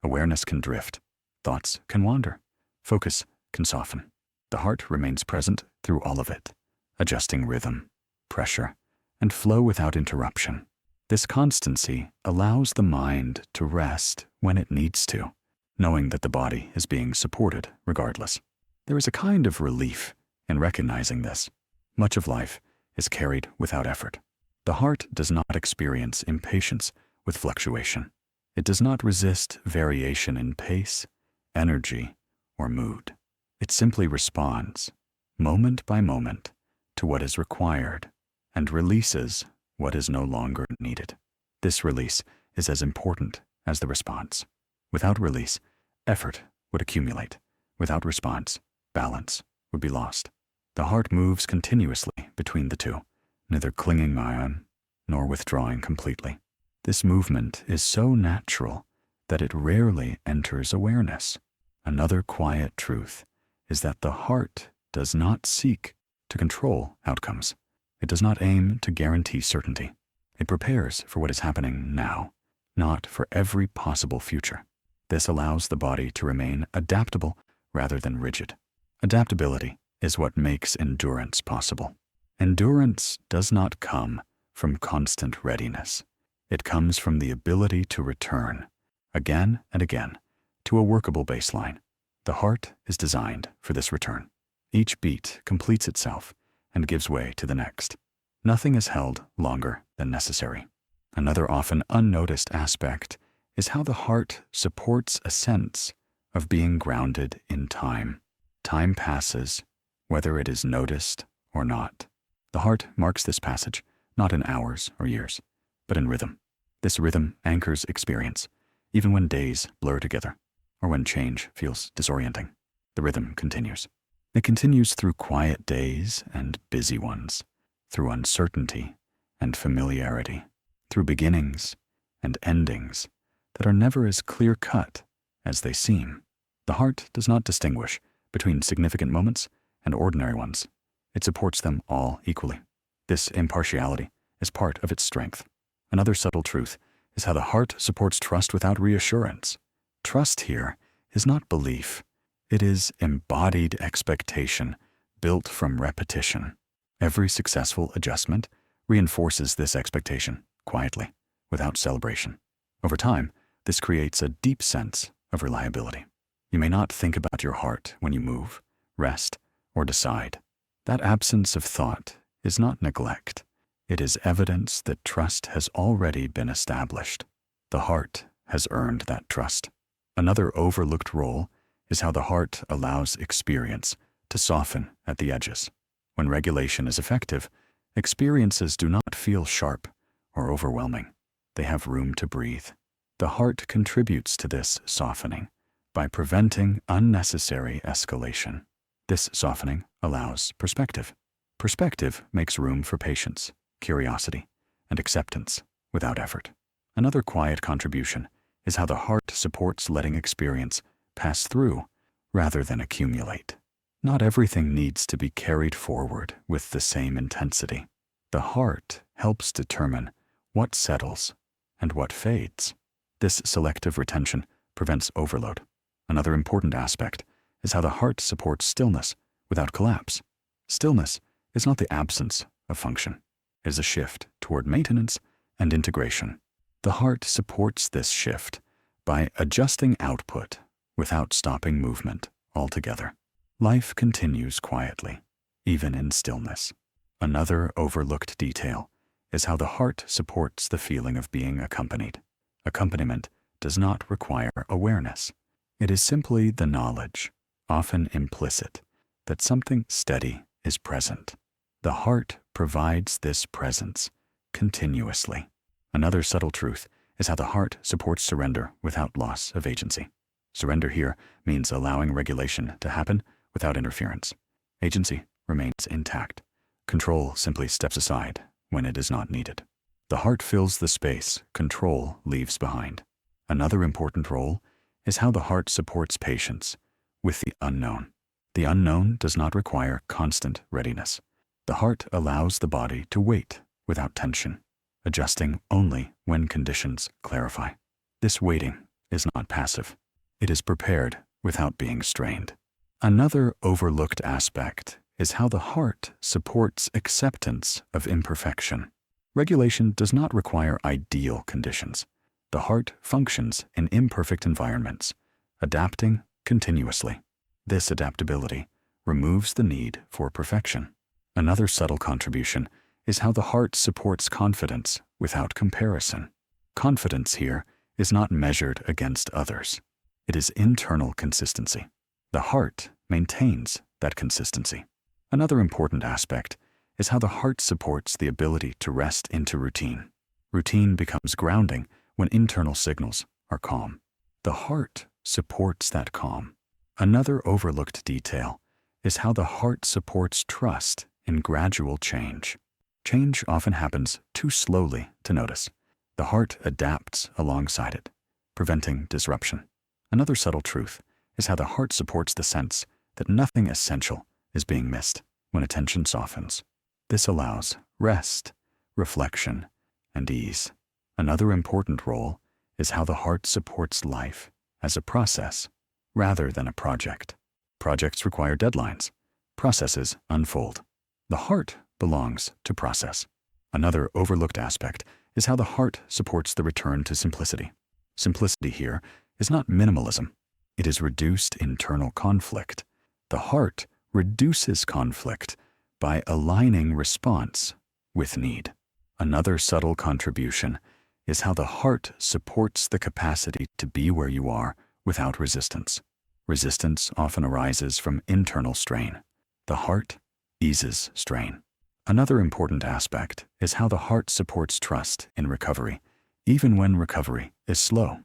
Awareness can drift, Thoughts can wander. Focus can soften. The heart remains present through all of it, adjusting rhythm, pressure, and flow without interruption. This constancy allows the mind to rest when it needs to, knowing that the body is being supported regardless. There is a kind of relief in recognizing this. Much of life is carried without effort. The heart does not experience impatience with fluctuation. It does not resist variation in pace, energy, or mood. It simply responds, moment by moment, to what is required and releases what is no longer needed. This release is as important as the response. Without release, effort would accumulate. Without response, balance would be lost. The heart moves continuously between the two, neither clinging on nor withdrawing completely. This movement is so natural that it rarely enters awareness. Another quiet truth is that the heart does not seek to control outcomes. It does not aim to guarantee certainty. It prepares for what is happening now, not for every possible future. This allows the body to remain adaptable rather than rigid. Adaptability is what makes endurance possible. Endurance does not come from constant readiness. It comes from the ability to return, again and again, to a workable baseline. The heart is designed for this return. Each beat completes itself and gives way to the next. Nothing is held longer than necessary. Another often unnoticed aspect is how the heart supports a sense of being grounded in time. Time passes, whether it is noticed or not. The heart marks this passage, not in hours or years, but in rhythm. This rhythm anchors experience, even when days blur together, or when change feels disorienting. The rhythm continues. It continues through quiet days and busy ones, through uncertainty and familiarity, through beginnings and endings that are never as clear-cut as they seem. The heart does not distinguish between significant moments and ordinary ones. It supports them all equally. This impartiality is part of its strength. Another subtle truth is how the heart supports trust without reassurance. Trust here is not belief. It is embodied expectation built from repetition. Every successful adjustment reinforces this expectation quietly, without celebration. Over time, this creates a deep sense of reliability. You may not think about your heart when you move, rest, or decide. That absence of thought is not neglect. It is evidence that trust has already been established. The heart has earned that trust. Another overlooked role is how the heart allows experience to soften at the edges. When regulation is effective, experiences do not feel sharp or overwhelming. They have room to breathe. The heart contributes to this softening by preventing unnecessary escalation. This softening allows perspective. Perspective makes room for patience, curiosity, and acceptance without effort. Another quiet contribution is how the heart supports letting experience pass through rather than accumulate. Not everything needs to be carried forward with the same intensity. The heart helps determine what settles and what fades. This selective retention prevents overload. Another important aspect is how the heart supports stillness without collapse. Stillness is not the absence of function. It is a shift toward maintenance and integration. The heart supports this shift by adjusting output without stopping movement altogether. Life continues quietly, even in stillness. Another overlooked detail is how the heart supports the feeling of being accompanied. Accompaniment does not require awareness. It is simply the knowledge, often implicit, that something steady is present. The heart provides this presence continuously. Another subtle truth is how the heart supports surrender without loss of agency. Surrender here means allowing regulation to happen without interference. Agency remains intact. Control simply steps aside when it is not needed. The heart fills the space control leaves behind. Another important role is how the heart supports patience with the unknown. The unknown does not require constant readiness. The heart allows the body to wait without tension, adjusting only when conditions clarify. This waiting is not passive. It is prepared without being strained. Another overlooked aspect is how the heart supports acceptance of imperfection. Regulation does not require ideal conditions. The heart functions in imperfect environments, adapting continuously. This adaptability removes the need for perfection. Another subtle contribution is how the heart supports confidence without comparison. Confidence here is not measured against others. It is internal consistency. The heart maintains that consistency. Another important aspect is how the heart supports the ability to rest into routine. Routine becomes grounding when internal signals are calm. The heart supports that calm. Another overlooked detail is how the heart supports trust in gradual change. Change often happens too slowly to notice. The heart adapts alongside it, preventing disruption. Another subtle truth is how the heart supports the sense that nothing essential is being missed when attention softens. This allows rest, reflection, and ease. Another important role is how the heart supports life as a process rather than a project. Projects require deadlines. Processes unfold. The heart belongs to process. Another overlooked aspect is how the heart supports the return to simplicity. Simplicity here is not minimalism. It is reduced internal conflict. The heart reduces conflict by aligning response with need. Another subtle contribution is how the heart supports the capacity to be where you are without resistance. Resistance often arises from internal strain. The heart eases strain. Another important aspect is how the heart supports trust in recovery, even when recovery is slow.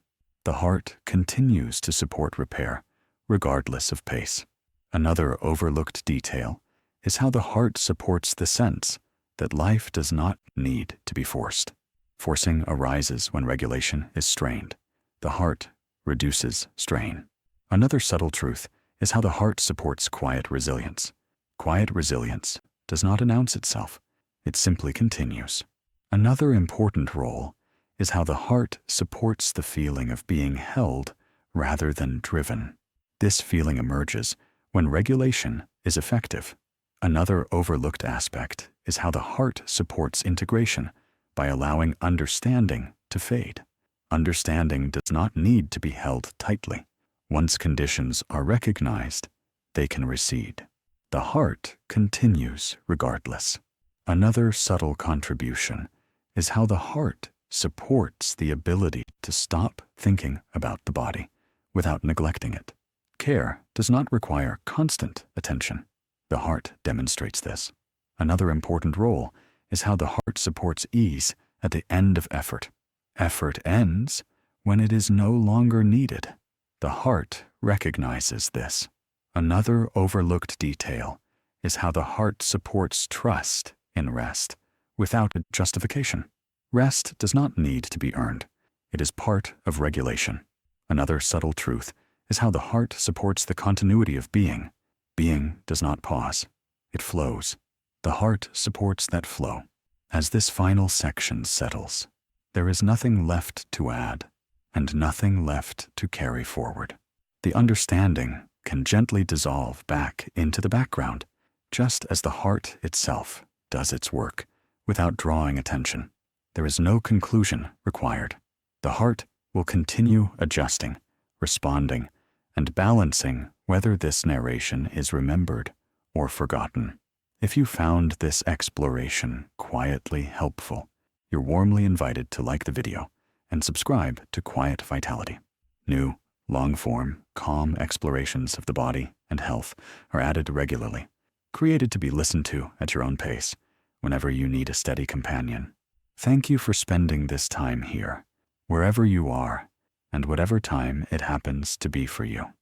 The heart continues to support repair, regardless of pace. Another overlooked detail is how the heart supports the sense that life does not need to be forced. Forcing arises when regulation is strained. The heart reduces strain. Another subtle truth is how the heart supports quiet resilience. Quiet resilience does not announce itself. It simply continues. Another important role is how the heart supports the feeling of being held rather than driven. This feeling emerges when regulation is effective. Another overlooked aspect is how the heart supports integration by allowing understanding to fade. Understanding does not need to be held tightly. Once conditions are recognized, they can recede. The heart continues regardless. Another subtle contribution is how the heart supports the ability to stop thinking about the body without neglecting it. Care does not require constant attention. The heart demonstrates this. Another important role is how the heart supports ease at the end of effort. Effort ends when it is no longer needed. The heart recognizes this. Another overlooked detail is how the heart supports trust in rest without a justification. Rest does not need to be earned. It is part of regulation. Another subtle truth is how the heart supports the continuity of being. Being does not pause. It flows. The heart supports that flow. As this final section settles, there is nothing left to add and nothing left to carry forward. The understanding can gently dissolve back into the background, just as the heart itself does its work without drawing attention. There is no conclusion required. The heart will continue adjusting, responding, and balancing whether this narration is remembered or forgotten. If you found this exploration quietly helpful, you're warmly invited to like the video and subscribe to Quiet Vitality. New, long-form, calm explorations of the body and health are added regularly, created to be listened to at your own pace whenever you need a steady companion. Thank you for spending this time here, wherever you are, and whatever time it happens to be for you.